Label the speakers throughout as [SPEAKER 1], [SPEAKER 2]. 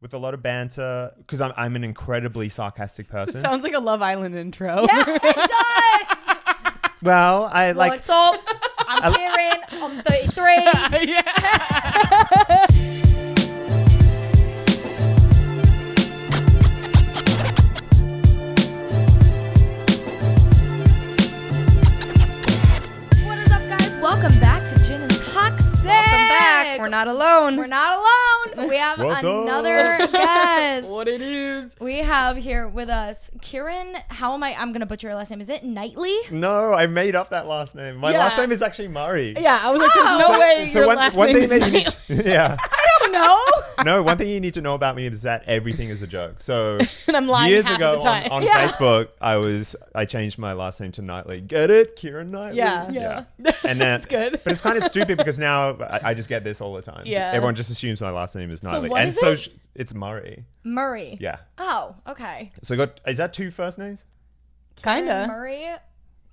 [SPEAKER 1] with a lot of banter because I'm an incredibly sarcastic person.
[SPEAKER 2] Sounds like a Love Island intro.
[SPEAKER 3] Yeah, it does.
[SPEAKER 1] Well, I like.
[SPEAKER 3] What's up? I'm Kieran. I'm 33.
[SPEAKER 2] Yeah.
[SPEAKER 3] What is up, guys? Welcome back to Gin and Toxic.
[SPEAKER 2] Welcome back. We're not alone.
[SPEAKER 3] We're not alone. We have
[SPEAKER 1] What's
[SPEAKER 3] another guest.
[SPEAKER 2] What it is.
[SPEAKER 3] We have here with us Kieran. I'm going to butcher your last name. Is it Knightley?
[SPEAKER 1] No, I made up that last name. My
[SPEAKER 2] Yeah.
[SPEAKER 1] last name is actually Murray.
[SPEAKER 2] Yeah, I was like, there's no way your last name is Knightley.
[SPEAKER 1] Yeah.
[SPEAKER 3] I don't know.
[SPEAKER 1] No, one thing you need to know about me is that everything is a joke. So
[SPEAKER 2] And I'm lying
[SPEAKER 1] years
[SPEAKER 2] half
[SPEAKER 1] ago
[SPEAKER 2] of the time.
[SPEAKER 1] on
[SPEAKER 3] Yeah.
[SPEAKER 1] Facebook, I changed my last name to Knightley. Get it? Kieran Knightley?
[SPEAKER 2] Yeah.
[SPEAKER 1] And then,
[SPEAKER 2] That's good.
[SPEAKER 1] But it's kind of stupid because now I just get this all the time.
[SPEAKER 2] Yeah.
[SPEAKER 1] Everyone just assumes my last name is Knightley.
[SPEAKER 3] what
[SPEAKER 1] And
[SPEAKER 3] is
[SPEAKER 1] so
[SPEAKER 3] it?
[SPEAKER 1] it's Murray.
[SPEAKER 3] Murray.
[SPEAKER 1] Yeah.
[SPEAKER 3] Oh, okay.
[SPEAKER 1] So is that two first names?
[SPEAKER 3] Kieran
[SPEAKER 2] Kinda.
[SPEAKER 3] Murray.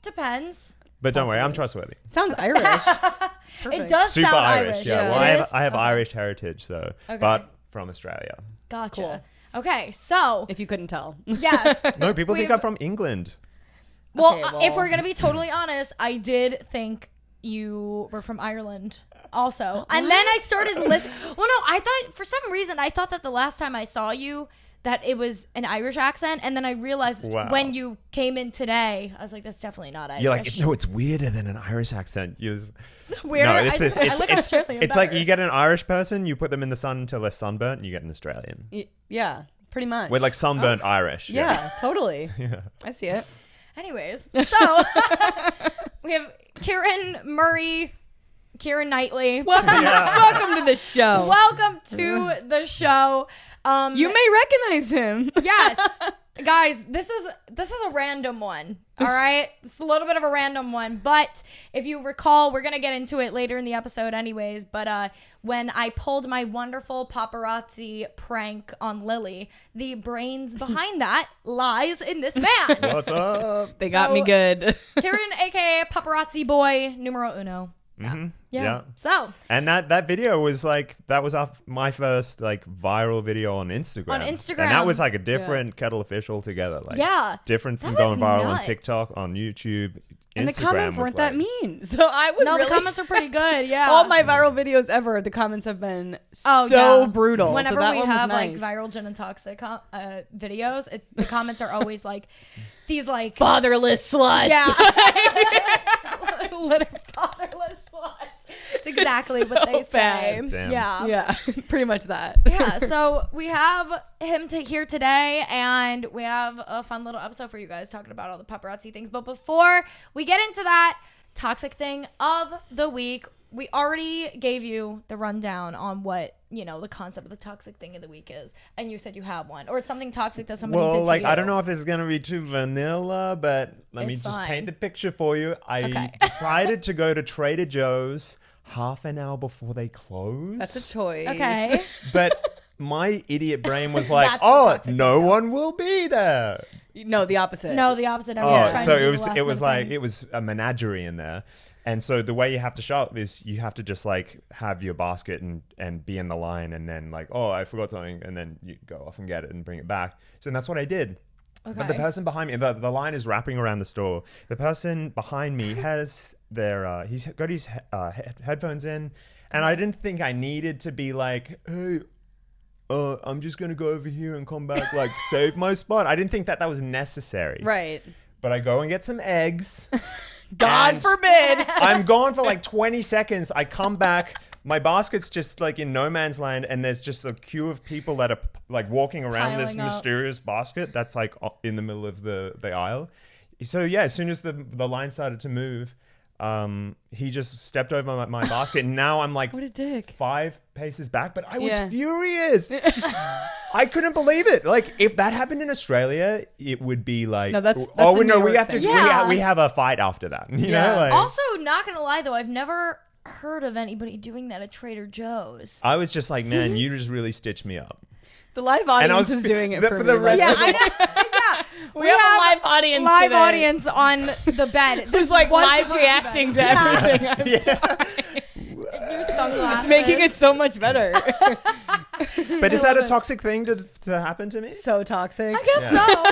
[SPEAKER 3] Depends.
[SPEAKER 1] But don't worry, I'm trustworthy.
[SPEAKER 2] Sounds Irish.
[SPEAKER 3] It does
[SPEAKER 1] Super
[SPEAKER 3] sound
[SPEAKER 1] Irish. Yeah.
[SPEAKER 2] Yeah.
[SPEAKER 1] Well,
[SPEAKER 3] It is?
[SPEAKER 1] I have Irish heritage, so
[SPEAKER 3] Okay.
[SPEAKER 1] but from Australia.
[SPEAKER 3] Gotcha. Okay, so
[SPEAKER 2] If you couldn't tell.
[SPEAKER 3] yes.
[SPEAKER 1] No, people think
[SPEAKER 3] We've-
[SPEAKER 1] I'm from England.
[SPEAKER 3] Well,
[SPEAKER 2] Okay,
[SPEAKER 3] if
[SPEAKER 2] well.
[SPEAKER 3] we're gonna be totally honest, I did think you were from Ireland also, and then I started listening. Well, no, I thought for some reason I thought that the last time I saw you that it was an Irish accent, and then I realized
[SPEAKER 1] Wow.
[SPEAKER 3] when you came in today, I was like, that's definitely not Irish.
[SPEAKER 1] You're like, no, it's weirder than an Irish accent.
[SPEAKER 3] Weird.
[SPEAKER 1] No,
[SPEAKER 3] I
[SPEAKER 1] it's
[SPEAKER 3] like Australian
[SPEAKER 1] it's like
[SPEAKER 3] better.
[SPEAKER 1] you get an Irish person, you put them in the sun until they're sunburnt, and you get an Australian.
[SPEAKER 2] Yeah, pretty much.
[SPEAKER 1] We're like sunburnt Irish.
[SPEAKER 2] yeah, totally.
[SPEAKER 1] Yeah.
[SPEAKER 2] I see it.
[SPEAKER 3] Anyways, so we have Kieran Murray, Kieran Knightley.
[SPEAKER 2] Welcome to the show.
[SPEAKER 3] Welcome to the show.
[SPEAKER 2] You may recognize him.
[SPEAKER 3] Yes, guys, this is a random one. All right, it's a little bit of a random one, but if you recall, we're gonna get into it later in the episode, anyways. But when I pulled my wonderful paparazzi prank on Lily, the brains behind that lies in this man,
[SPEAKER 1] What's up?
[SPEAKER 2] They got me good.
[SPEAKER 3] Kieran, aka paparazzi boy numero uno.
[SPEAKER 1] Mm-hmm.
[SPEAKER 3] Yeah. So
[SPEAKER 1] And that video was like my first like viral video on Instagram.
[SPEAKER 3] On Instagram.
[SPEAKER 1] And that was like a different kettle of fish altogether. Like
[SPEAKER 3] Yeah.
[SPEAKER 1] different from
[SPEAKER 3] That
[SPEAKER 1] going
[SPEAKER 3] was
[SPEAKER 1] viral on
[SPEAKER 3] nuts.
[SPEAKER 1] TikTok, on YouTube.
[SPEAKER 2] And the
[SPEAKER 1] Instagram
[SPEAKER 2] comments
[SPEAKER 1] was
[SPEAKER 2] weren't that
[SPEAKER 1] like-
[SPEAKER 2] mean. So I was
[SPEAKER 3] no,
[SPEAKER 2] really...
[SPEAKER 3] the comments are pretty good. Yeah.
[SPEAKER 2] All my viral videos ever, the comments have been
[SPEAKER 3] Oh,
[SPEAKER 2] so
[SPEAKER 3] yeah.
[SPEAKER 2] brutal.
[SPEAKER 3] Whenever
[SPEAKER 2] so that
[SPEAKER 3] we
[SPEAKER 2] one was
[SPEAKER 3] have
[SPEAKER 2] nice.
[SPEAKER 3] like viral gin and toxic videos, the comments are always like these like
[SPEAKER 2] fatherless sluts.
[SPEAKER 3] yeah, little fatherless sluts. It's exactly what
[SPEAKER 2] so
[SPEAKER 3] they say.
[SPEAKER 2] bad.
[SPEAKER 1] Damn.
[SPEAKER 3] Yeah.
[SPEAKER 2] Yeah, pretty much that.
[SPEAKER 3] Yeah, so we have him here today, and we have a fun little episode for you guys talking about all the paparazzi things. But before we get into that toxic thing of the week, we already gave you the rundown on what, the concept of the toxic thing of the week is. And you said you have one, or it's something toxic that somebody did to
[SPEAKER 1] like
[SPEAKER 3] you.
[SPEAKER 1] I don't know if this is gonna be too vanilla, but let me
[SPEAKER 3] It's
[SPEAKER 1] just
[SPEAKER 3] fine.
[SPEAKER 1] paint the picture for you. I
[SPEAKER 3] Okay.
[SPEAKER 1] decided to go to Trader Joe's half an hour before they close.
[SPEAKER 2] That's a choice.
[SPEAKER 3] Okay.
[SPEAKER 1] But my idiot brain was like,
[SPEAKER 3] That's the
[SPEAKER 1] "Oh,
[SPEAKER 3] toxic
[SPEAKER 1] no
[SPEAKER 3] thing,
[SPEAKER 1] one will be there."
[SPEAKER 2] No, the opposite.
[SPEAKER 3] No, the opposite. Everyone's
[SPEAKER 1] Oh,
[SPEAKER 3] trying
[SPEAKER 1] so
[SPEAKER 3] to do
[SPEAKER 1] it
[SPEAKER 3] the
[SPEAKER 1] was
[SPEAKER 3] last
[SPEAKER 1] it was
[SPEAKER 3] minute
[SPEAKER 1] like
[SPEAKER 3] thing.
[SPEAKER 1] it was a menagerie in there, and so the way you have to shop is you have to just like have your basket and be in the line, and then like, oh, I forgot something, and then you go off and get it and bring it back. So that's what I did. But the
[SPEAKER 3] Okay.
[SPEAKER 1] person behind me, the line is wrapping around the store. The person behind me has he's got his headphones in, and I didn't think I needed to be like, hey, I'm just gonna go over here and come back, like save my spot. I didn't think that was necessary.
[SPEAKER 2] Right.
[SPEAKER 1] But I go and get some eggs.
[SPEAKER 2] God
[SPEAKER 1] And
[SPEAKER 2] forbid.
[SPEAKER 1] I'm gone for like 20 seconds. I come back. My basket's just like in no man's land, and there's just a queue of people that are like walking around this
[SPEAKER 3] Piling up.
[SPEAKER 1] mysterious basket that's like in the middle of the aisle. So yeah, as soon as the line started to move, he just stepped over my basket. And now I'm like
[SPEAKER 2] What a dick.
[SPEAKER 1] 5 paces back, but I was
[SPEAKER 2] Yeah.
[SPEAKER 1] furious. I couldn't believe it. Like if that happened in Australia, it would be like,
[SPEAKER 2] No, that's
[SPEAKER 1] oh
[SPEAKER 2] a
[SPEAKER 1] no,
[SPEAKER 2] New
[SPEAKER 1] we
[SPEAKER 2] York
[SPEAKER 1] have to
[SPEAKER 2] thing.
[SPEAKER 3] Yeah.
[SPEAKER 1] we have a fight after that. You
[SPEAKER 2] Yeah.
[SPEAKER 1] know, like,
[SPEAKER 3] Also, not gonna lie though, I've never heard of anybody doing that at Trader Joe's.
[SPEAKER 1] I was just like, man, you just really stitched me up.
[SPEAKER 2] The live
[SPEAKER 1] And I
[SPEAKER 2] audience
[SPEAKER 1] was
[SPEAKER 2] is doing it
[SPEAKER 1] the-
[SPEAKER 2] for
[SPEAKER 1] for
[SPEAKER 2] me.
[SPEAKER 1] the rest
[SPEAKER 2] right
[SPEAKER 1] of
[SPEAKER 2] now.
[SPEAKER 1] the-
[SPEAKER 3] Yeah,
[SPEAKER 2] We have a live audience
[SPEAKER 3] live
[SPEAKER 2] today.
[SPEAKER 3] audience on the bed.
[SPEAKER 2] Who's like
[SPEAKER 3] was
[SPEAKER 2] live
[SPEAKER 3] the
[SPEAKER 2] reacting to
[SPEAKER 3] bed.
[SPEAKER 2] everything I'm
[SPEAKER 1] Yeah.
[SPEAKER 3] Your sunglasses.
[SPEAKER 2] It's making it so much better.
[SPEAKER 1] But is that a toxic thing to happen to me?
[SPEAKER 2] So toxic.
[SPEAKER 3] I guess so.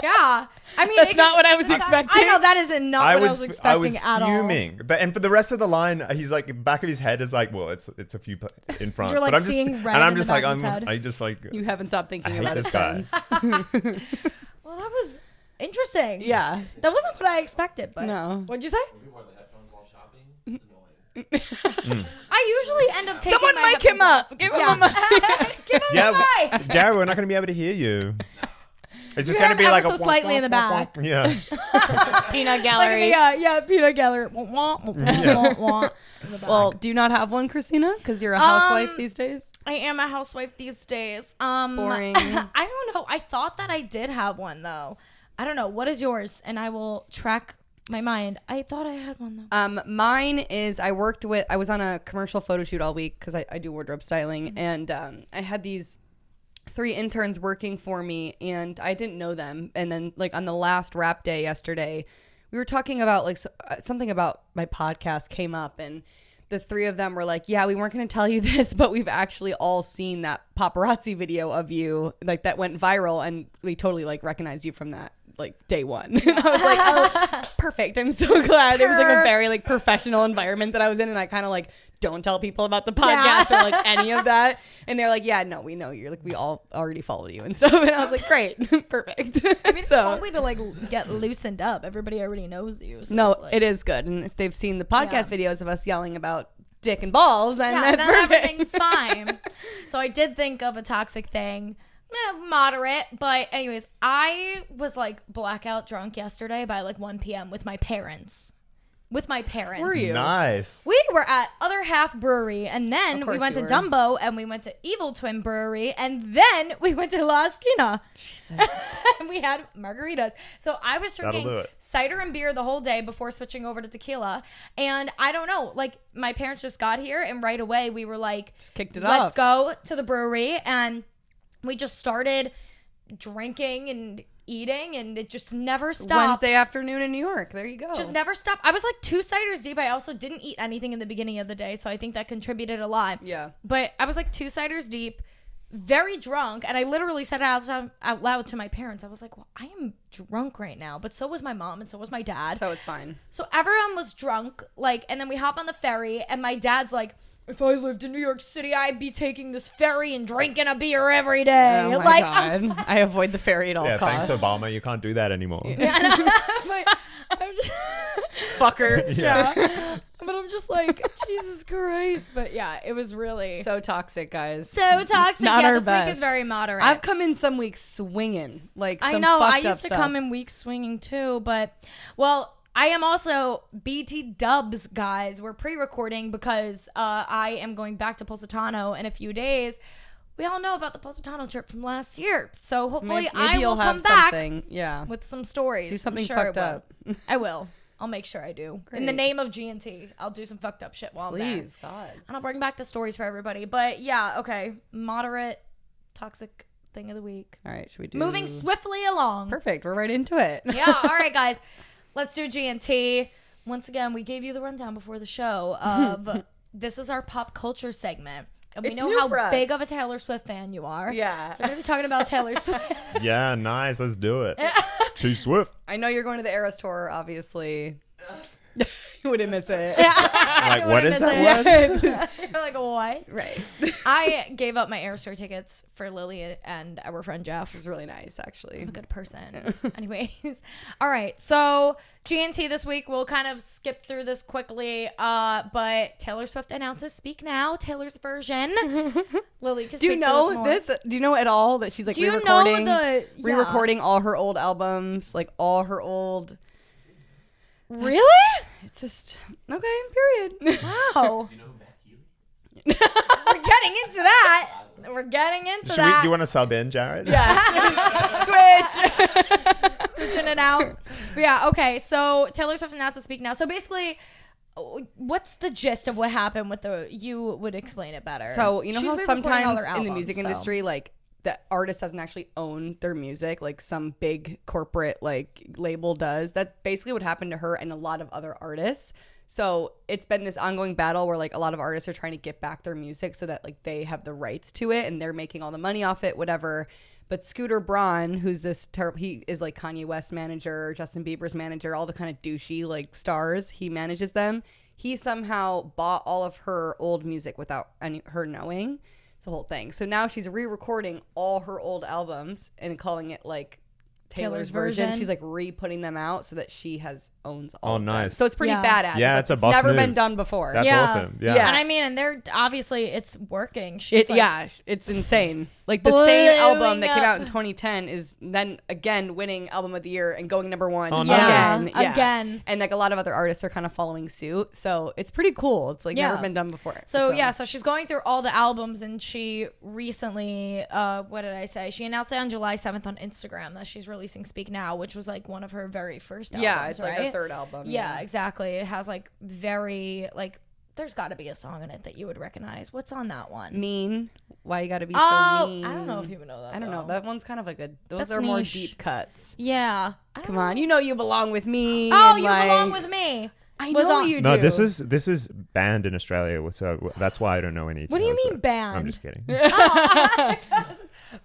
[SPEAKER 3] Yeah. I mean,
[SPEAKER 2] That's not what I was expecting.
[SPEAKER 3] I know that isn't not what I was expecting at all.
[SPEAKER 1] Fuming. And for the rest of the line, he's like, back of his head is like, well, it's a few in front.
[SPEAKER 3] You're like
[SPEAKER 1] but I'm
[SPEAKER 3] seeing
[SPEAKER 1] just,
[SPEAKER 3] red
[SPEAKER 1] and I'm
[SPEAKER 3] in
[SPEAKER 1] just
[SPEAKER 3] the
[SPEAKER 1] like,
[SPEAKER 3] back of his head.
[SPEAKER 1] I just like.
[SPEAKER 2] You haven't stopped thinking
[SPEAKER 1] I
[SPEAKER 2] about
[SPEAKER 1] hate
[SPEAKER 2] it
[SPEAKER 1] this guy.
[SPEAKER 2] since.
[SPEAKER 3] Well, that was interesting.
[SPEAKER 2] Yeah.
[SPEAKER 3] That wasn't what I expected, but
[SPEAKER 2] No.
[SPEAKER 3] what'd you say?
[SPEAKER 4] When people wear the headphones while shopping, it's annoying.
[SPEAKER 3] I usually end up taking
[SPEAKER 2] Someone
[SPEAKER 3] my
[SPEAKER 2] mic him
[SPEAKER 3] headphones
[SPEAKER 2] up. Give him a mic.
[SPEAKER 3] off. Give him
[SPEAKER 1] Yeah,
[SPEAKER 3] the mic.
[SPEAKER 1] Jared, we're not going to be able to hear you. It's just
[SPEAKER 3] Yeah,
[SPEAKER 1] going to be
[SPEAKER 3] ever
[SPEAKER 1] like
[SPEAKER 3] so
[SPEAKER 1] a
[SPEAKER 3] slightly in the back.
[SPEAKER 1] Yeah.
[SPEAKER 2] Peanut
[SPEAKER 3] Like,
[SPEAKER 2] gallery.
[SPEAKER 3] yeah, peanut gallery. Wah, wah, wah, wah, in the back.
[SPEAKER 2] Well, do you not have one, Christina? Because you're a housewife these days.
[SPEAKER 3] I am a housewife these days.
[SPEAKER 2] Boring.
[SPEAKER 3] I don't know. I thought that I did have one though. I don't know. What is yours? And I will track my mind. I thought I had one though.
[SPEAKER 2] Mine is I was on a commercial photo shoot all week because I do wardrobe styling, and I had these 3 interns working for me, and I didn't know them. And then like on the last wrap day yesterday, we were talking about like something about my podcast came up, and the 3 of them were like, yeah, we weren't going to tell you this, but we've actually all seen that paparazzi video of you like that went viral, and we totally like recognized you from that like day one. And I was like, oh, perfect. I'm so glad. It was like a very like professional environment that I was in, and I kind of like don't tell people about the podcast or like any of that. And they're like, yeah, no, we know you're like, we all already follow you and stuff. And I was like, great, perfect.
[SPEAKER 3] I mean, it's one way to like get loosened up. Everybody already knows you. So
[SPEAKER 2] no,
[SPEAKER 3] it's like,
[SPEAKER 2] it is good. And if they've seen the podcast videos of us yelling about dick and balls, then
[SPEAKER 3] yeah,
[SPEAKER 2] that's
[SPEAKER 3] then
[SPEAKER 2] perfect.
[SPEAKER 3] everything's fine. So I did think of a toxic thing. Moderate, but anyways, I was like blackout drunk yesterday by like 1 p.m. with my parents.
[SPEAKER 2] Were you?
[SPEAKER 1] Nice.
[SPEAKER 3] We were at Other Half Brewery, and then
[SPEAKER 2] Of
[SPEAKER 3] we
[SPEAKER 2] course
[SPEAKER 3] went to
[SPEAKER 2] you were.
[SPEAKER 3] Dumbo, and we went to Evil Twin Brewery, and then we went to La Esquina.
[SPEAKER 2] Jesus.
[SPEAKER 3] And we had margaritas. So I was
[SPEAKER 1] That'll
[SPEAKER 3] drinking
[SPEAKER 1] do it.
[SPEAKER 3] cider and beer the whole day before switching over to tequila. And I don't know, like my parents just got here, and right away we were like,
[SPEAKER 2] Just kicked it
[SPEAKER 3] let's
[SPEAKER 2] off.
[SPEAKER 3] go to the brewery. And we just started drinking and eating, and it just never stopped.
[SPEAKER 2] Wednesday afternoon in New York. There you go.
[SPEAKER 3] Just never stopped. I was like 2 ciders deep. I also didn't eat anything in the beginning of the day, so I think that contributed a lot.
[SPEAKER 2] Yeah.
[SPEAKER 3] But I was like 2 ciders deep, very drunk, and I literally said it out loud to my parents. I was like, well, I am drunk right now, but so was my mom, and so was my dad.
[SPEAKER 2] So it's fine.
[SPEAKER 3] So everyone was drunk, like, and then we hop on the ferry, and my dad's like, if I lived in New York City, I'd be taking this ferry and drinking a beer every day.
[SPEAKER 2] Oh my
[SPEAKER 3] like,
[SPEAKER 2] God. I avoid the ferry at all
[SPEAKER 1] Yeah,
[SPEAKER 2] costs.
[SPEAKER 1] thanks, Obama. You can't do that anymore.
[SPEAKER 3] I'm just,
[SPEAKER 2] Fucker.
[SPEAKER 3] yeah. But I'm just like, Jesus Christ. But yeah, it was really
[SPEAKER 2] So toxic, guys.
[SPEAKER 3] so toxic.
[SPEAKER 2] Not
[SPEAKER 3] Yeah,
[SPEAKER 2] our
[SPEAKER 3] this week is
[SPEAKER 2] best.
[SPEAKER 3] some moderate.
[SPEAKER 2] I've come in some weeks swinging. Like some
[SPEAKER 3] I know. I
[SPEAKER 2] fucked up
[SPEAKER 3] used to
[SPEAKER 2] stuff.
[SPEAKER 3] come in weeks swinging too, but well, I am also BT Dubs, guys. We're pre-recording because I am going back to Positano in a few days. We all know about the Positano trip from last year, so hopefully
[SPEAKER 2] Maybe
[SPEAKER 3] I
[SPEAKER 2] you'll
[SPEAKER 3] will
[SPEAKER 2] have
[SPEAKER 3] come back
[SPEAKER 2] something. Yeah.
[SPEAKER 3] with some stories.
[SPEAKER 2] Do something
[SPEAKER 3] I'm sure I
[SPEAKER 2] fucked
[SPEAKER 3] will.
[SPEAKER 2] up.
[SPEAKER 3] I will. I'll make sure I do. In the
[SPEAKER 2] Great.
[SPEAKER 3] name of G&T, I'll do some fucked up shit while I'm there.
[SPEAKER 2] Please, God.
[SPEAKER 3] And I'll bring back the stories for everybody. But yeah, okay. Moderate, toxic thing of the week.
[SPEAKER 2] All right, should we do
[SPEAKER 3] Moving swiftly along.
[SPEAKER 2] Perfect. We're right into it.
[SPEAKER 3] Yeah, all right, guys. Let's do G&T. Once again, we gave you the rundown before the show of this is our pop culture segment. And we
[SPEAKER 2] It's
[SPEAKER 3] know
[SPEAKER 2] new
[SPEAKER 3] how
[SPEAKER 2] for us.
[SPEAKER 3] big of a Taylor Swift fan you are.
[SPEAKER 2] Yeah.
[SPEAKER 3] So we're going to be talking about Taylor Swift.
[SPEAKER 1] Yeah, nice. Let's do it. Too swift.
[SPEAKER 2] I know you're going to the Eras tour, obviously. You wouldn't miss it.
[SPEAKER 1] Like, what is that word?
[SPEAKER 3] You're like, what?
[SPEAKER 2] Right.
[SPEAKER 3] I gave up my Airstore tickets for Lily and our friend Jeff.
[SPEAKER 2] It was really nice, actually.
[SPEAKER 3] I'm a good person. Anyways. All right. So G&T this week, we'll kind of skip through this quickly. But Taylor Swift announces Speak Now, Taylor's version. Lily, can
[SPEAKER 2] Do you
[SPEAKER 3] speak to
[SPEAKER 2] know
[SPEAKER 3] more.
[SPEAKER 2] this? Do you know at all that she's like
[SPEAKER 3] Do you know
[SPEAKER 2] re-recording,
[SPEAKER 3] the- yeah.
[SPEAKER 2] re-recording all her old albums, like all her old?
[SPEAKER 3] Really?
[SPEAKER 2] It's just okay. Period.
[SPEAKER 3] Wow.
[SPEAKER 4] You know who Matt Healy?
[SPEAKER 3] We're getting into that. We're getting into
[SPEAKER 1] Do
[SPEAKER 3] that.
[SPEAKER 1] you want to sub in, Jared?
[SPEAKER 2] Yeah. Switch.
[SPEAKER 3] Switching it out. But yeah, okay. So Taylor Swift announces Speak Now. So basically, what's the gist of what happened with the? You would explain it better.
[SPEAKER 2] So you know
[SPEAKER 3] She's
[SPEAKER 2] how
[SPEAKER 3] re-recording all
[SPEAKER 2] sometimes
[SPEAKER 3] her
[SPEAKER 2] in the
[SPEAKER 3] albums,
[SPEAKER 2] music
[SPEAKER 3] so.
[SPEAKER 2] industry, like the artist doesn't actually own their music, like some big corporate like label does. That basically what happened to her and a lot of other artists. So it's been this ongoing battle where like a lot of artists are trying to get back their music so that like they have the rights to it and they're making all the money off it, whatever. But Scooter Braun, who's this terrible, he is like Kanye West's manager, Justin Bieber's manager, all the kind of douchey like stars. He manages them. He somehow bought all of her old music without her knowing. It's a whole thing. So now she's re-recording all her old albums and calling it like Taylor's version. She's like re-putting them out so that she owns all of them.
[SPEAKER 1] Nice.
[SPEAKER 2] So it's pretty badass.
[SPEAKER 1] Yeah,
[SPEAKER 2] it's
[SPEAKER 1] a boss
[SPEAKER 2] never
[SPEAKER 1] move.
[SPEAKER 2] been done before.
[SPEAKER 1] That's awesome. Yeah.
[SPEAKER 2] Yeah.
[SPEAKER 3] And I mean, and they're obviously it's working. She's like,
[SPEAKER 2] Yeah, it's insane. Like the same album that came out in 2010 is then again winning album of the year and going number 1
[SPEAKER 1] Oh,
[SPEAKER 2] again.
[SPEAKER 1] nice.
[SPEAKER 3] Again.
[SPEAKER 2] And like a lot of other artists are kind of following suit. So it's pretty cool. It's like never been done before.
[SPEAKER 3] So she's going through all the albums, and she recently, what did I say? She announced it on July 7th on Instagram that she's releasing Speak Now, which was like one of her very first albums.
[SPEAKER 2] Yeah, it's
[SPEAKER 3] right?
[SPEAKER 2] like her third album.
[SPEAKER 3] Yeah, exactly. It has like very like. There's got to be a song in it that you would recognize. What's on that one?
[SPEAKER 2] Mean. Why you gotta be so mean?
[SPEAKER 3] I don't know if you would know that.
[SPEAKER 2] I don't know. That one's kind of like those
[SPEAKER 3] That's
[SPEAKER 2] are more
[SPEAKER 3] niche.
[SPEAKER 2] deep cuts.
[SPEAKER 3] Yeah.
[SPEAKER 2] Come on, you know you belong with me.
[SPEAKER 3] Oh,
[SPEAKER 2] and,
[SPEAKER 3] you
[SPEAKER 2] like,
[SPEAKER 3] belong with me.
[SPEAKER 2] I
[SPEAKER 3] was
[SPEAKER 2] know
[SPEAKER 3] on-
[SPEAKER 2] you do.
[SPEAKER 1] No, this is banned in Australia, so that's why I don't know any.
[SPEAKER 3] What do you
[SPEAKER 1] Taylor
[SPEAKER 3] mean
[SPEAKER 1] Swift.
[SPEAKER 3] banned?
[SPEAKER 1] I'm just kidding.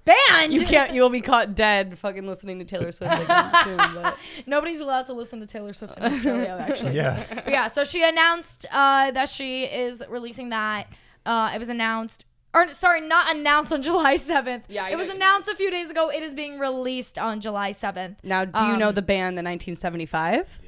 [SPEAKER 3] Banned.
[SPEAKER 2] You can't. You will be caught dead fucking listening to Taylor Swift like soon. But
[SPEAKER 3] Nobody's allowed to listen to Taylor Swift in Australia, actually.
[SPEAKER 1] Yeah.
[SPEAKER 3] But yeah, so she announced that she is releasing that. It was announced, or sorry, not announced on July 7th.
[SPEAKER 2] Yeah,
[SPEAKER 3] it was announced a few days ago. It is being released on July 7th.
[SPEAKER 2] now, do you know the band, the 1975?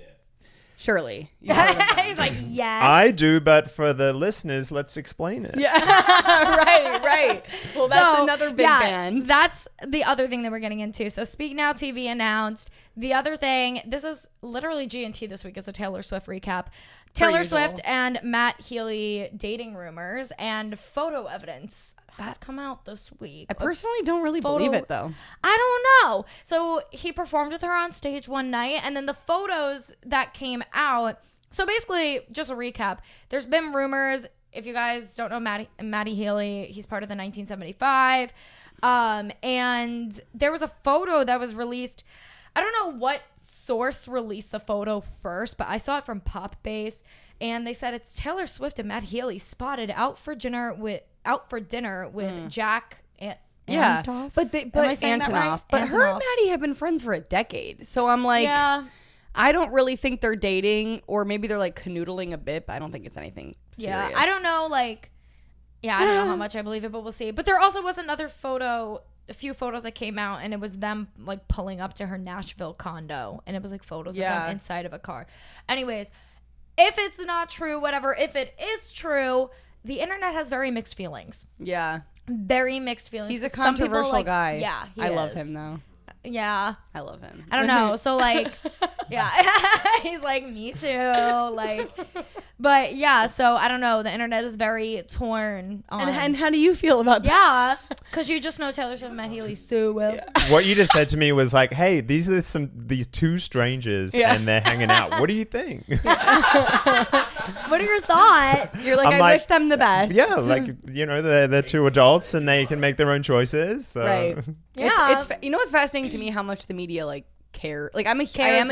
[SPEAKER 2] Surely. You've heard of them.
[SPEAKER 3] He's like, yes.
[SPEAKER 1] I do, but for the listeners, let's explain it.
[SPEAKER 2] Yeah, right. Well, that's
[SPEAKER 3] So,
[SPEAKER 2] another big
[SPEAKER 3] yeah,
[SPEAKER 2] band.
[SPEAKER 3] That's the other thing that we're getting into. So Speak Now TV announced. The other thing, this is literally G&T this week, is a Taylor Swift recap. Taylor
[SPEAKER 2] usual.
[SPEAKER 3] Swift and Matt Healy dating rumors and photo evidence has come out this week.
[SPEAKER 2] I personally don't really believe it, though.
[SPEAKER 3] I don't know. So he performed with her on stage one night, and then the photos that came out. So basically, just a recap. There's been rumors. If you guys don't know Matty Healy, he's part of the 1975. And there was a photo that was released. I don't know what source released the photo first, but I saw it from Pop Base, and they said it's Taylor Swift and Matt Healy spotted out for dinner with Jack and
[SPEAKER 2] Yeah,
[SPEAKER 3] Antonoff?
[SPEAKER 2] but
[SPEAKER 3] Am I saying that right?
[SPEAKER 2] Antonoff. But her and
[SPEAKER 3] Antonoff.
[SPEAKER 2] Maddie have been friends for a decade. So I'm like,
[SPEAKER 3] Yeah.
[SPEAKER 2] I don't really think they're dating, or maybe they're like canoodling a bit, but I don't think it's anything serious.
[SPEAKER 3] Yeah, I don't know, like, I don't know how much I believe it, but we'll see. But there also was another photo, a few photos that came out, and it was them, like, pulling up to her Nashville condo, and it was, like, photos of them inside of a car. Anyways, if it's not true, whatever, if it is true, the internet has very mixed feelings.
[SPEAKER 2] Yeah,
[SPEAKER 3] Very mixed feelings.
[SPEAKER 2] he's a
[SPEAKER 3] Some people,
[SPEAKER 2] controversial
[SPEAKER 3] like,
[SPEAKER 2] guy.
[SPEAKER 3] Yeah,
[SPEAKER 2] I love him though.
[SPEAKER 3] Yeah.
[SPEAKER 2] I love him.
[SPEAKER 3] I don't know. So like, yeah, he's like, me too. Like, but yeah, so I don't know. The internet is very torn on.
[SPEAKER 2] And how do you feel about that?
[SPEAKER 3] yeah, because you just know Taylor Swift and Matt Healy so well.
[SPEAKER 1] What you just said to me was like, "Hey, these are these two strangers, and they're hanging out. What do you think?"
[SPEAKER 3] What are your thoughts?
[SPEAKER 2] You're like,
[SPEAKER 1] I'm
[SPEAKER 2] I
[SPEAKER 1] like,
[SPEAKER 2] wish them the best.
[SPEAKER 1] Yeah, like they're two adults and they can make their own choices. So.
[SPEAKER 2] Right.
[SPEAKER 3] Yeah.
[SPEAKER 2] It's you know what's fascinating to me, how much the media like care. Like I am a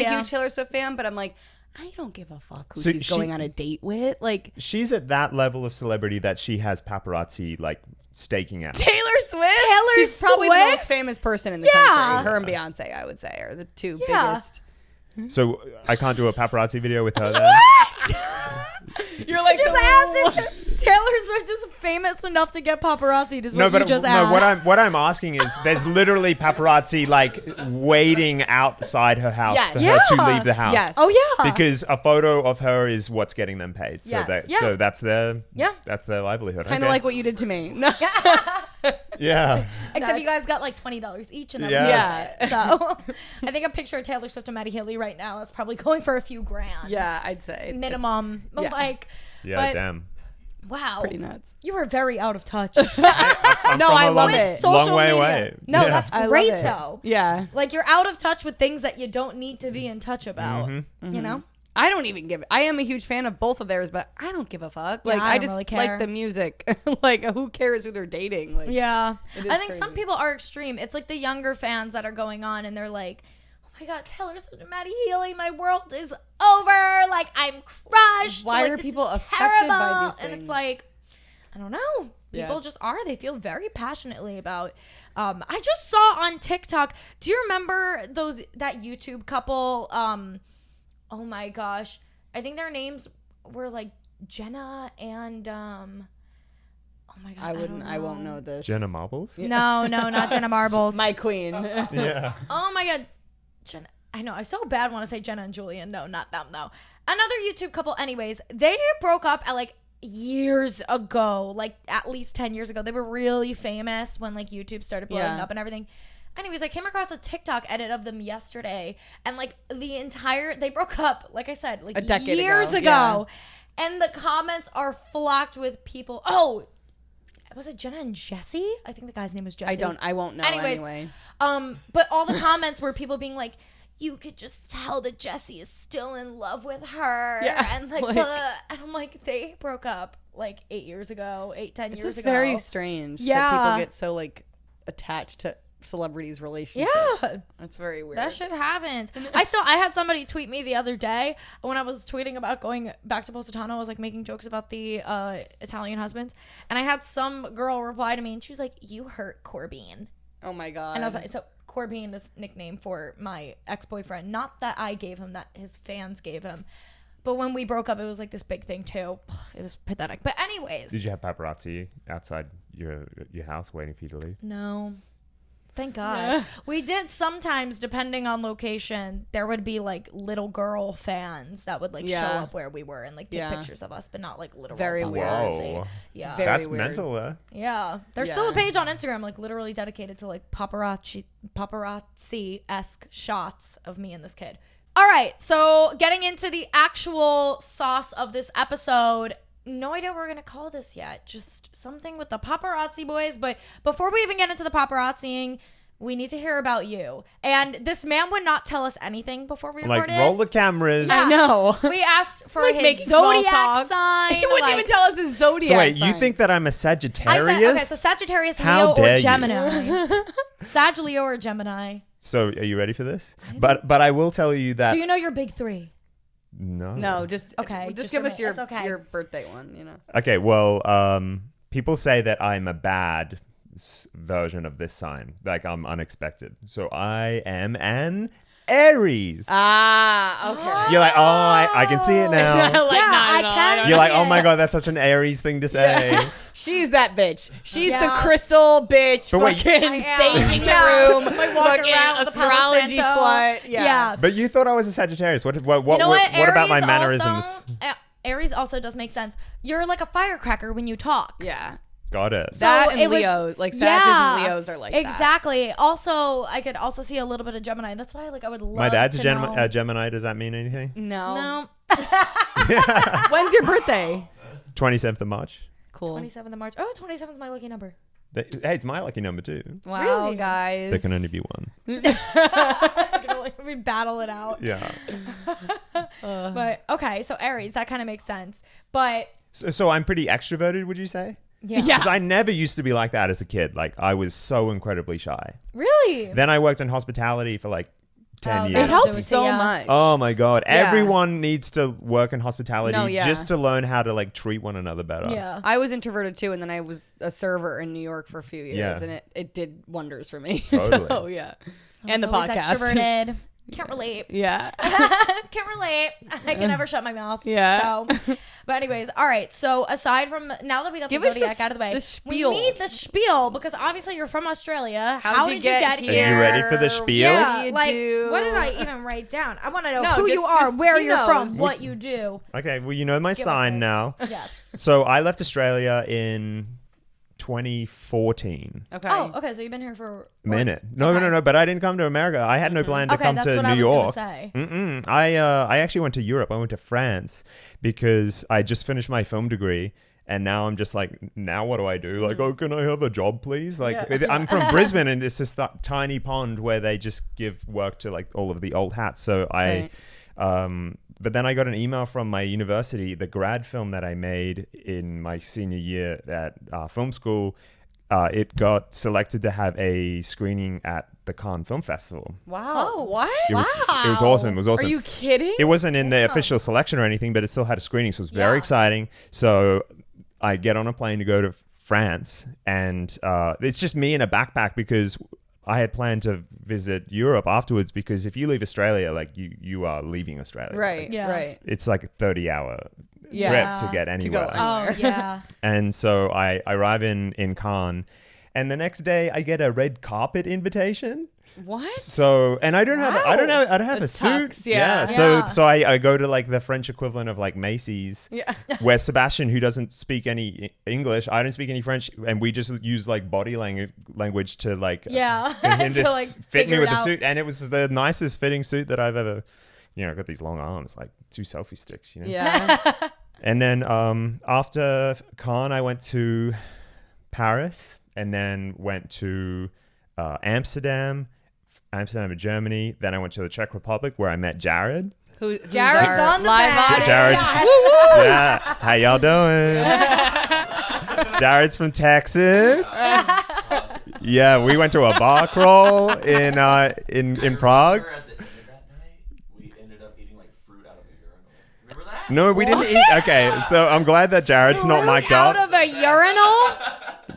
[SPEAKER 3] yeah.
[SPEAKER 2] huge Taylor Swift fan, but I'm like, I don't give a fuck who
[SPEAKER 1] So
[SPEAKER 2] she's going on a date with. Like
[SPEAKER 1] She's at that level of celebrity that she has paparazzi like staking out.
[SPEAKER 2] Taylor Swift. She's probably the most famous person in the country. Her and Beyonce, I would say, are the two biggest.
[SPEAKER 1] So I can't do a paparazzi video with her then?
[SPEAKER 2] You're like,
[SPEAKER 3] Just asked if Taylor Swift is famous enough to get paparazzi. Is what you just asked.
[SPEAKER 1] What I'm asking is, there's literally paparazzi like waiting outside her house
[SPEAKER 2] Yes.
[SPEAKER 1] for her to leave the house.
[SPEAKER 2] Yes.
[SPEAKER 3] Oh yeah.
[SPEAKER 1] Because a photo of her is what's getting them paid. So
[SPEAKER 2] Yes.
[SPEAKER 1] so that's their
[SPEAKER 3] Yeah.
[SPEAKER 1] that's their livelihood.
[SPEAKER 2] kind of
[SPEAKER 1] Okay.
[SPEAKER 2] like what you did to me. No.
[SPEAKER 1] Yeah.
[SPEAKER 3] Except you guys got like $20 each, and that
[SPEAKER 1] Yes.
[SPEAKER 3] was it. So I think a picture of Taylor Swift and Matty Healy right now is probably going for a few grand.
[SPEAKER 2] Yeah, I'd say
[SPEAKER 3] Minimum.
[SPEAKER 2] Yeah.
[SPEAKER 3] Like,
[SPEAKER 1] Yeah,
[SPEAKER 3] but,
[SPEAKER 1] damn.
[SPEAKER 3] wow.
[SPEAKER 2] pretty nuts.
[SPEAKER 3] You are very out of touch.
[SPEAKER 2] No, I love it.
[SPEAKER 1] Long way
[SPEAKER 3] media.
[SPEAKER 1] away.
[SPEAKER 3] No,
[SPEAKER 1] Yeah.
[SPEAKER 3] that's
[SPEAKER 2] I love
[SPEAKER 3] great
[SPEAKER 2] it.
[SPEAKER 3] though.
[SPEAKER 2] Yeah.
[SPEAKER 3] Like you're out of touch with things that you don't need to be in touch about. You know?
[SPEAKER 2] I don't even give. I am a huge fan of both of theirs, but I don't give a fuck. Like
[SPEAKER 3] I
[SPEAKER 2] I
[SPEAKER 3] don't
[SPEAKER 2] just
[SPEAKER 3] really care.
[SPEAKER 2] like the music. Like who cares who they're dating? Like
[SPEAKER 3] Yeah.
[SPEAKER 2] It is
[SPEAKER 3] I think some
[SPEAKER 2] crazy.
[SPEAKER 3] people are extreme. It's like the younger fans that are going on and they're like, oh my God, Taylor Swift and Maddie Healy, my world is over. Like, I'm crushed.
[SPEAKER 2] Why
[SPEAKER 3] like,
[SPEAKER 2] are
[SPEAKER 3] this
[SPEAKER 2] people
[SPEAKER 3] is
[SPEAKER 2] affected by
[SPEAKER 3] terrible.
[SPEAKER 2] these
[SPEAKER 3] And
[SPEAKER 2] things?
[SPEAKER 3] it's like, I don't know. People
[SPEAKER 2] Yeah.
[SPEAKER 3] just are. They feel very passionately about. I just saw on TikTok. Do you remember that YouTube couple? Oh my gosh, I think their names were like Jenna and oh my God,
[SPEAKER 2] I won't know this.
[SPEAKER 1] Jenna Marbles?
[SPEAKER 3] No, not Jenna Marbles.
[SPEAKER 2] My queen.
[SPEAKER 1] Yeah.
[SPEAKER 3] Oh my God, Jenna. I know. I so bad want to say Jenna and Julian. No, not them though. Another YouTube couple. Anyways, they broke up at like years ago, like at least 10 years ago. They were really famous when like YouTube started blowing
[SPEAKER 2] Yeah.
[SPEAKER 3] up and everything. Anyways, I came across a TikTok edit of them yesterday, and like they broke up, like I said, like
[SPEAKER 2] A decade
[SPEAKER 3] years
[SPEAKER 2] ago,
[SPEAKER 3] ago. And the comments are flocked with people. Oh, was it Jenna and Jesse? I think the guy's name was Jesse.
[SPEAKER 2] I won't know anyway.
[SPEAKER 3] But all the comments were people being like, you could just tell that Jesse is still in love with her.
[SPEAKER 2] Yeah,
[SPEAKER 3] And like,
[SPEAKER 2] like-
[SPEAKER 3] and I'm like, they broke up like 10 years ago.
[SPEAKER 2] It's
[SPEAKER 3] Years
[SPEAKER 2] just
[SPEAKER 3] ago.
[SPEAKER 2] very strange
[SPEAKER 3] Yeah.
[SPEAKER 2] that people get so like attached to celebrities' relationships.
[SPEAKER 3] Yeah.
[SPEAKER 2] That's very weird.
[SPEAKER 3] That shit happens. I had somebody tweet me the other day when I was tweeting about going back to Positano. I was like making jokes about the Italian husbands, and I had some girl reply to me, and she was like, "You hurt Corbin,"
[SPEAKER 2] Oh my God.
[SPEAKER 3] and I was like, "So Corbin is a nickname for my ex-boyfriend, not that I gave him, that his fans gave him." But when we broke up, it was like this big thing too. It was pathetic. But anyways,
[SPEAKER 1] Did you have paparazzi outside your house waiting for you to leave?
[SPEAKER 3] no. Thank God. We did sometimes, depending on location, there would be like little girl fans that would like show
[SPEAKER 2] Yeah.
[SPEAKER 3] up where we were and like take
[SPEAKER 2] Yeah.
[SPEAKER 3] pictures of us, but not like literal
[SPEAKER 2] Very weird.
[SPEAKER 3] paparazzi.
[SPEAKER 1] Whoa.
[SPEAKER 3] Yeah.
[SPEAKER 2] Very
[SPEAKER 1] That's
[SPEAKER 2] weird.
[SPEAKER 1] mental, though.
[SPEAKER 3] Yeah. There's
[SPEAKER 2] Yeah.
[SPEAKER 3] still a page on Instagram like literally dedicated to like paparazzi-esque shots of me and this kid. All right. So getting into the actual sauce of this episode. No idea what we're going to call this yet. Just something with the paparazzi boys. But before we even get into the paparazziing, we need to hear about you. And this man would not tell us anything before we
[SPEAKER 1] Like,
[SPEAKER 3] recorded.
[SPEAKER 1] roll the cameras.
[SPEAKER 2] I know.
[SPEAKER 3] We asked for
[SPEAKER 2] Like
[SPEAKER 3] his
[SPEAKER 2] making small
[SPEAKER 3] zodiac
[SPEAKER 2] talk.
[SPEAKER 3] sign.
[SPEAKER 2] He wouldn't
[SPEAKER 3] like-
[SPEAKER 2] even tell us his zodiac.
[SPEAKER 1] So wait, you
[SPEAKER 2] sign.
[SPEAKER 1] think that I'm a
[SPEAKER 3] I
[SPEAKER 1] Sagittarius?
[SPEAKER 3] said, okay, so Sagittarius,
[SPEAKER 1] How
[SPEAKER 3] Leo,
[SPEAKER 1] dare
[SPEAKER 3] or
[SPEAKER 1] you.
[SPEAKER 3] Gemini. Sag, Leo, or Gemini.
[SPEAKER 1] So are you ready for this? But I will tell you that
[SPEAKER 3] Do you know your big three?
[SPEAKER 1] no.
[SPEAKER 2] No, just
[SPEAKER 3] Okay,
[SPEAKER 2] Just
[SPEAKER 3] just
[SPEAKER 2] give
[SPEAKER 3] for
[SPEAKER 2] us
[SPEAKER 3] me.
[SPEAKER 2] your
[SPEAKER 3] It's okay.
[SPEAKER 2] your birthday one. You know.
[SPEAKER 1] Okay, well, people say that I'm a bad version of this sign, like I'm unexpected. So I am an Aries.
[SPEAKER 2] Ah, okay.
[SPEAKER 1] You're like, oh, I can see it now.
[SPEAKER 2] Like,
[SPEAKER 3] Yeah,
[SPEAKER 2] not
[SPEAKER 3] I
[SPEAKER 2] at all.
[SPEAKER 3] can.
[SPEAKER 2] don't
[SPEAKER 1] You're
[SPEAKER 2] know.
[SPEAKER 1] like, oh my god, that's such an Aries thing to say.
[SPEAKER 2] She's that bitch. She's the
[SPEAKER 3] Yeah.
[SPEAKER 2] crystal bitch.
[SPEAKER 1] But wait-
[SPEAKER 2] fucking
[SPEAKER 3] I am.
[SPEAKER 2] saging
[SPEAKER 3] Yeah.
[SPEAKER 2] the room.
[SPEAKER 3] Like walking
[SPEAKER 2] fucking
[SPEAKER 3] around with the Palo
[SPEAKER 2] astrology
[SPEAKER 3] Santo.
[SPEAKER 2] slut. Yeah.
[SPEAKER 1] But you thought I was a Sagittarius. What
[SPEAKER 3] You know what?
[SPEAKER 1] about my
[SPEAKER 3] Aries
[SPEAKER 1] mannerisms?
[SPEAKER 3] Also, Aries also does make sense. You're like a firecracker when you talk.
[SPEAKER 2] Yeah.
[SPEAKER 1] Got it.
[SPEAKER 3] So
[SPEAKER 2] That and
[SPEAKER 3] it was-
[SPEAKER 2] Leo, like Sagittarius
[SPEAKER 3] Yeah,
[SPEAKER 2] and Leos are like that.
[SPEAKER 3] exactly. Also, I could also see a little bit of Gemini. That's why, like, I would love.
[SPEAKER 1] My dad's
[SPEAKER 3] to
[SPEAKER 1] a
[SPEAKER 3] know.
[SPEAKER 1] Gemini. Does that mean anything?
[SPEAKER 2] No.
[SPEAKER 3] No,
[SPEAKER 2] When's your birthday?
[SPEAKER 1] 27th of March.
[SPEAKER 2] Cool.
[SPEAKER 3] 27th of March. Oh, 27 is my lucky number.
[SPEAKER 1] Hey, it's my lucky number too.
[SPEAKER 2] Wow,
[SPEAKER 3] Really?
[SPEAKER 2] guys.
[SPEAKER 1] There can only be one.
[SPEAKER 3] We battle it out.
[SPEAKER 1] Yeah.
[SPEAKER 3] But okay, so Aries, that kind of makes sense. But
[SPEAKER 1] So I'm pretty extroverted, would you say?
[SPEAKER 3] yeah,
[SPEAKER 2] Yeah.
[SPEAKER 1] Because I never used to be like that as a kid. Like I was so incredibly shy.
[SPEAKER 3] really.
[SPEAKER 1] Then I worked in hospitality for like 10
[SPEAKER 3] Oh,
[SPEAKER 2] It
[SPEAKER 1] years.
[SPEAKER 3] that's
[SPEAKER 2] helps
[SPEAKER 3] Yeah.
[SPEAKER 2] so much.
[SPEAKER 1] Oh my god!
[SPEAKER 2] Yeah.
[SPEAKER 1] Everyone needs to work in hospitality
[SPEAKER 2] No, yeah.
[SPEAKER 1] just to learn how to like treat one another better.
[SPEAKER 3] Yeah.
[SPEAKER 2] I was introverted too, and then I was a server in New York for a few years,
[SPEAKER 1] Yeah.
[SPEAKER 2] and it did wonders for me.
[SPEAKER 1] Totally.
[SPEAKER 2] So yeah, and the
[SPEAKER 3] I'm always
[SPEAKER 2] podcast.
[SPEAKER 3] Extroverted. Can't relate.
[SPEAKER 2] Yeah.
[SPEAKER 3] Can't relate. I can never shut my mouth.
[SPEAKER 2] Yeah.
[SPEAKER 3] So, but anyways, all right. So aside from now that we got
[SPEAKER 2] Give
[SPEAKER 3] the
[SPEAKER 2] us the
[SPEAKER 3] zodiac
[SPEAKER 2] s-
[SPEAKER 3] out of the way,
[SPEAKER 2] the spiel.
[SPEAKER 3] we need the spiel because obviously you're from Australia.
[SPEAKER 2] How
[SPEAKER 3] How
[SPEAKER 2] did
[SPEAKER 3] did
[SPEAKER 2] you
[SPEAKER 3] you
[SPEAKER 2] get
[SPEAKER 3] get
[SPEAKER 1] Are
[SPEAKER 3] here?
[SPEAKER 1] you ready for the spiel?
[SPEAKER 3] Yeah,
[SPEAKER 2] What do you
[SPEAKER 3] like
[SPEAKER 2] do?
[SPEAKER 3] what did I even write down? I want to know
[SPEAKER 2] No,
[SPEAKER 3] who you
[SPEAKER 2] just-
[SPEAKER 3] are,
[SPEAKER 2] just-
[SPEAKER 3] where
[SPEAKER 2] he
[SPEAKER 3] you're from,
[SPEAKER 2] knows.
[SPEAKER 3] what you do.
[SPEAKER 1] Okay, well you know my
[SPEAKER 3] Give us
[SPEAKER 1] sign
[SPEAKER 3] it.
[SPEAKER 1] now.
[SPEAKER 3] Yes.
[SPEAKER 1] So I left Australia in 2014.
[SPEAKER 2] Okay.
[SPEAKER 3] Oh, okay. So you've been here for
[SPEAKER 1] A minute. No,
[SPEAKER 3] Okay.
[SPEAKER 1] no. But I didn't come to America. I had no plan to
[SPEAKER 3] Okay,
[SPEAKER 1] come
[SPEAKER 3] that's
[SPEAKER 1] to
[SPEAKER 3] what
[SPEAKER 1] New
[SPEAKER 3] I was
[SPEAKER 1] York.
[SPEAKER 3] gonna say.
[SPEAKER 1] Mm-mm. I actually went to Europe. I went to France because I just finished my film degree. And now I'm just like, now what do I do? Like, oh, can I have a job, please? Like,
[SPEAKER 2] Yeah.
[SPEAKER 1] I'm from Brisbane, and it's this tiny pond where they just give work to like all of the old hats. So
[SPEAKER 2] Right.
[SPEAKER 1] but then I got an email from my university, the grad film that I made in my senior year at film school it got selected to have a screening at the Cannes Film Festival.
[SPEAKER 2] Wow.
[SPEAKER 3] Oh,
[SPEAKER 2] What?
[SPEAKER 1] It was awesome. It was awesome.
[SPEAKER 2] Are you kidding?
[SPEAKER 1] It wasn't in the official selection or anything, but it still had a screening, so it was very exciting. So I get on a plane to go to France, and it's just me in a backpack because I had planned to visit Europe afterwards, because if you leave Australia, like you are leaving Australia.
[SPEAKER 2] Right.
[SPEAKER 1] Like,
[SPEAKER 3] Yeah.
[SPEAKER 2] Right.
[SPEAKER 1] it's like a 30-hour
[SPEAKER 2] Yeah.
[SPEAKER 1] trip to get
[SPEAKER 2] To
[SPEAKER 1] anywhere.
[SPEAKER 2] go
[SPEAKER 3] Oh, yeah.
[SPEAKER 1] And so I arrive in Cannes, and the next day I get a red carpet invitation.
[SPEAKER 2] What?
[SPEAKER 1] So, and I don't have a suit.
[SPEAKER 2] tux, yeah.
[SPEAKER 1] So I go to like the French equivalent of like Macy's,
[SPEAKER 2] Yeah.
[SPEAKER 1] where Sebastian, who doesn't speak any English, I don't speak any French, and we just use like body language to like
[SPEAKER 3] Yeah.
[SPEAKER 1] for him to
[SPEAKER 3] To, like,
[SPEAKER 1] fit
[SPEAKER 3] figure
[SPEAKER 1] me with
[SPEAKER 3] it
[SPEAKER 1] the
[SPEAKER 3] out.
[SPEAKER 1] suit, and it was the nicest fitting suit that I've ever. I've got these long arms, like 2 selfie sticks,
[SPEAKER 2] Yeah.
[SPEAKER 1] And then after Cannes, I went to Paris, and then went to Amsterdam and Germany. Then I went to the Czech Republic, where I met Jared.
[SPEAKER 2] Who's
[SPEAKER 3] Jared's
[SPEAKER 2] our
[SPEAKER 3] on the
[SPEAKER 2] live
[SPEAKER 3] bed.
[SPEAKER 2] audience?
[SPEAKER 1] Jared's,
[SPEAKER 3] Yeah.
[SPEAKER 1] yeah. How y'all doing? Jared's from Texas. Yeah, we went to a bar crawl in Prague.
[SPEAKER 4] Remember at the end of that night, we ended up eating like fruit out of a urinal. Remember that?
[SPEAKER 1] No, we didn't eat. Okay, so I'm glad that Jared's not mic'd
[SPEAKER 3] Out
[SPEAKER 1] up.
[SPEAKER 3] of a urinal?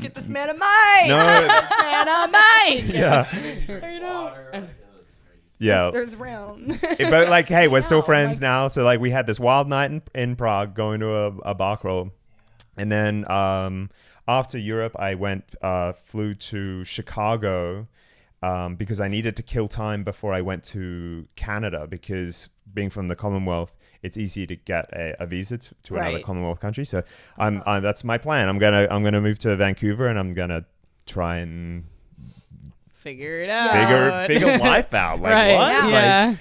[SPEAKER 2] Get this man a mic.
[SPEAKER 1] No,
[SPEAKER 2] Man a mic.
[SPEAKER 1] yeah,
[SPEAKER 4] Did you drink water? Like, it was crazy.
[SPEAKER 1] yeah.
[SPEAKER 2] There's round.
[SPEAKER 1] But like, hey, we're still
[SPEAKER 3] Yeah,
[SPEAKER 1] friends now. So like, we had this wild night in Prague, going to a bar crawl, and then after Europe, I flew to Chicago because I needed to kill time before I went to Canada, because being from the Commonwealth, it's easy to get a visa to another
[SPEAKER 2] Right.
[SPEAKER 1] Commonwealth country. So that's my plan. I'm gonna move to Vancouver, and I'm gonna try and
[SPEAKER 2] Figure it out.
[SPEAKER 1] figure life out. Like
[SPEAKER 2] Right.
[SPEAKER 1] what?
[SPEAKER 2] Yeah.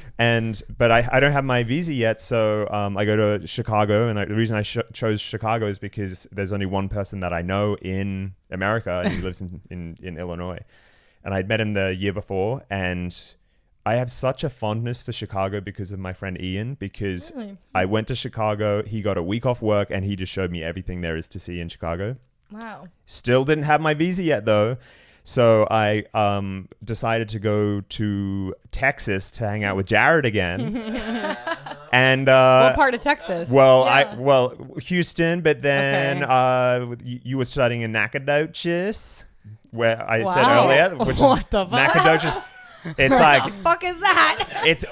[SPEAKER 1] But I don't have my visa yet, so I go to Chicago, and the reason I chose Chicago is because there's only one person that I know in America, and he lives in Illinois, and I'd met him the year before, and I have such a fondness for Chicago because of my friend Ian, because
[SPEAKER 3] Really?
[SPEAKER 1] I went to Chicago, he got a week off work, and he just showed me everything there is to see in Chicago.
[SPEAKER 3] Wow.
[SPEAKER 1] Still didn't have my visa yet, though. So I decided to go to Texas to hang out with Jared again. And
[SPEAKER 2] What part of Texas?
[SPEAKER 1] well, Houston, but then you were studying in Nacogdoches, where I said
[SPEAKER 2] Wow.
[SPEAKER 1] earlier, which is
[SPEAKER 2] What the fuck?
[SPEAKER 1] Nacogdoches. It's like
[SPEAKER 3] Fuck is that?
[SPEAKER 1] it's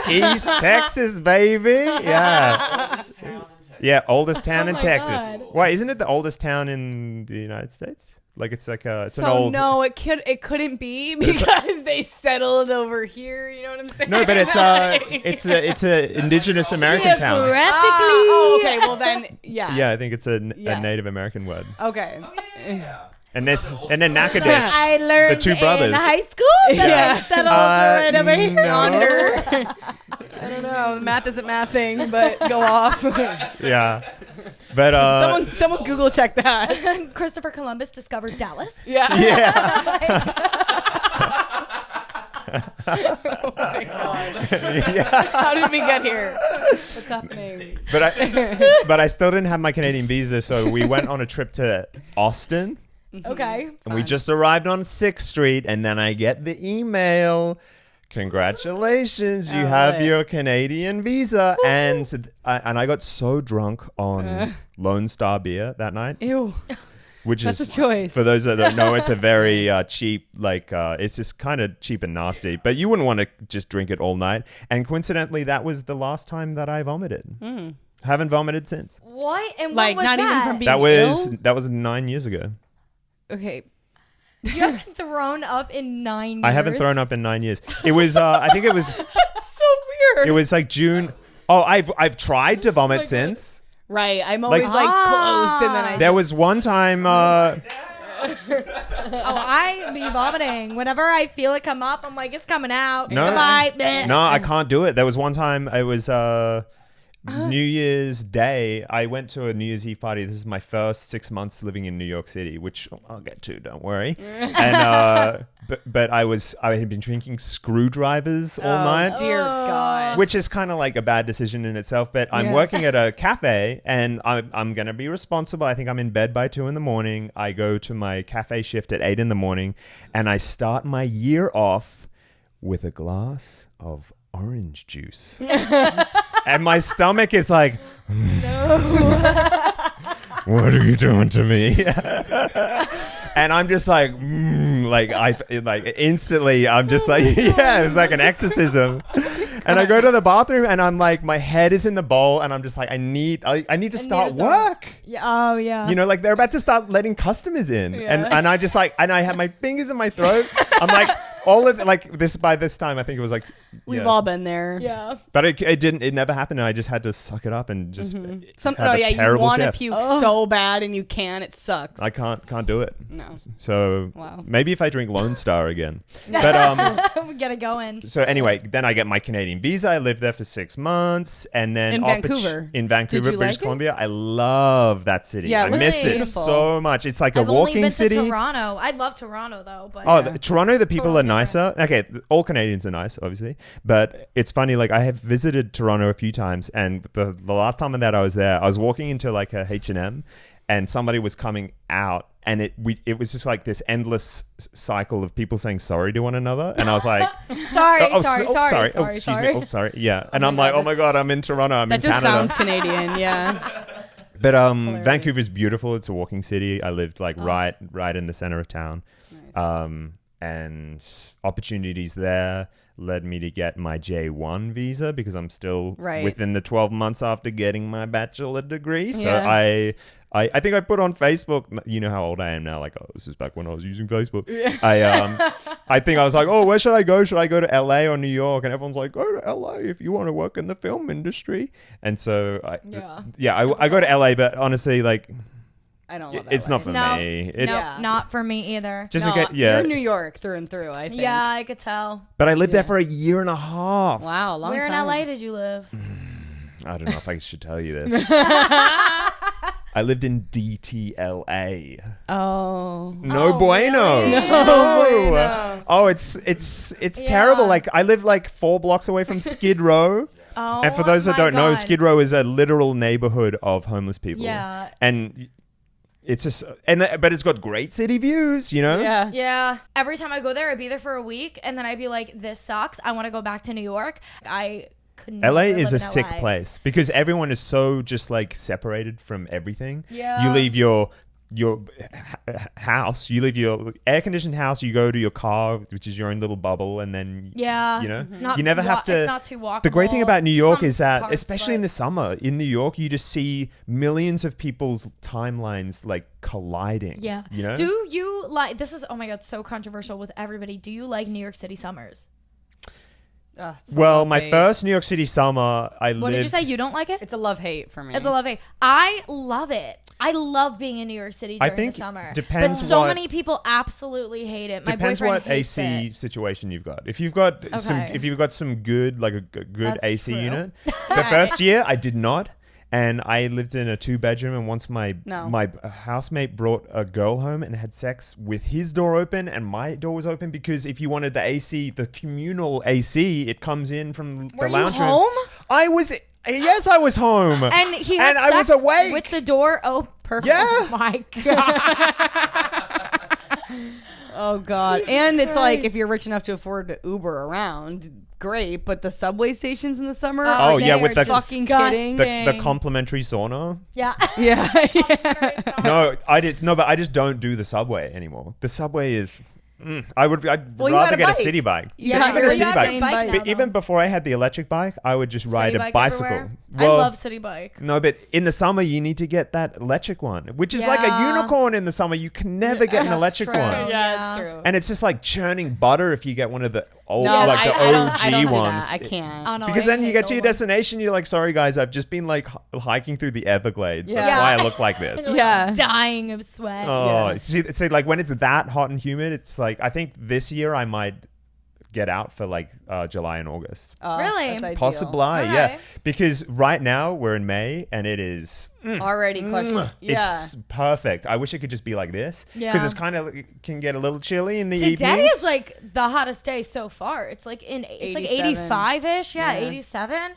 [SPEAKER 1] East Texas, baby. Yeah.
[SPEAKER 4] Oldest town in Texas.
[SPEAKER 1] Yeah, oldest town in
[SPEAKER 3] my
[SPEAKER 1] Texas.
[SPEAKER 3] God.
[SPEAKER 1] Why isn't it the oldest town in the United States? Like it's like it's an
[SPEAKER 2] So
[SPEAKER 1] old.
[SPEAKER 2] no, it couldn't be because they settled over here. You know what I'm saying?
[SPEAKER 1] No, but it's a indigenous American town.
[SPEAKER 2] Okay. Well then, yeah.
[SPEAKER 1] Yeah, I think it's a
[SPEAKER 2] Yeah.
[SPEAKER 1] Native American word.
[SPEAKER 2] Okay.
[SPEAKER 4] Yeah.
[SPEAKER 1] And then Nacogdoches.
[SPEAKER 3] I learned
[SPEAKER 1] The two brothers.
[SPEAKER 3] in high school that
[SPEAKER 2] Yeah.
[SPEAKER 3] I settled right over here.
[SPEAKER 1] no.
[SPEAKER 2] Yonder. I don't know. Math isn't mathing, but go off.
[SPEAKER 1] Yeah, but
[SPEAKER 2] someone Google check that.
[SPEAKER 3] Christopher Columbus discovered Dallas.
[SPEAKER 2] Yeah.
[SPEAKER 1] yeah,
[SPEAKER 2] Oh my god.
[SPEAKER 1] yeah.
[SPEAKER 2] How did we get here? What's happening?
[SPEAKER 1] But I still didn't have my Canadian visa, so we went on a trip to Austin.
[SPEAKER 3] Okay.
[SPEAKER 1] And we just arrived on 6th Street, and then I get the email. Congratulations, you have
[SPEAKER 2] lit.
[SPEAKER 1] your Canadian visa. And I got so drunk on Lone Star beer that night,
[SPEAKER 2] Ew.
[SPEAKER 1] which
[SPEAKER 2] That's
[SPEAKER 1] is,
[SPEAKER 2] a choice.
[SPEAKER 1] for those that don't know, it's a very cheap, like, it's just kind of cheap and nasty. But you wouldn't want to just drink it all night. And coincidentally, that was the last time that I vomited. Haven't vomited since.
[SPEAKER 3] What? And
[SPEAKER 2] Like
[SPEAKER 3] what was
[SPEAKER 2] not
[SPEAKER 3] that?
[SPEAKER 2] even from being
[SPEAKER 1] That was 9 years ago.
[SPEAKER 2] Okay.
[SPEAKER 3] You haven't thrown up in 9 years.
[SPEAKER 1] I haven't thrown up in 9 years. It was, I think it was...
[SPEAKER 2] That's so weird.
[SPEAKER 1] It was like June. Oh, I've tried to vomit since.
[SPEAKER 2] Right. I'm always
[SPEAKER 1] Like-
[SPEAKER 2] like close, and then I.
[SPEAKER 1] There was one time.
[SPEAKER 3] Oh, I be vomiting. Whenever I feel it come up, I'm like, it's coming out.
[SPEAKER 1] No.
[SPEAKER 3] Goodbye. Bleh.
[SPEAKER 1] No, I can't do it. There was one time. It was New Year's Day, I went to a New Year's Eve party. This is my first 6 months living in New York City, which I'll get to, don't worry. And but I had been drinking screwdrivers all night.
[SPEAKER 2] Dear God.
[SPEAKER 1] Which is kind of like a bad decision in itself, but I'm working at a cafe and I'm going to be responsible. I think I'm in bed by 2 a.m. I go to my cafe shift at 8 a.m. and I start my year off with a glass of orange juice. And my stomach is like, what are you doing to me? And I'm just like, instantly, I'm just like, yeah, it was like an exorcism. And I go to the bathroom and I'm like, my head is in the bowl and I'm just like, I need to start work.
[SPEAKER 3] Yeah. Oh yeah.
[SPEAKER 1] You know, like they're about to start letting customers in.
[SPEAKER 2] Yeah.
[SPEAKER 1] And I just like, and I have my fingers in my throat. I'm like, all of like this, by this time, I think it was like,
[SPEAKER 2] We've all been there.
[SPEAKER 3] Yeah.
[SPEAKER 1] but it never happened. And I just had to suck it up and just have a
[SPEAKER 2] You
[SPEAKER 1] terrible
[SPEAKER 2] want to
[SPEAKER 1] shift.
[SPEAKER 2] puke so bad and you can't. It sucks.
[SPEAKER 1] I can't do it.
[SPEAKER 2] No.
[SPEAKER 1] So
[SPEAKER 2] Wow.
[SPEAKER 1] maybe if I drink Lone Star again. But
[SPEAKER 3] We get it going.
[SPEAKER 1] so anyway, then I get my Canadian visa. I lived there for 6 months, and then
[SPEAKER 2] In Vancouver.
[SPEAKER 1] in Vancouver,
[SPEAKER 2] Did you
[SPEAKER 1] British
[SPEAKER 2] like it?
[SPEAKER 1] Columbia. I love that city.
[SPEAKER 2] Yeah,
[SPEAKER 1] I
[SPEAKER 2] it was
[SPEAKER 1] miss it
[SPEAKER 2] beautiful.
[SPEAKER 1] so much. It's like a
[SPEAKER 3] I've only
[SPEAKER 1] walking
[SPEAKER 3] been
[SPEAKER 1] city.
[SPEAKER 3] to Toronto. I love Toronto though, but
[SPEAKER 1] Oh, Toronto, the people
[SPEAKER 3] Totally
[SPEAKER 1] are nicer. Okay, all Canadians are nice, obviously. But it's funny, like I have visited Toronto a few times, and the last time that I was there, I was walking into like a H&M and somebody was coming out, and it was just like this endless cycle of people saying sorry to one another. And I was like,
[SPEAKER 3] sorry.
[SPEAKER 1] excuse me. Oh, sorry. Yeah. And I'm like, oh my God, I'm in Toronto. I'm in
[SPEAKER 2] That just
[SPEAKER 1] Canada.
[SPEAKER 2] sounds Canadian. Yeah.
[SPEAKER 1] But Vancouver's beautiful. It's a walking city. I lived like right in the center of town.
[SPEAKER 2] Nice.
[SPEAKER 1] And opportunities there led me to get my J1 visa because I'm still within the 12 months after getting my bachelor degree. So
[SPEAKER 2] Yeah.
[SPEAKER 1] I think I put on Facebook, you know how old I am now, like, oh, this is back when I was using Facebook.
[SPEAKER 2] Yeah.
[SPEAKER 1] I think I was like, oh, where should I go? Should I go to LA or New York? And everyone's like, go to LA if you want to work in the film industry. And so I go to LA, but honestly, like,
[SPEAKER 2] I don't love
[SPEAKER 1] it's
[SPEAKER 2] LA.
[SPEAKER 1] not for
[SPEAKER 3] No.
[SPEAKER 1] me. It's
[SPEAKER 3] Not for me either.
[SPEAKER 1] just
[SPEAKER 2] No,
[SPEAKER 1] to get, yeah.
[SPEAKER 2] You're New York through and through, I think.
[SPEAKER 3] Yeah, I could tell.
[SPEAKER 1] But I lived there for a year and a half.
[SPEAKER 2] Wow, long
[SPEAKER 3] Where
[SPEAKER 2] time.
[SPEAKER 3] in LA did you live?
[SPEAKER 1] I don't know if I should tell you this. I lived in DTLA.
[SPEAKER 2] Oh.
[SPEAKER 1] No
[SPEAKER 3] Oh,
[SPEAKER 1] bueno.
[SPEAKER 3] really?
[SPEAKER 2] No bueno.
[SPEAKER 1] Oh, it's terrible. Like I live like 4 blocks away from Skid Row.
[SPEAKER 3] Oh,
[SPEAKER 1] And for those that
[SPEAKER 3] my
[SPEAKER 1] don't know,
[SPEAKER 3] God.
[SPEAKER 1] Skid Row is a literal neighborhood of homeless people.
[SPEAKER 3] Yeah.
[SPEAKER 1] And it's just but it's got great city views, you know?
[SPEAKER 2] Yeah.
[SPEAKER 3] Yeah. Every time I go there, I'd be there for a week, and then I'd be like, "This sucks. I want to go back to New York." I couldn't.
[SPEAKER 1] LA
[SPEAKER 3] live
[SPEAKER 1] is a
[SPEAKER 3] in
[SPEAKER 1] sick
[SPEAKER 3] LA.
[SPEAKER 1] place because everyone is so just like separated from everything.
[SPEAKER 3] Yeah.
[SPEAKER 1] You leave your house, you leave your air conditioned house, you go to your car, which is your own little bubble, and then
[SPEAKER 3] Yeah.
[SPEAKER 1] you know,
[SPEAKER 3] It's not
[SPEAKER 1] you never have to.
[SPEAKER 3] It's not too walkable.
[SPEAKER 1] The great thing about New York
[SPEAKER 3] Some
[SPEAKER 1] is that,
[SPEAKER 3] parts,
[SPEAKER 1] especially in
[SPEAKER 3] but-
[SPEAKER 1] the summer, in New York, you just see millions of people's timelines like colliding.
[SPEAKER 3] Yeah.
[SPEAKER 1] You know?
[SPEAKER 3] Do you like? This is, oh my God, so controversial with everybody. Do you like New York City summers?
[SPEAKER 2] Ugh, it's a
[SPEAKER 1] Well, my
[SPEAKER 2] love-hate.
[SPEAKER 1] first New York City summer, I lived.
[SPEAKER 3] What did you say? You don't like it?
[SPEAKER 2] It's a love-hate for me.
[SPEAKER 3] It's a love hate. I love it. I love being in New York City
[SPEAKER 1] I
[SPEAKER 3] during
[SPEAKER 1] think
[SPEAKER 3] the summer.
[SPEAKER 1] depends
[SPEAKER 3] but so
[SPEAKER 1] what-
[SPEAKER 3] many people absolutely hate it. My
[SPEAKER 1] Depends
[SPEAKER 3] boyfriend
[SPEAKER 1] what
[SPEAKER 3] hates
[SPEAKER 1] AC
[SPEAKER 3] it.
[SPEAKER 1] situation you've got. If you've got some good like a good
[SPEAKER 3] That's
[SPEAKER 1] AC
[SPEAKER 3] true.
[SPEAKER 1] unit. The first year I did not, and I lived in a 2-bedroom, and once my housemate brought a girl home and had sex with his door open and my door was open, because if you wanted the AC, the communal AC, it comes in from
[SPEAKER 3] Were
[SPEAKER 1] the
[SPEAKER 3] you
[SPEAKER 1] lounge room.
[SPEAKER 3] home?
[SPEAKER 1] I was home.
[SPEAKER 3] And he had
[SPEAKER 1] I was
[SPEAKER 3] sex
[SPEAKER 1] awake.
[SPEAKER 3] with the door open.
[SPEAKER 1] Yeah.
[SPEAKER 3] Oh my God.
[SPEAKER 2] Oh God. And it's like if you're rich enough to afford to Uber around, great. But the subway stations in the summer.
[SPEAKER 1] Oh,
[SPEAKER 2] are
[SPEAKER 1] yeah,
[SPEAKER 2] they
[SPEAKER 1] with the-
[SPEAKER 2] fucking
[SPEAKER 3] disgusting.
[SPEAKER 2] kidding.
[SPEAKER 1] the complimentary sauna.
[SPEAKER 3] Yeah.
[SPEAKER 2] Yeah.
[SPEAKER 1] No, but I just don't do the subway anymore. The subway is. I'd
[SPEAKER 2] Well, you
[SPEAKER 1] rather
[SPEAKER 2] had a
[SPEAKER 1] get a
[SPEAKER 2] bike.
[SPEAKER 1] city bike.
[SPEAKER 2] Yeah,
[SPEAKER 1] But even
[SPEAKER 2] you're
[SPEAKER 1] a
[SPEAKER 2] right.
[SPEAKER 1] city
[SPEAKER 2] You
[SPEAKER 1] bike.
[SPEAKER 2] have a bike
[SPEAKER 1] But even before I had the electric bike, I would just ride
[SPEAKER 3] City
[SPEAKER 1] a
[SPEAKER 3] bike
[SPEAKER 1] bicycle.
[SPEAKER 3] everywhere?
[SPEAKER 1] Well,
[SPEAKER 3] I love City Bike.
[SPEAKER 1] no, but in the summer you need to get that electric one, which is like a
[SPEAKER 3] Yeah.
[SPEAKER 1] unicorn in the summer. You can never get an
[SPEAKER 3] That's
[SPEAKER 1] electric
[SPEAKER 3] true.
[SPEAKER 1] one.
[SPEAKER 2] Yeah, it's true.
[SPEAKER 1] And it's just like churning butter if you get one of the old,
[SPEAKER 2] No,
[SPEAKER 1] like the
[SPEAKER 2] I don't
[SPEAKER 1] OG
[SPEAKER 2] do that.
[SPEAKER 1] ones.
[SPEAKER 2] I can't.
[SPEAKER 3] Oh, no,
[SPEAKER 1] Because
[SPEAKER 3] I
[SPEAKER 1] then you
[SPEAKER 3] hate
[SPEAKER 1] get to your
[SPEAKER 3] old ones.
[SPEAKER 1] destination, you're like, sorry guys, I've just been like hiking through the Everglades. That's
[SPEAKER 2] Yeah.
[SPEAKER 1] why I look like this.
[SPEAKER 2] Yeah.
[SPEAKER 3] Dying of sweat.
[SPEAKER 1] Oh,
[SPEAKER 2] Yeah.
[SPEAKER 1] see, like when it's that hot and humid, it's like I think this year I might get out for like July and August.
[SPEAKER 3] Really?
[SPEAKER 2] That's ideal.
[SPEAKER 1] Possibly,
[SPEAKER 3] Alright.
[SPEAKER 1] yeah. Because right now we're in May and it is
[SPEAKER 2] Already question. Yeah.
[SPEAKER 1] it's perfect. I wish it could just be like this
[SPEAKER 3] Yeah.
[SPEAKER 1] because it's kind of can get a little chilly in the
[SPEAKER 3] Today
[SPEAKER 1] evenings.
[SPEAKER 3] is like the hottest day so far. It's like
[SPEAKER 2] 87.
[SPEAKER 3] 85-ish. Yeah,
[SPEAKER 2] Yeah.
[SPEAKER 3] 87.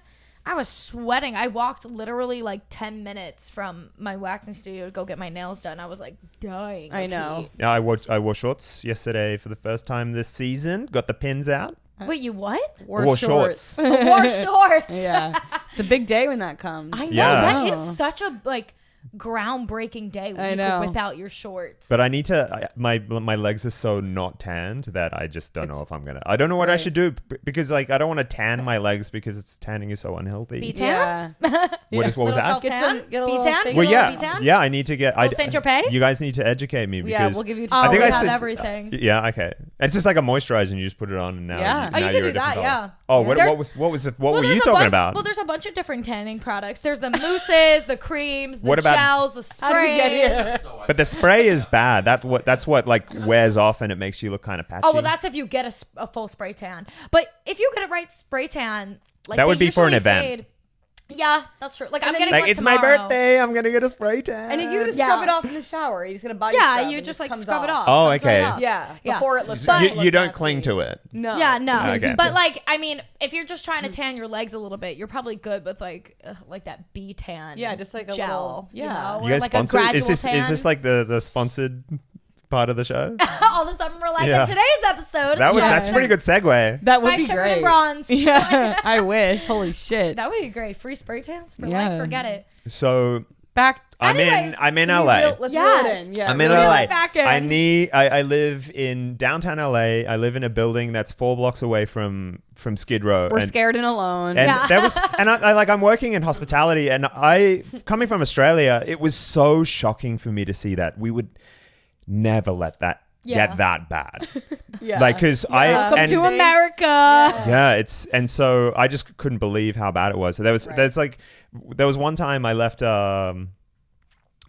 [SPEAKER 3] I was sweating. I walked literally like 10 minutes from my waxing studio to go get my nails done. I was like dying.
[SPEAKER 2] I
[SPEAKER 3] of
[SPEAKER 2] know.
[SPEAKER 3] heat.
[SPEAKER 1] Yeah, I wore shorts yesterday for the first time this season. Got the pins out.
[SPEAKER 3] Wait, you what?
[SPEAKER 1] Wore shorts.
[SPEAKER 3] Wore shorts.
[SPEAKER 2] Yeah. It's a big day when that comes.
[SPEAKER 3] I know.
[SPEAKER 1] Yeah.
[SPEAKER 3] That
[SPEAKER 2] Oh.
[SPEAKER 3] is such a like groundbreaking day when
[SPEAKER 2] I
[SPEAKER 3] you
[SPEAKER 2] know.
[SPEAKER 3] could whip out your shorts.
[SPEAKER 1] But I need to. My legs are so not tanned that I just don't know if I'm gonna. I don't know what I
[SPEAKER 2] Right.
[SPEAKER 1] should do because like I don't want to tan my legs because tanning is so unhealthy.
[SPEAKER 3] B-tan?
[SPEAKER 2] Yeah.
[SPEAKER 1] What was that?
[SPEAKER 2] Get some- get a little
[SPEAKER 3] B-tan?
[SPEAKER 2] fake-
[SPEAKER 1] Well,
[SPEAKER 3] Get a little
[SPEAKER 1] yeah,
[SPEAKER 3] B-tan?
[SPEAKER 1] yeah. I need to get.
[SPEAKER 3] Little Saint-Tropez?
[SPEAKER 1] You guys need to educate me because.
[SPEAKER 2] Yeah, we'll give you.
[SPEAKER 3] Oh,
[SPEAKER 1] I think
[SPEAKER 3] we
[SPEAKER 1] I
[SPEAKER 3] have
[SPEAKER 1] said-
[SPEAKER 3] everything.
[SPEAKER 1] Yeah, okay. It's just like a moisturizer, and you just put it on, and now.
[SPEAKER 2] Yeah.
[SPEAKER 1] now
[SPEAKER 3] Oh, you can
[SPEAKER 1] you're
[SPEAKER 3] do
[SPEAKER 1] a different
[SPEAKER 3] that,
[SPEAKER 1] color.
[SPEAKER 3] yeah.
[SPEAKER 1] Oh,
[SPEAKER 2] Yeah.
[SPEAKER 1] what
[SPEAKER 3] There-
[SPEAKER 1] were
[SPEAKER 3] there's
[SPEAKER 1] you
[SPEAKER 3] a
[SPEAKER 1] talking
[SPEAKER 3] bun-
[SPEAKER 1] about?
[SPEAKER 3] Well, there's a bunch of different tanning products. There's the mousses, the creams, the
[SPEAKER 1] What about-
[SPEAKER 3] gels, the sprays.
[SPEAKER 2] How did we get here?
[SPEAKER 4] So
[SPEAKER 1] But the spray is bad. That's what like wears off, and it makes you look kind of patchy.
[SPEAKER 3] Oh, well, that's if you get a full spray tan. But if you get a right spray tan, like
[SPEAKER 1] That would
[SPEAKER 3] they
[SPEAKER 1] be for an
[SPEAKER 3] usually
[SPEAKER 1] event.
[SPEAKER 3] fade. Yeah, that's true. Like I'm
[SPEAKER 2] then
[SPEAKER 3] getting
[SPEAKER 1] like
[SPEAKER 3] one
[SPEAKER 1] it's my
[SPEAKER 3] tomorrow.
[SPEAKER 1] birthday. I'm gonna get a spray tan.
[SPEAKER 2] And you just
[SPEAKER 3] Yeah.
[SPEAKER 2] scrub it off in the shower. You're just gonna body
[SPEAKER 3] Yeah,
[SPEAKER 2] scrub
[SPEAKER 3] you
[SPEAKER 2] and
[SPEAKER 3] just like
[SPEAKER 2] comes
[SPEAKER 3] scrub it off.
[SPEAKER 1] Oh,
[SPEAKER 3] Comes right
[SPEAKER 1] okay.
[SPEAKER 3] off.
[SPEAKER 2] Yeah,
[SPEAKER 3] Yeah.
[SPEAKER 2] before it looks.
[SPEAKER 3] But-
[SPEAKER 1] you don't cling to it.
[SPEAKER 2] No.
[SPEAKER 3] Yeah, no.
[SPEAKER 1] Okay.
[SPEAKER 3] But like, I mean, if you're just trying to tan your legs a little bit, you're probably good with like that B tan.
[SPEAKER 2] Yeah, just like a
[SPEAKER 3] gel.
[SPEAKER 2] little- yeah.
[SPEAKER 3] or
[SPEAKER 1] You guys
[SPEAKER 3] like
[SPEAKER 1] sponsored?
[SPEAKER 3] a
[SPEAKER 1] Is
[SPEAKER 3] gradual
[SPEAKER 1] this
[SPEAKER 3] tan.
[SPEAKER 1] like the sponsored part of the show?
[SPEAKER 3] All of a sudden we're like
[SPEAKER 1] Yeah.
[SPEAKER 3] in today's episode?
[SPEAKER 1] That's a pretty good segue.
[SPEAKER 2] That would
[SPEAKER 3] My
[SPEAKER 2] be
[SPEAKER 3] sugar
[SPEAKER 2] great.
[SPEAKER 3] and bronze.
[SPEAKER 2] Yeah, I wish. Holy shit.
[SPEAKER 3] That would be great. Free spray tans for
[SPEAKER 2] Yeah.
[SPEAKER 3] life. Forget it.
[SPEAKER 1] So
[SPEAKER 2] Back.
[SPEAKER 1] I'm
[SPEAKER 3] Anyways,
[SPEAKER 1] in
[SPEAKER 2] Can you
[SPEAKER 1] LA.
[SPEAKER 2] let's
[SPEAKER 3] Yes.
[SPEAKER 2] reel it in. Yeah.
[SPEAKER 1] I'm in
[SPEAKER 2] reel it
[SPEAKER 1] LA.
[SPEAKER 3] back in.
[SPEAKER 1] I live in downtown LA. I live in a building that's 4 blocks away from Skid Row.
[SPEAKER 2] We're
[SPEAKER 1] and,
[SPEAKER 2] scared and alone.
[SPEAKER 1] And
[SPEAKER 3] Yeah.
[SPEAKER 1] there was, and I'm working in hospitality, and coming from Australia, it was so shocking for me to see that we would never let that
[SPEAKER 3] Yeah.
[SPEAKER 1] get that bad.
[SPEAKER 2] yeah.
[SPEAKER 1] Like, cause
[SPEAKER 3] Welcome
[SPEAKER 1] and,
[SPEAKER 3] to
[SPEAKER 2] They-
[SPEAKER 3] America.
[SPEAKER 1] yeah, and so I just couldn't believe how bad it was. So there was one time I left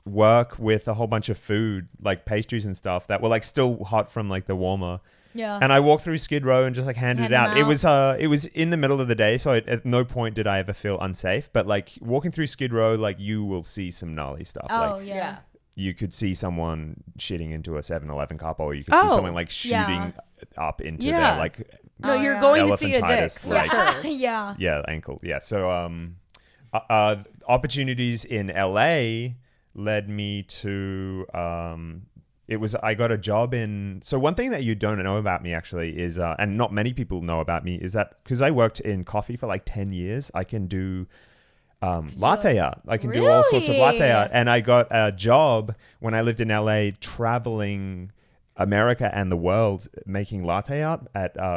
[SPEAKER 1] work with a whole bunch of food, like pastries and stuff that were like still hot from like the warmer.
[SPEAKER 3] Yeah.
[SPEAKER 1] And I walked through Skid Row and just like handed
[SPEAKER 3] Hand
[SPEAKER 1] it
[SPEAKER 3] them
[SPEAKER 1] out.
[SPEAKER 3] out.
[SPEAKER 1] It was in the middle of the day, so at no point did I ever feel unsafe. But like walking through Skid Row, like you will see some gnarly stuff.
[SPEAKER 3] Oh,
[SPEAKER 1] Like
[SPEAKER 3] yeah.
[SPEAKER 2] Yeah.
[SPEAKER 1] you could see someone shitting into a 7-Eleven cup, or you could
[SPEAKER 2] Oh,
[SPEAKER 1] see someone like
[SPEAKER 3] yeah.
[SPEAKER 1] shooting up into
[SPEAKER 2] Yeah.
[SPEAKER 1] their like
[SPEAKER 2] No,
[SPEAKER 3] Oh,
[SPEAKER 2] you're
[SPEAKER 3] yeah.
[SPEAKER 2] going to see a dick.
[SPEAKER 1] Elephantitis,
[SPEAKER 2] For
[SPEAKER 1] like-
[SPEAKER 2] sure.
[SPEAKER 3] Yeah.
[SPEAKER 1] yeah, ankle. Yeah. So opportunities in LA led me to I got a job in. So one thing that you don't know about me actually is and not many people know about me is that because I worked in coffee for like 10 years, I can do latte art. I can do all sorts of latte
[SPEAKER 3] Really?
[SPEAKER 1] art, and I got a job when I lived in LA traveling America and the world making latte art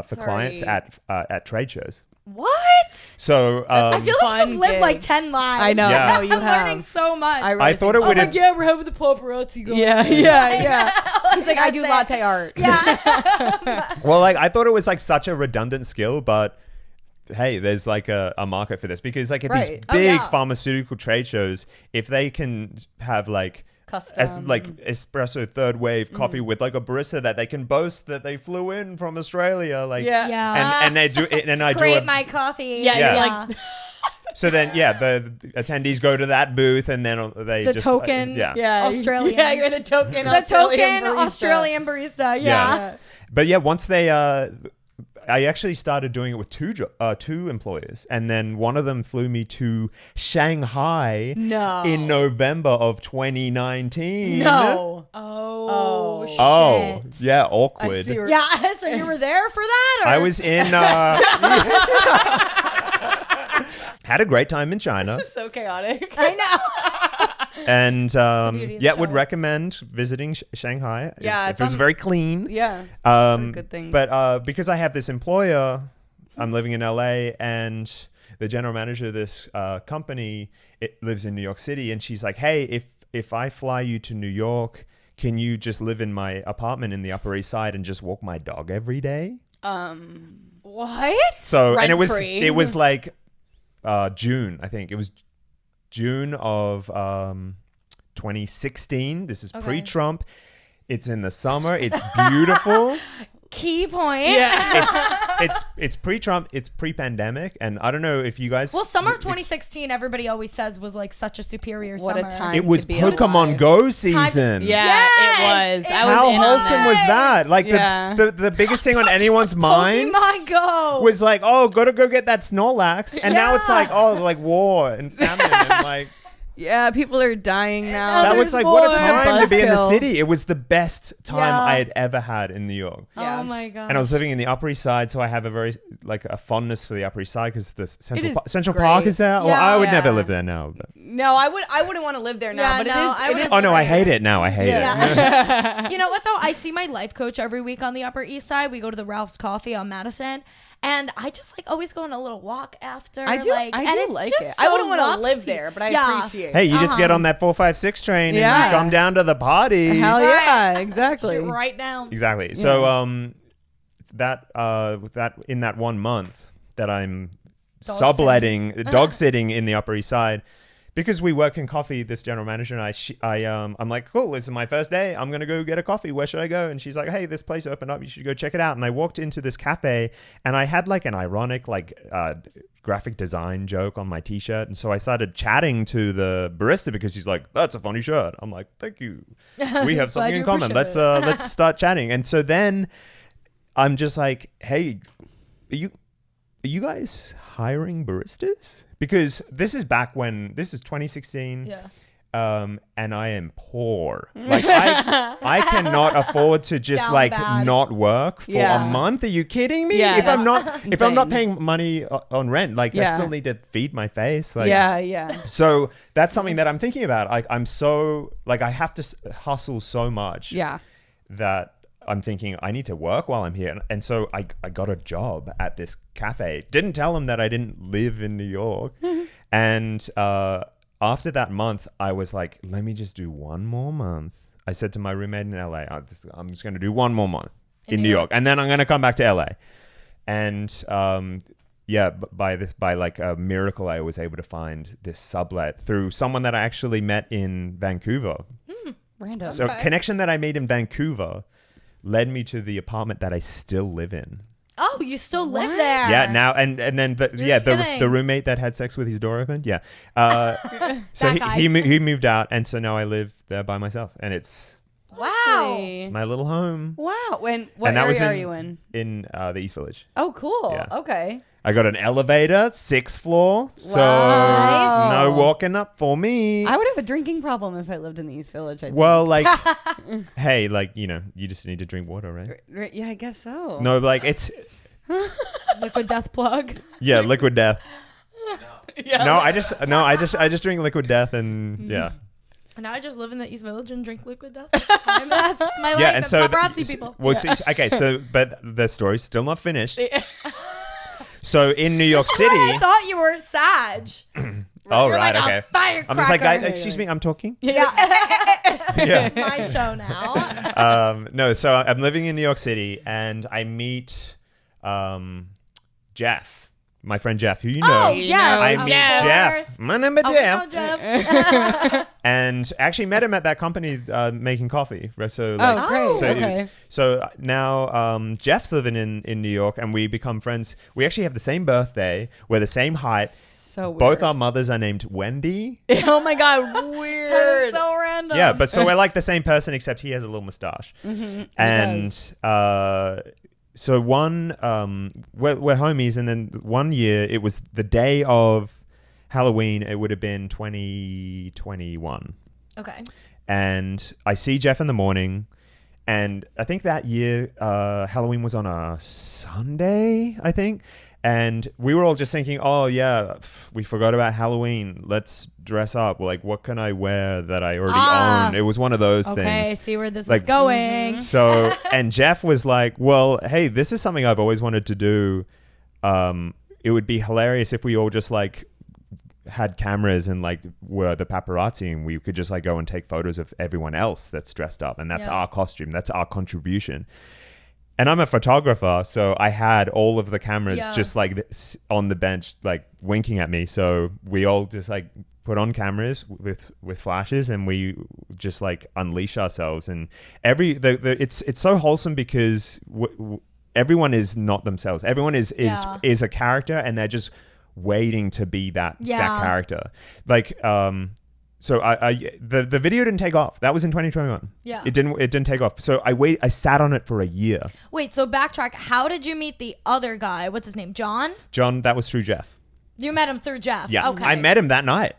[SPEAKER 1] for clients
[SPEAKER 2] Sorry.
[SPEAKER 1] at trade shows.
[SPEAKER 3] What?
[SPEAKER 1] So
[SPEAKER 3] I feel like
[SPEAKER 2] Fun
[SPEAKER 3] you've lived
[SPEAKER 2] gig.
[SPEAKER 3] like 10 lives.
[SPEAKER 2] I know.
[SPEAKER 1] Yeah.
[SPEAKER 2] No, you
[SPEAKER 3] I'm learning
[SPEAKER 2] have.
[SPEAKER 3] so much.
[SPEAKER 2] I, really
[SPEAKER 1] I thought it
[SPEAKER 2] think
[SPEAKER 1] would
[SPEAKER 3] I'm
[SPEAKER 1] have.
[SPEAKER 3] like, yeah, we're having the paparazzi going.
[SPEAKER 2] Yeah, yeah. He's like, I do
[SPEAKER 3] That's it.
[SPEAKER 2] latte art.
[SPEAKER 3] Yeah.
[SPEAKER 1] Well, like I thought it was like such a redundant skill, but hey, there's like a market for this because like at these
[SPEAKER 2] Right.
[SPEAKER 3] Oh,
[SPEAKER 1] big
[SPEAKER 3] yeah.
[SPEAKER 1] pharmaceutical trade shows, if they can have like
[SPEAKER 2] Custom.
[SPEAKER 1] like espresso third wave coffee with like a barista that they can boast that they flew in from Australia, like
[SPEAKER 2] Yeah.
[SPEAKER 3] Yeah.
[SPEAKER 1] and they do it, and I do
[SPEAKER 3] Create
[SPEAKER 1] it.
[SPEAKER 3] my coffee.
[SPEAKER 2] Yeah,
[SPEAKER 1] you're
[SPEAKER 2] like-
[SPEAKER 1] So then, yeah, the attendees go to that booth, and then they
[SPEAKER 3] The
[SPEAKER 1] just
[SPEAKER 3] token-
[SPEAKER 1] yeah.
[SPEAKER 2] Yeah.
[SPEAKER 3] Australian.
[SPEAKER 2] Yeah, you're the token
[SPEAKER 3] the
[SPEAKER 2] Australian
[SPEAKER 3] token
[SPEAKER 2] barista.
[SPEAKER 3] Australian barista. Yeah.
[SPEAKER 1] Yeah. But yeah, once they I actually started doing it with two employers, and then one of them flew me to Shanghai
[SPEAKER 2] No.
[SPEAKER 1] in November of 2019.
[SPEAKER 2] No.
[SPEAKER 3] Oh, shit.
[SPEAKER 1] Oh, yeah,
[SPEAKER 2] I
[SPEAKER 1] awkward.
[SPEAKER 2] see where-
[SPEAKER 3] Yeah, so you were there for that? Or?
[SPEAKER 1] I was in had a great time in China,
[SPEAKER 2] so chaotic.
[SPEAKER 3] I know.
[SPEAKER 1] and
[SPEAKER 3] beauty of
[SPEAKER 1] yeah,
[SPEAKER 3] the
[SPEAKER 1] would
[SPEAKER 3] show.
[SPEAKER 1] recommend visiting Shanghai.
[SPEAKER 2] Yeah,
[SPEAKER 1] if
[SPEAKER 2] it's
[SPEAKER 1] it was
[SPEAKER 2] on-
[SPEAKER 1] very clean.
[SPEAKER 2] Yeah. Good thing.
[SPEAKER 1] But because I have this employer, I'm living in LA, and the general manager of this company lives in New York City, and she's like, "Hey, if I fly you to New York, can you just live in my apartment in the Upper East Side and just walk my dog every day?"
[SPEAKER 3] What?
[SPEAKER 1] So and
[SPEAKER 2] Rent-free.
[SPEAKER 1] it was like June, I think it was June of 2016. This is
[SPEAKER 3] Okay.
[SPEAKER 1] pre-Trump. It's in the summer. It's beautiful.
[SPEAKER 3] Key point.
[SPEAKER 2] Yeah.
[SPEAKER 1] it's pre-Trump, it's pre-pandemic, and I don't know if you guys.
[SPEAKER 3] Well, summer of 2016, everybody always says was like such a superior
[SPEAKER 2] What
[SPEAKER 3] summer.
[SPEAKER 2] a time.
[SPEAKER 1] It was
[SPEAKER 2] to be
[SPEAKER 1] Pokemon
[SPEAKER 2] alive.
[SPEAKER 1] Go season.
[SPEAKER 2] Yeah,
[SPEAKER 3] Yes!
[SPEAKER 2] it was. I was
[SPEAKER 1] How
[SPEAKER 2] in on
[SPEAKER 1] wholesome was that? Like
[SPEAKER 2] Yeah.
[SPEAKER 1] the biggest thing on anyone's mind
[SPEAKER 3] Pokemon Go.
[SPEAKER 1] was like, oh, gotta go get that Snorlax, and now it's like, oh, like war and famine and like.
[SPEAKER 2] Yeah, people are dying now.
[SPEAKER 1] That
[SPEAKER 3] there's
[SPEAKER 1] was like what a
[SPEAKER 3] more.
[SPEAKER 1] time to be in the
[SPEAKER 2] Buzzkill.
[SPEAKER 1] city. It was the best time
[SPEAKER 3] Yeah.
[SPEAKER 1] I had ever had in New York.
[SPEAKER 2] Yeah.
[SPEAKER 3] Oh my god.
[SPEAKER 1] And I was living in the Upper East Side, so I have a very like a fondness for the Upper East Side because the Central,
[SPEAKER 2] is
[SPEAKER 1] Central
[SPEAKER 2] great.
[SPEAKER 1] Park is there. Well,
[SPEAKER 3] Yeah.
[SPEAKER 1] I would never
[SPEAKER 2] Yeah.
[SPEAKER 1] live there now. But.
[SPEAKER 2] No, I wouldn't want to live there now,
[SPEAKER 3] Yeah,
[SPEAKER 2] but
[SPEAKER 3] no, I
[SPEAKER 2] it
[SPEAKER 3] would-
[SPEAKER 2] is.
[SPEAKER 1] Oh no, I
[SPEAKER 2] great.
[SPEAKER 1] hate it now. I hate it.
[SPEAKER 3] Yeah. You know what though? I see my life coach every week on the Upper East Side. We go to the Ralph's Coffee on Madison, and I just like always go on a little walk after.
[SPEAKER 2] I do.
[SPEAKER 3] Like,
[SPEAKER 2] I
[SPEAKER 3] and
[SPEAKER 2] do
[SPEAKER 3] it's
[SPEAKER 2] like
[SPEAKER 3] just
[SPEAKER 2] it.
[SPEAKER 3] So
[SPEAKER 2] I wouldn't want to
[SPEAKER 3] lovely.
[SPEAKER 2] live there, but I
[SPEAKER 3] Yeah.
[SPEAKER 2] appreciate.
[SPEAKER 1] Hey, you just get
[SPEAKER 3] Uh-huh.
[SPEAKER 1] on that 456 train and
[SPEAKER 2] Yeah.
[SPEAKER 1] you come down to the party.
[SPEAKER 2] Hell yeah, exactly.
[SPEAKER 3] Shit right now.
[SPEAKER 1] Exactly. So that in that 1 month that I'm subletting dog sitting in the Upper East Side. Because we work in coffee, this general manager and I'm like, cool, this is my first day. I'm going to go get a coffee. Where should I go? And she's like, hey, this place opened up. You should go check it out. And I walked into this cafe and I had like an ironic like graphic design joke on my t-shirt. And so I started chatting to the barista because he's like, that's a funny shirt. I'm like, thank you. We have something
[SPEAKER 3] you
[SPEAKER 1] in common.
[SPEAKER 3] appreciate
[SPEAKER 1] Let's start chatting. And so then I'm just like, hey, are you guys hiring baristas? Because this is back when this is 2016.
[SPEAKER 3] Yeah.
[SPEAKER 1] And I am poor. Like I cannot afford to just
[SPEAKER 3] Down
[SPEAKER 1] like
[SPEAKER 3] bad.
[SPEAKER 1] not work for
[SPEAKER 2] Yeah.
[SPEAKER 1] a month. Are you kidding me?
[SPEAKER 2] Yeah,
[SPEAKER 1] if I'm
[SPEAKER 2] that's
[SPEAKER 1] not
[SPEAKER 2] insane.
[SPEAKER 1] paying money on rent, like I
[SPEAKER 2] Yeah.
[SPEAKER 1] still need to feed my face. Like,
[SPEAKER 2] Yeah.
[SPEAKER 1] So that's something that I'm thinking about. Like I'm so like I have to hustle so much.
[SPEAKER 2] Yeah.
[SPEAKER 1] That I'm thinking I need to work while I'm here. And so I got a job at this cafe. Didn't tell them that I didn't live in New York. And after that month, I was like, let me just do one more month. I said to my roommate in LA, I'm just going to do one more month in New York. And then I'm going to come back to LA. And by like a miracle, I was able to find this sublet through someone that I actually met in Vancouver.
[SPEAKER 2] Random.
[SPEAKER 1] So connection that I made in Vancouver led me to the apartment that I still live in.
[SPEAKER 3] Oh, you still live
[SPEAKER 2] What?
[SPEAKER 3] there?
[SPEAKER 1] Yeah, now and then the
[SPEAKER 3] kidding.
[SPEAKER 1] roommate that had sex with his door open. Yeah, so
[SPEAKER 3] That guy.
[SPEAKER 1] he moved out, and so now I live there by myself, and it's
[SPEAKER 3] Wow.
[SPEAKER 2] Hey.
[SPEAKER 1] my little home.
[SPEAKER 2] Wow. When what
[SPEAKER 1] And that was
[SPEAKER 2] area are you in?
[SPEAKER 1] In the East Village.
[SPEAKER 2] Oh, cool.
[SPEAKER 1] Yeah.
[SPEAKER 2] Okay.
[SPEAKER 1] I got an elevator, 6th floor, so
[SPEAKER 2] Wow.
[SPEAKER 1] no walking up for me.
[SPEAKER 2] I would have a drinking problem if I lived in the East Village. I think.
[SPEAKER 1] Well, like, hey, like you just need to drink water, right?
[SPEAKER 2] Yeah, I guess so.
[SPEAKER 1] No, like it's
[SPEAKER 3] Liquid death plug.
[SPEAKER 1] yeah, liquid death.
[SPEAKER 2] Yeah.
[SPEAKER 1] No, I just drink liquid death and yeah.
[SPEAKER 3] And now I just live in the East Village and drink liquid death. Time. That's my life.
[SPEAKER 1] Yeah, and so
[SPEAKER 3] paparazzi people.
[SPEAKER 1] Well, see, okay, so but the story's still not finished. So in New York City,
[SPEAKER 3] I thought you were Sag.
[SPEAKER 1] oh
[SPEAKER 3] You're
[SPEAKER 1] right,
[SPEAKER 3] like
[SPEAKER 1] okay.
[SPEAKER 3] a firecracker.
[SPEAKER 1] I'm just like, guys, excuse me, I'm talking.
[SPEAKER 3] Yeah.
[SPEAKER 1] Yeah.
[SPEAKER 3] It's my show now.
[SPEAKER 1] No, so I'm living in New York City, and I meet Jeff, my friend Jeff, who you know.
[SPEAKER 3] Oh,
[SPEAKER 2] You
[SPEAKER 3] yeah.
[SPEAKER 2] know
[SPEAKER 1] I
[SPEAKER 3] of
[SPEAKER 1] meet
[SPEAKER 2] Jeff.
[SPEAKER 3] course.
[SPEAKER 1] Jeff. My name is
[SPEAKER 3] Oh,
[SPEAKER 1] Jeff.
[SPEAKER 3] no, Jeff.
[SPEAKER 1] And actually met him at that company making coffee. So
[SPEAKER 2] Oh,
[SPEAKER 1] like,
[SPEAKER 2] great.
[SPEAKER 1] so,
[SPEAKER 2] Okay.
[SPEAKER 1] so now Jeff's living in New York, and we become friends. We actually have the same birthday. We're the same height.
[SPEAKER 2] So weird.
[SPEAKER 1] Both our mothers are named Wendy.
[SPEAKER 2] Oh my god,
[SPEAKER 3] That
[SPEAKER 2] weird.
[SPEAKER 3] is so random.
[SPEAKER 1] Yeah, but so we're like the same person, except he has a little mustache. And so we're homies, and then one year it was the day of Halloween. It would have been 2021.
[SPEAKER 3] Okay.
[SPEAKER 1] And I see Jeff in the morning, and I think that year Halloween was on a Sunday, I think. And we were all just thinking, oh yeah, we forgot about Halloween. Let's dress up. Like, what can I wear that I already own? It was one of those
[SPEAKER 3] Okay,
[SPEAKER 1] things.
[SPEAKER 3] see where this
[SPEAKER 1] Like-
[SPEAKER 3] is going.
[SPEAKER 1] So, and Jeff was like, well, hey, this is something I've always wanted to do. It would be hilarious if we all just like had cameras and like were the paparazzi, and we could just like go and take photos of everyone else that's dressed up. And that's
[SPEAKER 3] Yeah.
[SPEAKER 1] our costume. That's our contribution. And I'm a photographer, so I had all of the cameras
[SPEAKER 3] Yeah.
[SPEAKER 1] just like this on the bench, like winking at me. So we all just like put on cameras with flashes, and we just like unleash ourselves. And it's so wholesome because everyone is not themselves. Everyone is a character, and they're just waiting to be that character. Like so the video didn't take off. That was in 2021.
[SPEAKER 3] Yeah.
[SPEAKER 1] It didn't take off. So I sat on it for a year.
[SPEAKER 3] Wait, so backtrack. How did you meet the other guy? What's his name? John, that
[SPEAKER 1] was through Jeff.
[SPEAKER 3] You met him through Jeff.
[SPEAKER 1] Yeah.
[SPEAKER 3] Okay.
[SPEAKER 1] I met him that night.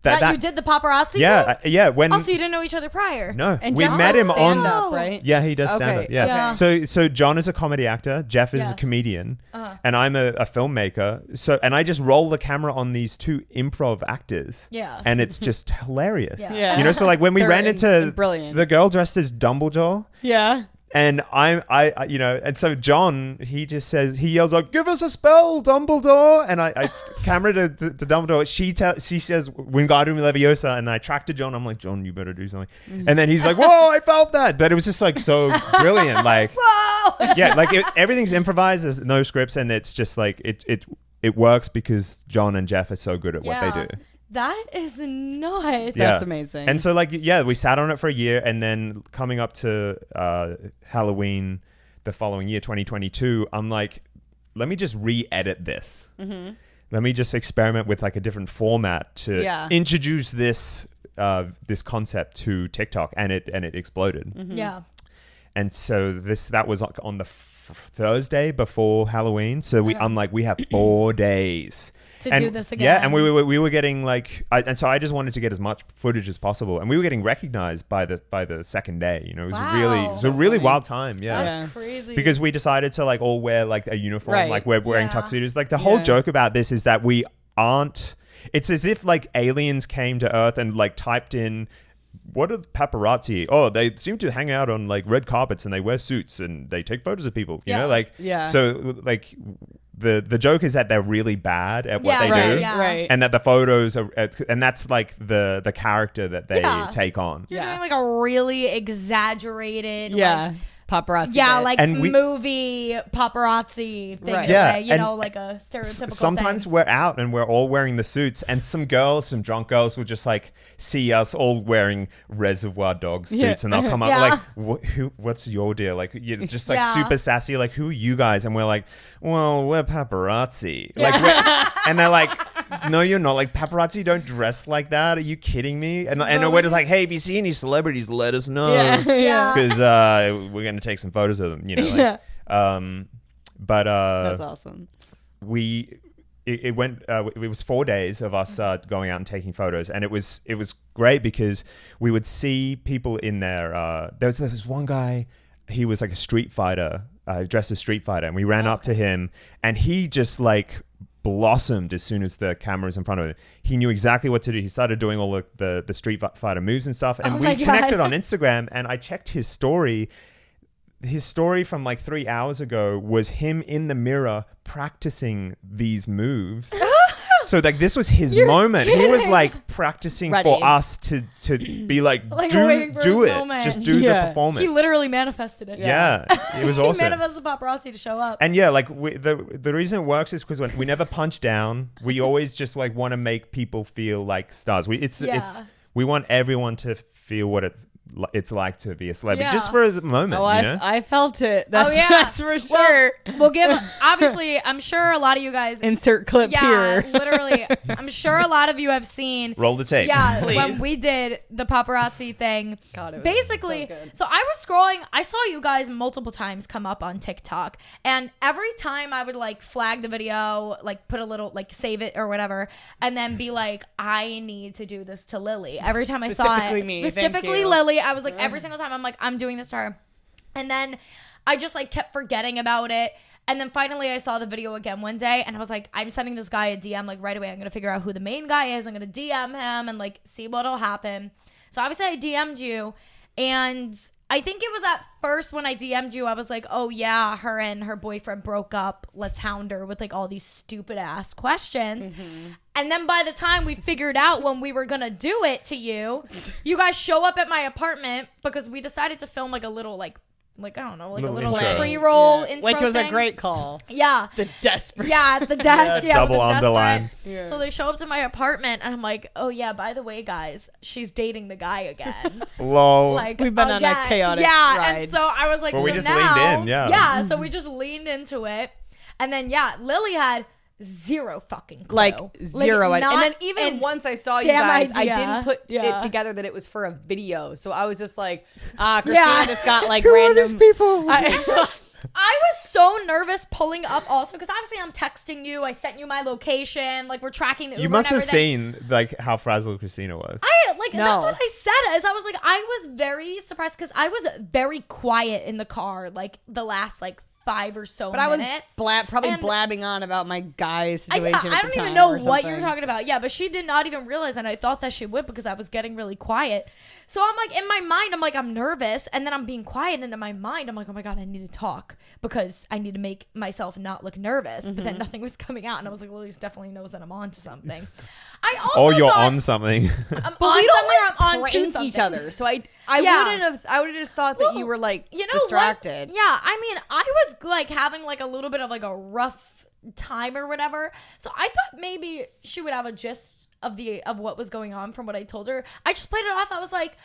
[SPEAKER 3] That you did the paparazzi
[SPEAKER 1] Yeah,
[SPEAKER 3] thing?
[SPEAKER 1] yeah. When
[SPEAKER 3] Also, you didn't know each other prior.
[SPEAKER 1] No,
[SPEAKER 2] And
[SPEAKER 1] we
[SPEAKER 2] Jeff
[SPEAKER 1] met
[SPEAKER 2] does
[SPEAKER 1] him
[SPEAKER 2] stand
[SPEAKER 1] on.
[SPEAKER 2] up, right?
[SPEAKER 1] Yeah, he does stand
[SPEAKER 2] Okay,
[SPEAKER 1] up. Yeah.
[SPEAKER 3] yeah.
[SPEAKER 1] So John is a comedy actor. Jeff is a
[SPEAKER 3] Yes.
[SPEAKER 1] comedian, and I'm a filmmaker. And I just roll the camera on these two improv actors.
[SPEAKER 3] Yeah.
[SPEAKER 1] And it's just hilarious.
[SPEAKER 3] Yeah.
[SPEAKER 2] Yeah.
[SPEAKER 1] You know, so like when we
[SPEAKER 2] They're
[SPEAKER 1] ran into
[SPEAKER 2] brilliant.
[SPEAKER 1] the girl dressed as Dumbledore.
[SPEAKER 2] Yeah.
[SPEAKER 1] And I, you know, and so John, he yells like, "Give us a spell, Dumbledore!" And I camera to Dumbledore. She says, "Wingardium Leviosa," and I track to John. I'm like, "John, you better do something." And then he's like, "Whoa, I felt that!" But it was just like so brilliant, like,
[SPEAKER 3] Whoa!
[SPEAKER 1] yeah, like everything's improvised. There's no scripts, and it's just like it works because John and Jeff are so good at what they do.
[SPEAKER 3] That is nuts.
[SPEAKER 2] That's amazing.
[SPEAKER 1] And so, like, yeah, we sat on it for a year, and then coming up to Halloween the following year, 2022, I'm like, let me just re-edit this. Mm-hmm. Let me just experiment with like a different format to introduce this concept to TikTok, and it exploded.
[SPEAKER 3] Mm-hmm. Yeah.
[SPEAKER 1] And so that was like on the Thursday before Halloween. So I'm like, we have 4 days
[SPEAKER 3] to do this again.
[SPEAKER 1] Yeah, and we were getting like, and so I just wanted to get as much footage as possible, and we were getting recognized by the second day. You know, it was a really wild time. Yeah,
[SPEAKER 3] that's crazy.
[SPEAKER 1] because we decided to like all wear like a uniform, like we're wearing tuxedos. Like the whole joke about this is that we aren't. It's as if like aliens came to Earth and like typed in, what are the paparazzi? Oh, they seem to hang out on like red carpets and they wear suits and they take photos of people. You know, like so like. The joke is that they're really bad at what they do,
[SPEAKER 2] right?
[SPEAKER 1] And that the photos are, and that's like the character that they take on.
[SPEAKER 3] You're doing like a really exaggerated, like,
[SPEAKER 2] paparazzi.
[SPEAKER 3] Yeah,
[SPEAKER 2] bit.
[SPEAKER 3] like
[SPEAKER 1] And
[SPEAKER 3] movie paparazzi thing.
[SPEAKER 2] Right.
[SPEAKER 1] Yeah,
[SPEAKER 3] you know, like a stereotypical
[SPEAKER 1] sometimes
[SPEAKER 3] thing.
[SPEAKER 1] we're out and we're all wearing the suits, and some drunk girls will just like see us all wearing Reservoir Dogs suits, and they'll come up like, what's your deal? Like, you're just like super sassy, like, who are you guys? And we're like, well, we're paparazzi. Like, and they're like, no, you're not. Like, paparazzi don't dress like that. Are you kidding me? And we're just like, hey, if you see any celebrities, let us know.
[SPEAKER 2] Yeah.
[SPEAKER 1] Because we're going to take some photos of them, you know. Like, but
[SPEAKER 2] That's awesome.
[SPEAKER 1] It went. It was 4 days of us going out and taking photos, and it was great because we would see people in there. There was one guy. He was like a street fighter, dressed as Street Fighter, and we ran up to him, and he just like blossomed as soon as the camera was in front of him. He knew exactly what to do. He started doing all the Street Fighter moves and stuff, and we connected on Instagram. And I checked his story. His story from like 3 hours ago was him in the mirror practicing these moves. So like this was his moment. He was like practicing for us to be like do it.
[SPEAKER 3] Moment.
[SPEAKER 1] Just do the performance.
[SPEAKER 3] He literally manifested it.
[SPEAKER 1] Yeah, it was awesome.
[SPEAKER 3] He manifested the paparazzi to show up.
[SPEAKER 1] And yeah, like the reason it works is because we never punch down. We always just like want to make people feel like stars. We want everyone to feel what it's like to be a celebrity just for a moment.
[SPEAKER 2] Oh,
[SPEAKER 1] you know?
[SPEAKER 2] I felt it. That's for sure.
[SPEAKER 3] We'll give, obviously, I'm sure a lot of you guys.
[SPEAKER 2] Insert clip here.
[SPEAKER 3] Literally. I'm sure a lot of you have seen.
[SPEAKER 1] Roll the tape.
[SPEAKER 3] Yeah,
[SPEAKER 2] Please.
[SPEAKER 3] when we did the paparazzi thing.
[SPEAKER 2] God, it was
[SPEAKER 3] basically,
[SPEAKER 2] so good.
[SPEAKER 3] so I was scrolling. I saw you guys multiple times come up on TikTok. And every time I would like flag the video, like put a little, like save it or whatever, and then be like, I need to do this to Lily. Every time I saw it.
[SPEAKER 2] Me. Thank
[SPEAKER 3] Specifically
[SPEAKER 2] you.
[SPEAKER 3] Lily. I was like, every single time I'm like, I'm doing this to her. And then I just like kept forgetting about it. And then finally I saw the video again one day and I was like, I'm sending this guy a DM like right away. I'm going to figure out who the main guy is. I'm going to DM him and like see what'll happen. So obviously I DM'd you, and I think it was at first when I DM'd you, I was like, oh yeah, her and her boyfriend broke up. Let's hound her with like all these stupid ass questions. Mm-hmm. And then by the time we figured out when we were going to do it to you, you guys show up at my apartment because we decided to film like a little like like, I don't know, like a
[SPEAKER 1] Little
[SPEAKER 3] little
[SPEAKER 1] intro.
[SPEAKER 3] pre-roll
[SPEAKER 2] Yeah.
[SPEAKER 3] intro
[SPEAKER 2] Which was
[SPEAKER 3] thing.
[SPEAKER 2] a great call.
[SPEAKER 3] Yeah.
[SPEAKER 2] The desperate.
[SPEAKER 3] Yeah, at the desk. Yeah,
[SPEAKER 1] double
[SPEAKER 3] with the
[SPEAKER 1] underline.
[SPEAKER 3] desperate.
[SPEAKER 2] Yeah.
[SPEAKER 3] So they show up to my apartment, and I'm like, oh, yeah, by the way, guys, she's dating the guy again.
[SPEAKER 1] Lol.
[SPEAKER 3] Like,
[SPEAKER 2] We've been on a chaotic ride.
[SPEAKER 3] And so I was like,
[SPEAKER 1] Well,
[SPEAKER 3] so
[SPEAKER 1] we just
[SPEAKER 3] now,
[SPEAKER 1] leaned in, yeah.
[SPEAKER 3] Yeah, so we just leaned into it. And then, yeah, Lily had zero fucking clue.
[SPEAKER 2] Like zero.
[SPEAKER 3] Like,
[SPEAKER 2] and then
[SPEAKER 3] not
[SPEAKER 2] even
[SPEAKER 3] an
[SPEAKER 2] once I saw you
[SPEAKER 3] damn
[SPEAKER 2] guys,
[SPEAKER 3] idea.
[SPEAKER 2] I didn't put
[SPEAKER 3] Yeah.
[SPEAKER 2] it together that it was for a video. So I was just like, Christina just got like
[SPEAKER 1] Who
[SPEAKER 2] random.
[SPEAKER 1] are these people?
[SPEAKER 3] I was so nervous pulling up also because obviously I'm texting you. I sent you my location. Like, we're tracking the Uber
[SPEAKER 1] You must
[SPEAKER 3] and
[SPEAKER 1] have
[SPEAKER 3] everything.
[SPEAKER 1] seen like how frazzled Christina was.
[SPEAKER 3] That's
[SPEAKER 2] No.
[SPEAKER 3] what I said. As I was like, I was very surprised because I was very quiet in the car like the last like 5 or so
[SPEAKER 2] But I was
[SPEAKER 3] minutes.
[SPEAKER 2] probably
[SPEAKER 3] And-
[SPEAKER 2] blabbing on about my guy's
[SPEAKER 3] I
[SPEAKER 2] situation.
[SPEAKER 3] don't
[SPEAKER 2] at the
[SPEAKER 3] even
[SPEAKER 2] time
[SPEAKER 3] know
[SPEAKER 2] or
[SPEAKER 3] what you were
[SPEAKER 2] something.
[SPEAKER 3] talking about. Yeah, but she did not even realize, and I thought that she would because I was getting really quiet. So I'm like, in my mind, I'm like, I'm nervous, and then I'm being quiet, and in my mind, I'm like, oh my God, I need to talk because I need to make myself not look nervous. But then nothing was coming out, and I was like, Lily definitely knows that I'm on to something. I also
[SPEAKER 1] Oh, you're
[SPEAKER 3] thought
[SPEAKER 1] on something.
[SPEAKER 3] I'm
[SPEAKER 2] But
[SPEAKER 3] on
[SPEAKER 2] we don't
[SPEAKER 3] something or
[SPEAKER 2] like
[SPEAKER 3] I'm on to
[SPEAKER 2] prank
[SPEAKER 3] something.
[SPEAKER 2] each other. So I
[SPEAKER 3] Yeah.
[SPEAKER 2] wouldn't have. I would have just thought that you were like
[SPEAKER 3] You know
[SPEAKER 2] distracted.
[SPEAKER 3] What? Yeah, I mean, I was like having like a little bit of like a rough time or whatever. So I thought maybe she would have a gist of what was going on from what I told her. I just played it off. I was like,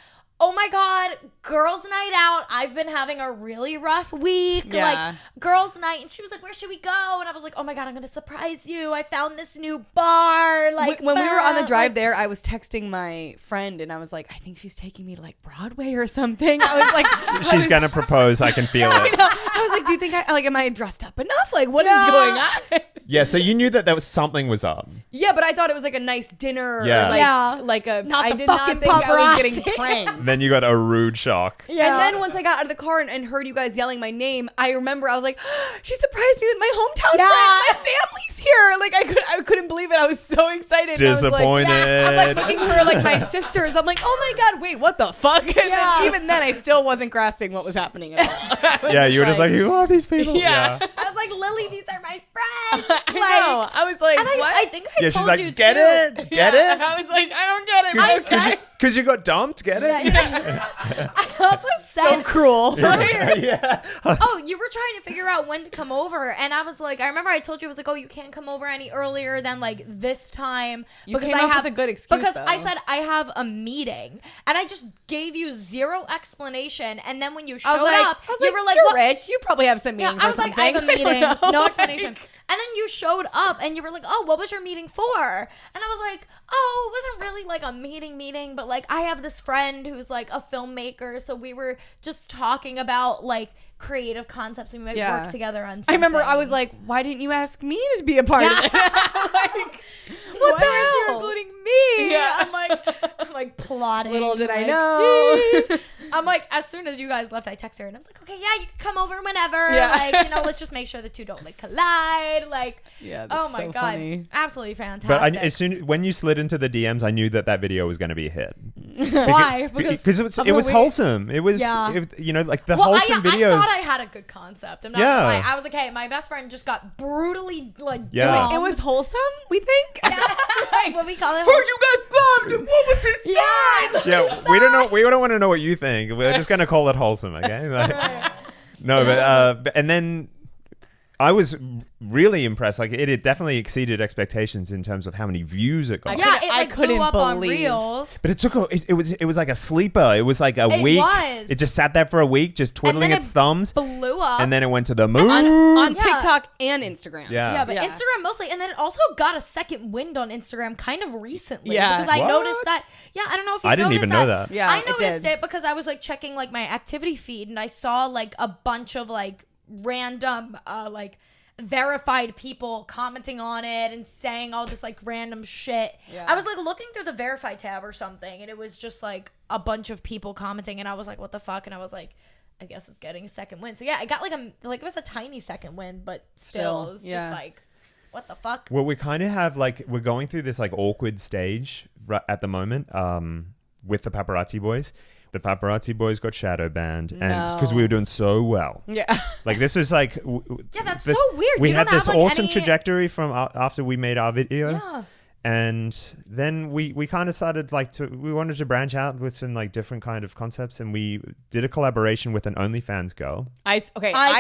[SPEAKER 3] oh my God, girls' night out. I've been having a really rough week.
[SPEAKER 2] Yeah.
[SPEAKER 3] Like, girls' night. And she was like, where should we go? And I was like, oh my God, I'm going to surprise you. I found this new bar. Like,
[SPEAKER 2] When we were on the drive
[SPEAKER 3] like,
[SPEAKER 2] there, I was texting my friend and I was like, I think she's taking me to like Broadway or something. I was like,
[SPEAKER 1] She's gonna propose. I can feel
[SPEAKER 2] I
[SPEAKER 1] it.
[SPEAKER 2] know. I was like, do you think am I dressed up enough? Like, what is
[SPEAKER 3] Yeah.
[SPEAKER 2] going on?
[SPEAKER 1] Yeah. So you knew that something was up.
[SPEAKER 2] Yeah, but I thought it was like a nice dinner.
[SPEAKER 1] Yeah.
[SPEAKER 2] Or like,
[SPEAKER 3] Yeah.
[SPEAKER 2] like a.
[SPEAKER 3] Not
[SPEAKER 2] I
[SPEAKER 3] the
[SPEAKER 2] did not
[SPEAKER 3] fucking
[SPEAKER 2] think I was getting
[SPEAKER 3] paparazzi.
[SPEAKER 2] pranked.
[SPEAKER 1] Then you got a rude shock.
[SPEAKER 3] Yeah.
[SPEAKER 2] And then once I got out of the car and heard you guys yelling my name, I remember I was like, she surprised me with my hometown
[SPEAKER 3] Yeah.
[SPEAKER 2] friend. My family's here. Like I couldn't believe it. I was so excited. And I was like,
[SPEAKER 1] Disappointed.
[SPEAKER 2] I'm like looking for like my sisters. I'm like, oh my God, wait, what the fuck? And
[SPEAKER 3] Yeah.
[SPEAKER 2] then, even then, I still wasn't grasping what was happening at all. I was
[SPEAKER 1] Yeah, you were just like, who are these people?
[SPEAKER 2] Yeah.
[SPEAKER 3] I was like, Lily, these are my friends.
[SPEAKER 2] I know. I was like,
[SPEAKER 3] And
[SPEAKER 2] what?
[SPEAKER 3] I think I
[SPEAKER 1] Yeah, she's
[SPEAKER 3] told
[SPEAKER 1] like,
[SPEAKER 3] you
[SPEAKER 1] get
[SPEAKER 3] too.
[SPEAKER 1] it? Get
[SPEAKER 2] Yeah.
[SPEAKER 1] it?
[SPEAKER 2] I was like, I don't get it.
[SPEAKER 1] Because you got dumped? Get it?
[SPEAKER 3] I also
[SPEAKER 2] So
[SPEAKER 3] said,
[SPEAKER 2] cruel.
[SPEAKER 1] Yeah.
[SPEAKER 3] oh, you were trying to figure out when to come over. And I was like, I remember I told you, I was like, oh, you can't come over any earlier than like this time.
[SPEAKER 2] You
[SPEAKER 3] because
[SPEAKER 2] came
[SPEAKER 3] I
[SPEAKER 2] up
[SPEAKER 3] have
[SPEAKER 2] with a good excuse,
[SPEAKER 3] Because
[SPEAKER 2] though.
[SPEAKER 3] I said, I have a meeting. And I just gave you zero explanation. And then when you showed up, you were like,
[SPEAKER 2] you're
[SPEAKER 3] what?
[SPEAKER 2] rich. You probably have some meeting
[SPEAKER 3] Yeah, I was
[SPEAKER 2] or
[SPEAKER 3] like,
[SPEAKER 2] something.
[SPEAKER 3] I have a
[SPEAKER 2] I don't
[SPEAKER 3] meeting.
[SPEAKER 2] know.
[SPEAKER 3] No explanation. And then you showed up and you were like, oh, what was your meeting for? And I was like, oh, it wasn't really like a meeting, but like I have this friend who's like a filmmaker. So we were just talking about like creative concepts and we might
[SPEAKER 2] Yeah.
[SPEAKER 3] work together on something.
[SPEAKER 2] I remember I was like, why didn't you ask me to be a part of it? Like,
[SPEAKER 3] what
[SPEAKER 2] the
[SPEAKER 3] aren't you
[SPEAKER 2] hell?
[SPEAKER 3] including me?
[SPEAKER 2] Yeah.
[SPEAKER 3] I'm like plotting.
[SPEAKER 2] Little did I
[SPEAKER 3] like,
[SPEAKER 2] know.
[SPEAKER 3] I'm like, as soon as you guys left, I text her and I was like, okay, yeah, you can come over whenever.
[SPEAKER 2] Yeah.
[SPEAKER 3] Like, let's just make sure the two don't like collide. Like,
[SPEAKER 2] Yeah,
[SPEAKER 3] oh
[SPEAKER 2] that's
[SPEAKER 3] my
[SPEAKER 2] so
[SPEAKER 3] God.
[SPEAKER 2] funny.
[SPEAKER 3] Absolutely fantastic.
[SPEAKER 1] But as soon when you slid into the DMs, I knew that video was going to be a hit.
[SPEAKER 3] Why?
[SPEAKER 1] Because
[SPEAKER 3] of
[SPEAKER 1] it was
[SPEAKER 3] who we-
[SPEAKER 1] wholesome. It was,
[SPEAKER 3] Yeah.
[SPEAKER 1] like the
[SPEAKER 3] Well,
[SPEAKER 1] wholesome videos.
[SPEAKER 3] I thought I had a good concept. I'm not
[SPEAKER 1] Yeah.
[SPEAKER 3] gonna lie. I was like, hey, my best friend just got brutally like
[SPEAKER 1] Yeah.
[SPEAKER 3] dumped.
[SPEAKER 2] It was wholesome, we think?
[SPEAKER 3] like what we call it.
[SPEAKER 2] you got dumped? What was his
[SPEAKER 3] Yeah.
[SPEAKER 1] Yeah, we don't know. We don't want to know what you think. We're just going to call it wholesome, okay? Like, no, but and then I was really impressed. Like it definitely exceeded expectations in terms of how many views it got.
[SPEAKER 3] Yeah, it
[SPEAKER 2] I
[SPEAKER 3] like
[SPEAKER 2] couldn't
[SPEAKER 3] blew up on
[SPEAKER 2] believe.
[SPEAKER 3] Reels.
[SPEAKER 1] But it took it was like a sleeper. It was like a
[SPEAKER 3] It
[SPEAKER 1] week.
[SPEAKER 3] was.
[SPEAKER 1] It just sat there for a week, just twiddling
[SPEAKER 3] then
[SPEAKER 1] its
[SPEAKER 3] it
[SPEAKER 1] thumbs,
[SPEAKER 3] Blew up.
[SPEAKER 1] and then it went to the moon.
[SPEAKER 2] On
[SPEAKER 3] Yeah.
[SPEAKER 2] TikTok and Instagram.
[SPEAKER 1] Yeah.
[SPEAKER 3] Yeah, but
[SPEAKER 2] Yeah.
[SPEAKER 3] Instagram mostly, and then it also got a second wind on Instagram kind of recently.
[SPEAKER 2] Yeah.
[SPEAKER 3] because I
[SPEAKER 1] What?
[SPEAKER 3] noticed that. Yeah, I don't know if you
[SPEAKER 1] I didn't
[SPEAKER 3] noticed
[SPEAKER 1] even know that.
[SPEAKER 2] Yeah,
[SPEAKER 3] I
[SPEAKER 2] it
[SPEAKER 3] noticed
[SPEAKER 2] did.
[SPEAKER 3] it because I was like checking like my activity feed, and I saw like a bunch of like random like verified people commenting on it and saying all this like random shit.
[SPEAKER 2] Yeah.
[SPEAKER 3] I was like looking through the verify tab or something, and it was just like a bunch of people commenting, and I was like, what the fuck? And I was like, I guess it's getting a second win. So yeah, I got like it was a tiny second win, but still it was
[SPEAKER 2] yeah.
[SPEAKER 3] just like, what the fuck?
[SPEAKER 1] Well, we kind of have we're going through this like awkward stage at the moment with the Paparazzi boys. The Paparazzi boys got shadow banned, and because we were doing so well.
[SPEAKER 2] Yeah.
[SPEAKER 1] Like this was like
[SPEAKER 3] Yeah, that's so weird.
[SPEAKER 1] We
[SPEAKER 3] You
[SPEAKER 1] had
[SPEAKER 3] don't
[SPEAKER 1] this
[SPEAKER 3] have, like,
[SPEAKER 1] awesome
[SPEAKER 3] any-
[SPEAKER 1] trajectory from after we made our video,
[SPEAKER 3] Yeah.
[SPEAKER 1] And then we kind of started we wanted to branch out with some like different kind of concepts, and we did a collaboration with an OnlyFans girl.
[SPEAKER 2] I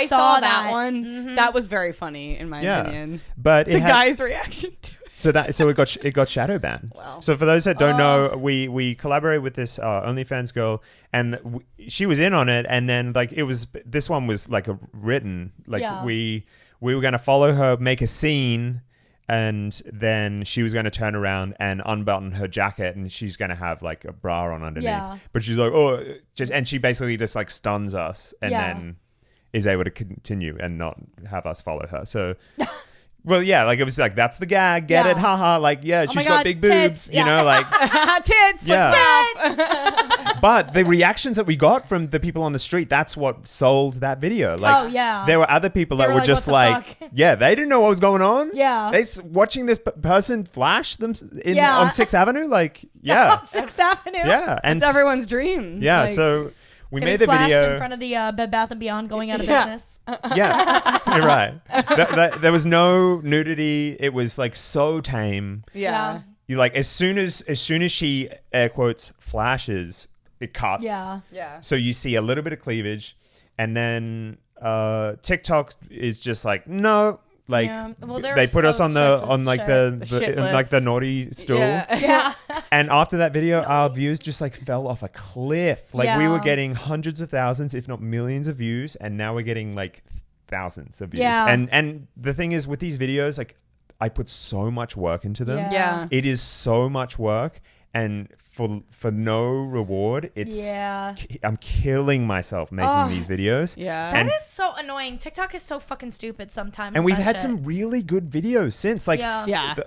[SPEAKER 2] saw that one. That was very funny in my opinion.
[SPEAKER 1] But
[SPEAKER 2] the guy's reaction to it.
[SPEAKER 1] So it got shadow banned.
[SPEAKER 2] Wow.
[SPEAKER 1] So for those that don't know, we collaborated with this OnlyFans girl, and she was in on it. And then like this one was like written, like we were gonna follow her, make a scene, and then she was gonna turn around and unbutton her jacket, and she's gonna have like a bra on underneath.
[SPEAKER 3] Yeah.
[SPEAKER 1] But she's like, and she basically just like stuns us, and then is able to continue and not have us follow her. So. Well, yeah, like it was like, that's the gag, get it, haha. Like, yeah, she's got big boobs, you know, like.
[SPEAKER 2] Tits,
[SPEAKER 1] yeah. But the reactions that we got from the people on the street, that's what sold that video. Like, there were other people that were just like, yeah, they didn't know what was going on.
[SPEAKER 3] Yeah.
[SPEAKER 1] They watching this person flash them on 6th Avenue, like, yeah.
[SPEAKER 3] 6th Avenue.
[SPEAKER 1] Yeah. And
[SPEAKER 2] it's everyone's dream.
[SPEAKER 1] Yeah,
[SPEAKER 2] like,
[SPEAKER 1] so we made the
[SPEAKER 3] flashed
[SPEAKER 1] video.
[SPEAKER 3] in front of the Bed Bath & Beyond going out of business.
[SPEAKER 1] Yeah, you're right. There was no nudity. It was like so tame.
[SPEAKER 2] Yeah.
[SPEAKER 1] You like as soon as she air quotes flashes, it cuts.
[SPEAKER 3] Yeah.
[SPEAKER 1] So you see a little bit of cleavage, and then TikTok is just like no. Like
[SPEAKER 3] well,
[SPEAKER 1] they put us on the
[SPEAKER 2] shit
[SPEAKER 1] like the
[SPEAKER 2] list.
[SPEAKER 1] naughty stool.
[SPEAKER 3] Yeah.
[SPEAKER 1] And after that video, our views just like fell off a cliff. Like we were getting hundreds of thousands, if not millions of views, and now we're getting like thousands of views.
[SPEAKER 3] Yeah.
[SPEAKER 1] And the thing is with these videos, like I put so much work into them.
[SPEAKER 2] Yeah.
[SPEAKER 1] It is so much work, and for no reward, it's I'm killing myself making these videos.
[SPEAKER 2] Yeah.
[SPEAKER 3] That is so annoying. TikTok is so fucking stupid sometimes.
[SPEAKER 1] And we've had some really good videos since. Like,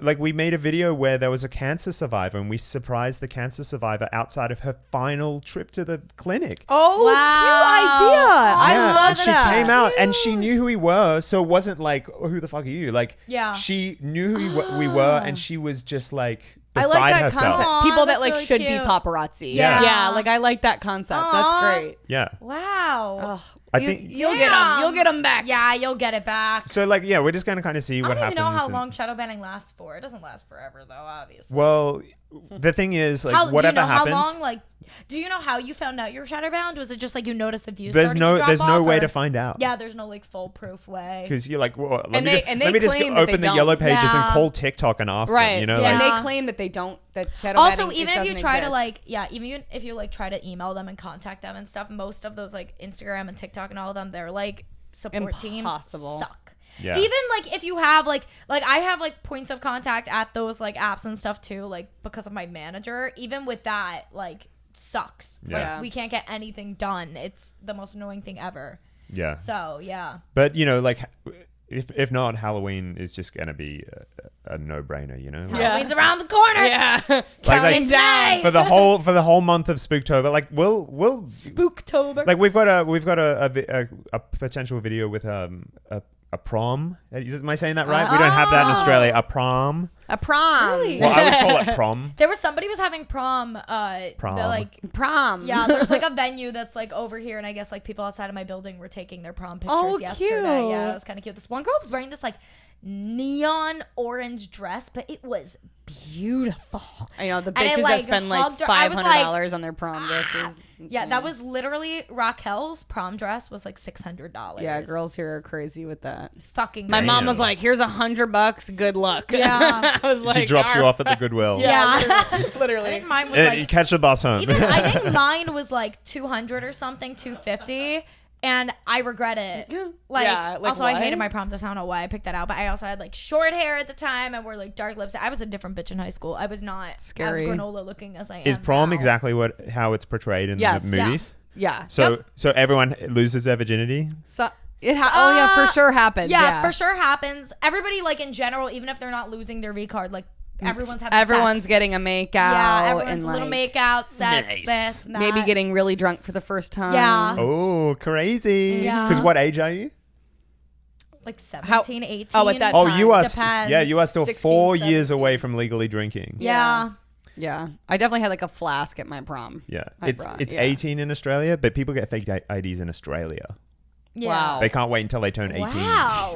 [SPEAKER 1] like we made a video where there was a cancer survivor, and we surprised the cancer survivor outside of her final trip to the clinic.
[SPEAKER 2] Oh,
[SPEAKER 3] wow.
[SPEAKER 2] cute idea. I love
[SPEAKER 1] and
[SPEAKER 2] that.
[SPEAKER 1] She came out and she knew who we were, so it wasn't like, oh, who the fuck are you? Like, she knew who we were, and she was just like beside
[SPEAKER 2] I like that
[SPEAKER 1] herself.
[SPEAKER 2] concept.
[SPEAKER 3] Aw,
[SPEAKER 2] People that
[SPEAKER 3] that's
[SPEAKER 2] like
[SPEAKER 3] really
[SPEAKER 2] should
[SPEAKER 3] cute.
[SPEAKER 2] be paparazzi.
[SPEAKER 1] Yeah.
[SPEAKER 2] Yeah, like I like that concept. That's great.
[SPEAKER 1] Yeah.
[SPEAKER 3] Wow.
[SPEAKER 2] Oh,
[SPEAKER 1] I think
[SPEAKER 2] you'll get them. You'll get them back.
[SPEAKER 3] Yeah, you'll get it back.
[SPEAKER 1] so. Like, yeah, we're just gonna kind of see
[SPEAKER 3] I
[SPEAKER 1] what
[SPEAKER 3] don't
[SPEAKER 1] happens.
[SPEAKER 3] even know how
[SPEAKER 1] and-
[SPEAKER 3] long shadow banning lasts for. It doesn't last forever, though, obviously.
[SPEAKER 1] Well, the thing is, like, whatever
[SPEAKER 3] do you know
[SPEAKER 1] happens.
[SPEAKER 3] How long, like, do you know how you found out you were shadow bound? Was it just like you noticed the views?
[SPEAKER 1] There's
[SPEAKER 3] starting to drop
[SPEAKER 1] no
[SPEAKER 3] off,
[SPEAKER 1] way
[SPEAKER 3] or-
[SPEAKER 1] to find out.
[SPEAKER 3] Yeah, there's no like foolproof way.
[SPEAKER 1] Because you're like, well, let
[SPEAKER 2] And
[SPEAKER 1] me
[SPEAKER 2] they
[SPEAKER 1] just
[SPEAKER 2] claim that
[SPEAKER 1] open
[SPEAKER 2] they
[SPEAKER 1] the yellow
[SPEAKER 2] don't.
[SPEAKER 1] pages and
[SPEAKER 3] Yeah.
[SPEAKER 1] call TikTok and ask
[SPEAKER 2] Right.
[SPEAKER 1] them. You know,
[SPEAKER 3] Yeah.
[SPEAKER 2] And
[SPEAKER 1] like
[SPEAKER 2] they claim that they don't. That shadow
[SPEAKER 3] Also,
[SPEAKER 2] banning,
[SPEAKER 3] even
[SPEAKER 2] it
[SPEAKER 3] if you
[SPEAKER 2] doesn't
[SPEAKER 3] try to
[SPEAKER 2] exist.
[SPEAKER 3] like, even if you like try to email them and contact them and stuff, most of those like Instagram and TikTok and all of them, they're like support
[SPEAKER 2] Impossible.
[SPEAKER 3] teams suck.
[SPEAKER 1] Yeah.
[SPEAKER 3] Even like if you have like I have like points of contact at those like apps and stuff too, like because of my manager. Even with that, like sucks.
[SPEAKER 1] Yeah.
[SPEAKER 3] Like we can't get anything done. It's the most annoying thing ever.
[SPEAKER 1] yeah.
[SPEAKER 3] So yeah.
[SPEAKER 1] But you know, like, if not, Halloween is just gonna be a no-brainer. You know. Like,
[SPEAKER 3] Halloween's around the corner.
[SPEAKER 2] yeah,
[SPEAKER 1] like,
[SPEAKER 2] counting down.
[SPEAKER 1] for the whole month of Spooktober. Like we'll
[SPEAKER 3] Spooktober.
[SPEAKER 1] like we've got a potential video with a prom. Am I saying that right? We don't have that in Australia. A prom.
[SPEAKER 2] A prom.
[SPEAKER 3] Really?
[SPEAKER 1] Well, I would call it prom.
[SPEAKER 3] There was somebody was having prom.
[SPEAKER 1] Prom.
[SPEAKER 3] Like
[SPEAKER 2] Prom.
[SPEAKER 3] yeah, there's like a venue that's like over here, and I guess like people outside of my building were taking their prom pictures
[SPEAKER 2] Oh,
[SPEAKER 3] yesterday.
[SPEAKER 2] cute.
[SPEAKER 3] Yeah, it was kind of cute. This one girl was wearing this like neon orange dress, but it was beautiful.
[SPEAKER 2] I know the
[SPEAKER 3] And it,
[SPEAKER 2] bitches
[SPEAKER 3] like,
[SPEAKER 2] that spend like
[SPEAKER 3] hugged her. I was
[SPEAKER 2] $500 on their prom dresses. It's
[SPEAKER 3] Yeah, that
[SPEAKER 2] insane.
[SPEAKER 3] was literally Raquel's prom dress was like $600.
[SPEAKER 2] Yeah, girls here are crazy with that.
[SPEAKER 3] Fucking.
[SPEAKER 2] My mom
[SPEAKER 1] Damn.
[SPEAKER 2] was like, "Here's $100. Good luck."
[SPEAKER 3] Yeah.
[SPEAKER 2] I was like,
[SPEAKER 1] She drops you
[SPEAKER 2] "Arr."
[SPEAKER 1] off at the Goodwill.
[SPEAKER 3] Yeah.
[SPEAKER 2] Yeah, literally.
[SPEAKER 3] I think mine was
[SPEAKER 1] You
[SPEAKER 3] like
[SPEAKER 1] catch the bus home.
[SPEAKER 3] even I think mine was like 200 or something, 250. And I regret it. Like,
[SPEAKER 2] Yeah, like
[SPEAKER 3] also I
[SPEAKER 2] what?
[SPEAKER 3] hated my prom dress. I don't know why I picked that out, but I also had like short hair at the time and wore like dark lips. I was a different bitch in high school. I was not
[SPEAKER 2] Scary.
[SPEAKER 3] as granola looking as I am.
[SPEAKER 1] Is prom
[SPEAKER 3] now.
[SPEAKER 1] exactly how it's portrayed in
[SPEAKER 2] Yes.
[SPEAKER 1] the movies?
[SPEAKER 2] Yeah.
[SPEAKER 1] So everyone loses their virginity.
[SPEAKER 2] So oh yeah, for sure happens.
[SPEAKER 3] Yeah, for sure happens. Everybody like in general, even if they're not losing their V card, like everyone's having
[SPEAKER 2] Everyone's
[SPEAKER 3] sex.
[SPEAKER 2] getting a makeout.
[SPEAKER 3] Yeah, everyone's
[SPEAKER 2] and
[SPEAKER 3] a little
[SPEAKER 2] like,
[SPEAKER 3] makeout, sex,
[SPEAKER 1] Nice.
[SPEAKER 3] this, that.
[SPEAKER 2] maybe getting really drunk for the first time.
[SPEAKER 3] Yeah.
[SPEAKER 1] Oh, crazy.
[SPEAKER 3] Yeah.
[SPEAKER 1] Because what age are you?
[SPEAKER 3] like 17, 18.
[SPEAKER 2] Oh, at that
[SPEAKER 1] Oh,
[SPEAKER 2] time.
[SPEAKER 1] you are.
[SPEAKER 3] Depends.
[SPEAKER 1] Yeah, you are still
[SPEAKER 2] 16,
[SPEAKER 1] 4 years
[SPEAKER 2] 17.
[SPEAKER 1] away from legally drinking.
[SPEAKER 3] Yeah.
[SPEAKER 2] Yeah. I definitely had like a flask at my prom.
[SPEAKER 1] Yeah.
[SPEAKER 2] I
[SPEAKER 1] It's
[SPEAKER 2] brought,
[SPEAKER 1] it's
[SPEAKER 2] yeah.
[SPEAKER 1] 18 in Australia, but people get fake IDs in Australia.
[SPEAKER 3] Yeah.
[SPEAKER 2] Wow.
[SPEAKER 1] They can't wait until they turn 18.
[SPEAKER 3] Wow.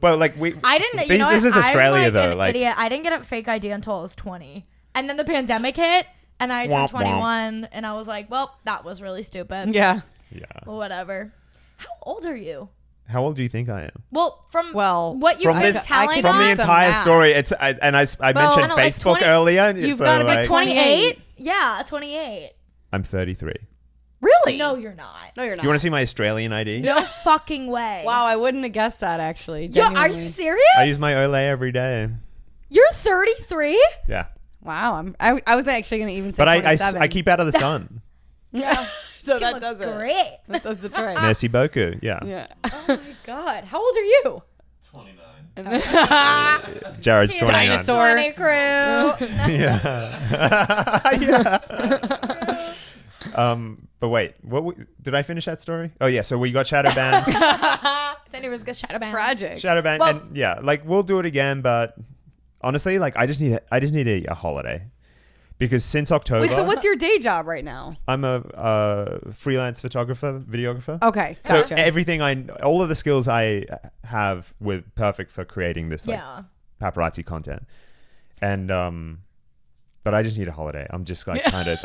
[SPEAKER 1] Well, like
[SPEAKER 3] I didn't. You know
[SPEAKER 1] this is
[SPEAKER 3] what?
[SPEAKER 1] Australia
[SPEAKER 3] I'm like
[SPEAKER 1] though.
[SPEAKER 3] an
[SPEAKER 1] Like,
[SPEAKER 3] idiot. I didn't get a fake ID until I was 20, and then the pandemic hit, and then I turned 21, and I was like, well, that was really stupid.
[SPEAKER 2] Yeah.
[SPEAKER 1] yeah.
[SPEAKER 3] Well, whatever. How old are you?
[SPEAKER 1] How old do you think I am?
[SPEAKER 3] Well, from
[SPEAKER 2] Well,
[SPEAKER 3] what you
[SPEAKER 1] from
[SPEAKER 3] were
[SPEAKER 1] this-
[SPEAKER 3] telling
[SPEAKER 1] From the
[SPEAKER 3] us,
[SPEAKER 2] Some
[SPEAKER 1] entire
[SPEAKER 2] math.
[SPEAKER 1] story, I mentioned
[SPEAKER 3] I don't know, like
[SPEAKER 1] Facebook
[SPEAKER 3] 20
[SPEAKER 1] earlier.
[SPEAKER 2] You've
[SPEAKER 1] so,
[SPEAKER 2] gotta be
[SPEAKER 1] like,
[SPEAKER 3] 28. Yeah, 28.
[SPEAKER 1] I'm 33.
[SPEAKER 2] Really?
[SPEAKER 3] No, you're not.
[SPEAKER 2] No, you're not.
[SPEAKER 1] You want to see my Australian ID?
[SPEAKER 3] No fucking way.
[SPEAKER 2] Wow, I wouldn't have guessed that actually.
[SPEAKER 3] Yo, are
[SPEAKER 2] Genuinely.
[SPEAKER 3] you serious?
[SPEAKER 1] I use my Olay every day.
[SPEAKER 3] You're 33?
[SPEAKER 1] Yeah,
[SPEAKER 2] Wow, I was actually going to even say
[SPEAKER 1] but I
[SPEAKER 2] 27.
[SPEAKER 1] keep out of the sun.
[SPEAKER 3] Yeah.
[SPEAKER 2] So
[SPEAKER 3] Skin
[SPEAKER 2] that
[SPEAKER 3] looks
[SPEAKER 2] does it.
[SPEAKER 3] great.
[SPEAKER 2] That does the trick.
[SPEAKER 1] Merci beaucoup. Yeah.
[SPEAKER 2] Yeah.
[SPEAKER 3] Oh my god. How old are you?
[SPEAKER 4] 29.
[SPEAKER 1] Jared's 29.
[SPEAKER 2] Dinosaur.
[SPEAKER 3] 20 crew.
[SPEAKER 1] Yeah. Yeah. But wait, did I finish that story? Oh yeah, so we got shadow banned.
[SPEAKER 3] Sandy was good shadow band.
[SPEAKER 2] Tragic.
[SPEAKER 1] Shadow banned,
[SPEAKER 3] Well-
[SPEAKER 1] and yeah, like we'll do it again, but honestly, like I just need a holiday. Because since October,
[SPEAKER 2] Wait, so what's your day job right now?
[SPEAKER 1] I'm a freelance photographer, videographer.
[SPEAKER 2] Okay,
[SPEAKER 1] So
[SPEAKER 2] gotcha.
[SPEAKER 1] all of the skills I have were perfect for creating this like
[SPEAKER 3] Yeah.
[SPEAKER 1] paparazzi content. And but I just need a holiday. I'm just like kind of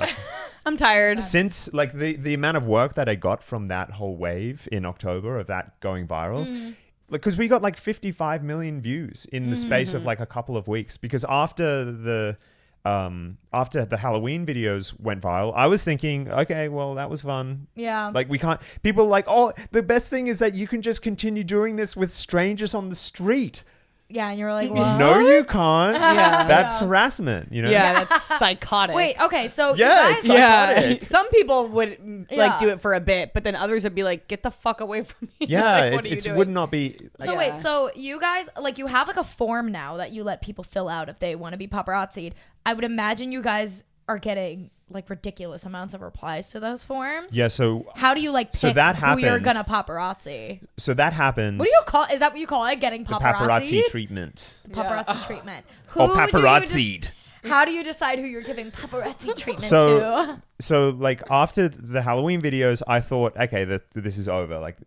[SPEAKER 2] I'm tired.
[SPEAKER 1] since like the amount of work that I got from that whole wave in October of that going viral. Because we got like 55 million views in the space of like a couple of weeks. Because after the Halloween videos went viral, I was thinking, okay, well, that was fun.
[SPEAKER 3] Yeah.
[SPEAKER 1] Like we can't. People are like, oh, the best thing is that you can just continue doing this with strangers on the street.
[SPEAKER 3] Yeah, and you were like, what?
[SPEAKER 1] No, you can't.
[SPEAKER 2] Yeah.
[SPEAKER 1] That's harassment. You know.
[SPEAKER 2] Yeah, that's psychotic.
[SPEAKER 3] Wait, okay, so
[SPEAKER 1] Yeah,
[SPEAKER 3] you
[SPEAKER 1] it's
[SPEAKER 3] guys,
[SPEAKER 1] like-
[SPEAKER 2] Yeah,
[SPEAKER 1] Psychotic.
[SPEAKER 2] some people would like
[SPEAKER 3] Yeah.
[SPEAKER 2] do it for a bit, but then others would be like, "Get the fuck away from me!"
[SPEAKER 1] Yeah,
[SPEAKER 2] Like, what are you
[SPEAKER 1] it
[SPEAKER 2] doing?
[SPEAKER 1] would not be.
[SPEAKER 3] so
[SPEAKER 2] Yeah.
[SPEAKER 3] wait, so you guys, like, you have like a form now that you let people fill out if they want to be paparazzi'd. I would imagine you guys are getting like ridiculous amounts of replies to those forms.
[SPEAKER 1] Yeah. So
[SPEAKER 3] How do you like pick
[SPEAKER 1] So that
[SPEAKER 3] who you're
[SPEAKER 1] happened.
[SPEAKER 3] gonna paparazzi?
[SPEAKER 1] that happened.
[SPEAKER 3] What do you call? Is that what you call it? Getting
[SPEAKER 1] the
[SPEAKER 3] paparazzi?
[SPEAKER 1] paparazzi treatment
[SPEAKER 3] Paparazzi treatment.
[SPEAKER 1] or
[SPEAKER 3] Who do you
[SPEAKER 1] paparazzi'd?
[SPEAKER 3] How do you decide who you're giving paparazzi treatment
[SPEAKER 1] So-
[SPEAKER 3] to?
[SPEAKER 1] So like after the Halloween videos, I thought, okay, this is over. Like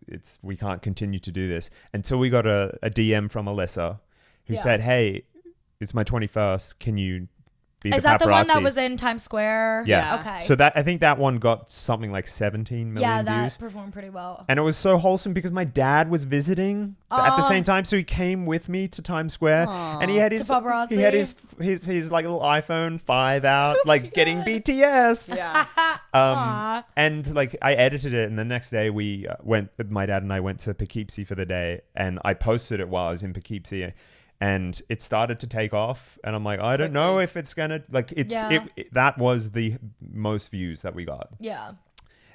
[SPEAKER 1] we can't continue to do this until we got a DM from Alyssa, who
[SPEAKER 3] Yeah.
[SPEAKER 1] said, hey, it's my 21st. Can you be
[SPEAKER 3] Is
[SPEAKER 1] the
[SPEAKER 3] that
[SPEAKER 1] paparazzi?
[SPEAKER 3] the one that was in Times Square?
[SPEAKER 1] Yeah.
[SPEAKER 3] Okay.
[SPEAKER 1] So I think that one got something like 17 million
[SPEAKER 3] yeah, that
[SPEAKER 1] views.
[SPEAKER 3] performed pretty well.
[SPEAKER 1] And it was so wholesome because my dad was visiting at the same time, so he came with me to Times Square, and he had his
[SPEAKER 3] paparazzi?
[SPEAKER 1] he had his like little iPhone 5 out, like getting BTS.
[SPEAKER 2] Yeah.
[SPEAKER 3] Aw.
[SPEAKER 1] And like I edited it, and the next day we my dad and I went to Poughkeepsie for the day, and I posted it while I was in Poughkeepsie. And it started to take off, and I'm like, I don't know if it's gonna like it's
[SPEAKER 3] Yeah.
[SPEAKER 1] that was the most views that we got.
[SPEAKER 3] Yeah.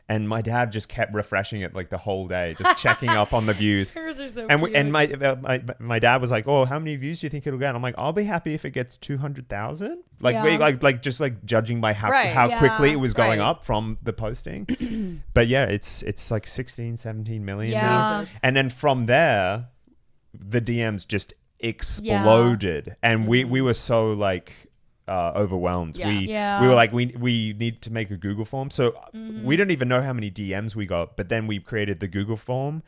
[SPEAKER 1] And my dad just kept refreshing it like the whole day, just checking up on the views.
[SPEAKER 3] Hers are so
[SPEAKER 1] And
[SPEAKER 3] cute.
[SPEAKER 1] my dad was like, "Oh, how many views do you think it'll get?" And I'm like, "I'll be happy if it gets 200,000." Like,
[SPEAKER 3] Yeah.
[SPEAKER 1] like just like judging by how
[SPEAKER 2] Right,
[SPEAKER 3] yeah,
[SPEAKER 1] quickly it was going
[SPEAKER 2] right.
[SPEAKER 1] up from the posting. But yeah, it's like 16, 17 million
[SPEAKER 3] Yeah.
[SPEAKER 1] views. And then from there, the DMs just exploded, and we were so like overwhelmed.
[SPEAKER 2] Yeah.
[SPEAKER 3] Yeah.
[SPEAKER 1] We were like, we need to make a Google form. So we don't even know how many DMs we got, but then we created the Google form.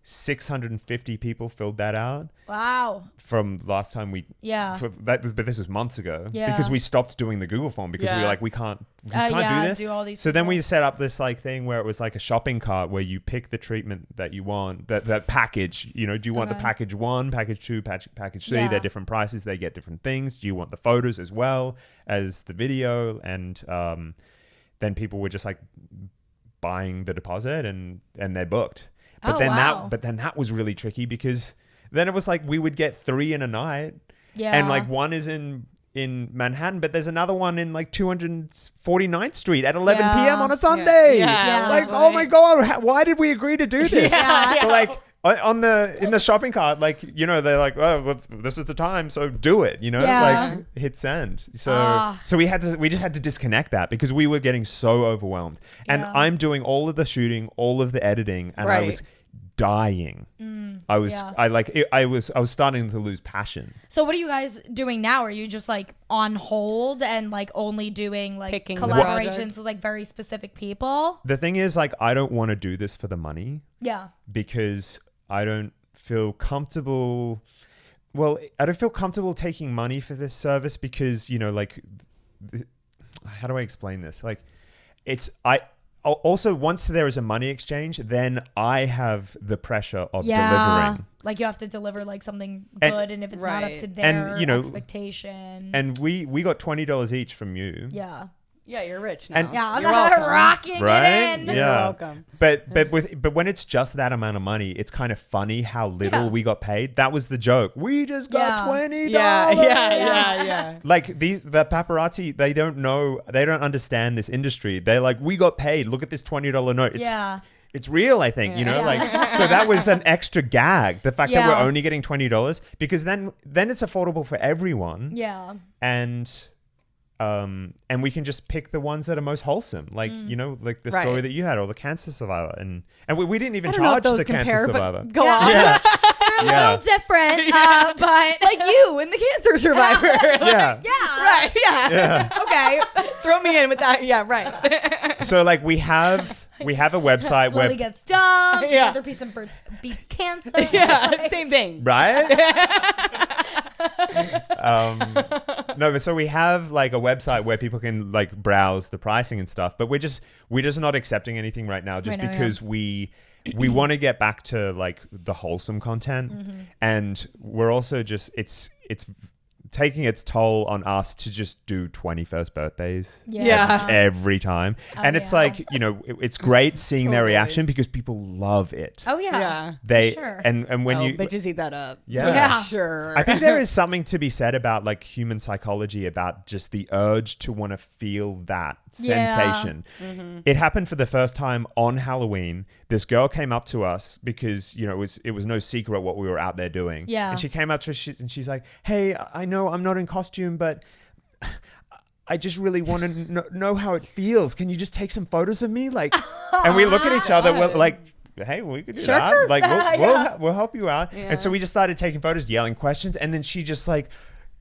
[SPEAKER 1] 650 people filled that out
[SPEAKER 3] Wow.
[SPEAKER 1] from last time we
[SPEAKER 3] Yeah.
[SPEAKER 1] but this was months ago.
[SPEAKER 3] Yeah.
[SPEAKER 1] Because we stopped doing the Google form because we were
[SPEAKER 2] Yeah.
[SPEAKER 1] like, we can't
[SPEAKER 3] Yeah,
[SPEAKER 1] do this.
[SPEAKER 3] do all these
[SPEAKER 1] So then
[SPEAKER 3] people.
[SPEAKER 1] we set up this like thing where it was like a shopping cart where you pick the treatment that you want, that package, you know, do you want the
[SPEAKER 3] Okay.
[SPEAKER 1] package 1, package 2, package 3,
[SPEAKER 3] Yeah.
[SPEAKER 1] they're different prices, they get different things. Do you want the photos as well as the video? And then people were just like buying the deposit and they're booked. But
[SPEAKER 3] Oh,
[SPEAKER 1] then
[SPEAKER 3] wow.
[SPEAKER 1] that was really tricky because then it was like we would get 3 in a night.
[SPEAKER 3] Yeah.
[SPEAKER 1] And like one is in Manhattan, but there's another one in like 249th Street at 11
[SPEAKER 3] Yeah.
[SPEAKER 1] p.m. on a Sunday.
[SPEAKER 2] Yeah.
[SPEAKER 1] Like,
[SPEAKER 2] Right.
[SPEAKER 1] oh my God, why did we agree to do this?
[SPEAKER 3] Yeah.
[SPEAKER 1] But like in the shopping cart, like, you know, they're like, oh, well, this is the time, so do it, you know,
[SPEAKER 3] Yeah.
[SPEAKER 1] like hit send. So we just had to disconnect that because we were getting so overwhelmed. And
[SPEAKER 3] Yeah.
[SPEAKER 1] I'm doing all of the shooting, all of the editing, and I
[SPEAKER 2] Right.
[SPEAKER 1] was dying. I was
[SPEAKER 3] yeah.
[SPEAKER 1] I was starting to lose passion.
[SPEAKER 3] So what are you guys doing now? Are you just like on hold and like only doing like
[SPEAKER 2] Picking the
[SPEAKER 3] collaborations
[SPEAKER 2] project?
[SPEAKER 3] with like very specific people?
[SPEAKER 1] The thing is, like, I don't want to do this for the money
[SPEAKER 3] Yeah.
[SPEAKER 1] because I don't feel comfortable. Well, I don't feel comfortable taking money for this service because, you know, like, how do I explain this? Like, also, once there is a money exchange, then I have the pressure of delivering.
[SPEAKER 3] Like you have to deliver like something good, and if it's not up to their expectation.
[SPEAKER 1] And we got $20 each from you.
[SPEAKER 3] Yeah.
[SPEAKER 2] Yeah, you're rich now.
[SPEAKER 1] And
[SPEAKER 3] I'm
[SPEAKER 2] you're welcome.
[SPEAKER 3] rocking
[SPEAKER 1] Right?
[SPEAKER 3] it in.
[SPEAKER 1] Yeah.
[SPEAKER 2] You're welcome.
[SPEAKER 1] But when it's just that amount of money, it's kind of funny how little we got paid. That was the joke. We just got $20.
[SPEAKER 2] Yeah.
[SPEAKER 1] Like the paparazzi, they don't understand this industry. They're like, we got paid. Look at this $20 note. It's real, I think, you know, like, so that was an extra gag. The fact that we're only getting $20 because then it's affordable for everyone.
[SPEAKER 3] Yeah.
[SPEAKER 1] And we can just pick the ones that are most wholesome, like you know, like the story that you had, or the cancer survivor, and we didn't even charge the cancer survivor.
[SPEAKER 2] Go on.
[SPEAKER 1] Yeah,
[SPEAKER 3] They're a little different, but
[SPEAKER 2] like you and the cancer survivor.
[SPEAKER 1] yeah,
[SPEAKER 2] Right. Yeah.
[SPEAKER 3] Okay.
[SPEAKER 2] Throw me in with that. Yeah. Right.
[SPEAKER 1] So like we have a website where
[SPEAKER 3] Lily gets dumped.
[SPEAKER 2] Yeah.
[SPEAKER 3] The other piece of beats cancer.
[SPEAKER 2] Yeah. Same thing.
[SPEAKER 1] right. No, but so we have like a website where people can like browse the pricing and stuff, but we're just not accepting anything right now just because we want to get back to like the wholesome content, and we're also just it's taking its toll on us to just do 21st birthdays every time. And it's like, you know, it's great seeing their reaction because people love it.
[SPEAKER 3] Oh yeah.
[SPEAKER 1] They
[SPEAKER 3] sure.
[SPEAKER 1] and when you
[SPEAKER 2] bitches eat that up.
[SPEAKER 1] Yeah.
[SPEAKER 2] Sure.
[SPEAKER 1] I think there is something to be said about like human psychology, about just the urge to want to feel that sensation. It happened for the first time on Halloween. This girl came up to us because, you know, it was no secret what we were out there doing.
[SPEAKER 3] Yeah.
[SPEAKER 1] And she came up to us and she's like, hey, I know I'm not in costume, but I just really want to know how it feels. Can you just take some photos of me? Like, and we look at each other, we're like, hey, we could do that. Like, we'll help you out. Yeah. And so we just started taking photos, yelling questions, and then she just like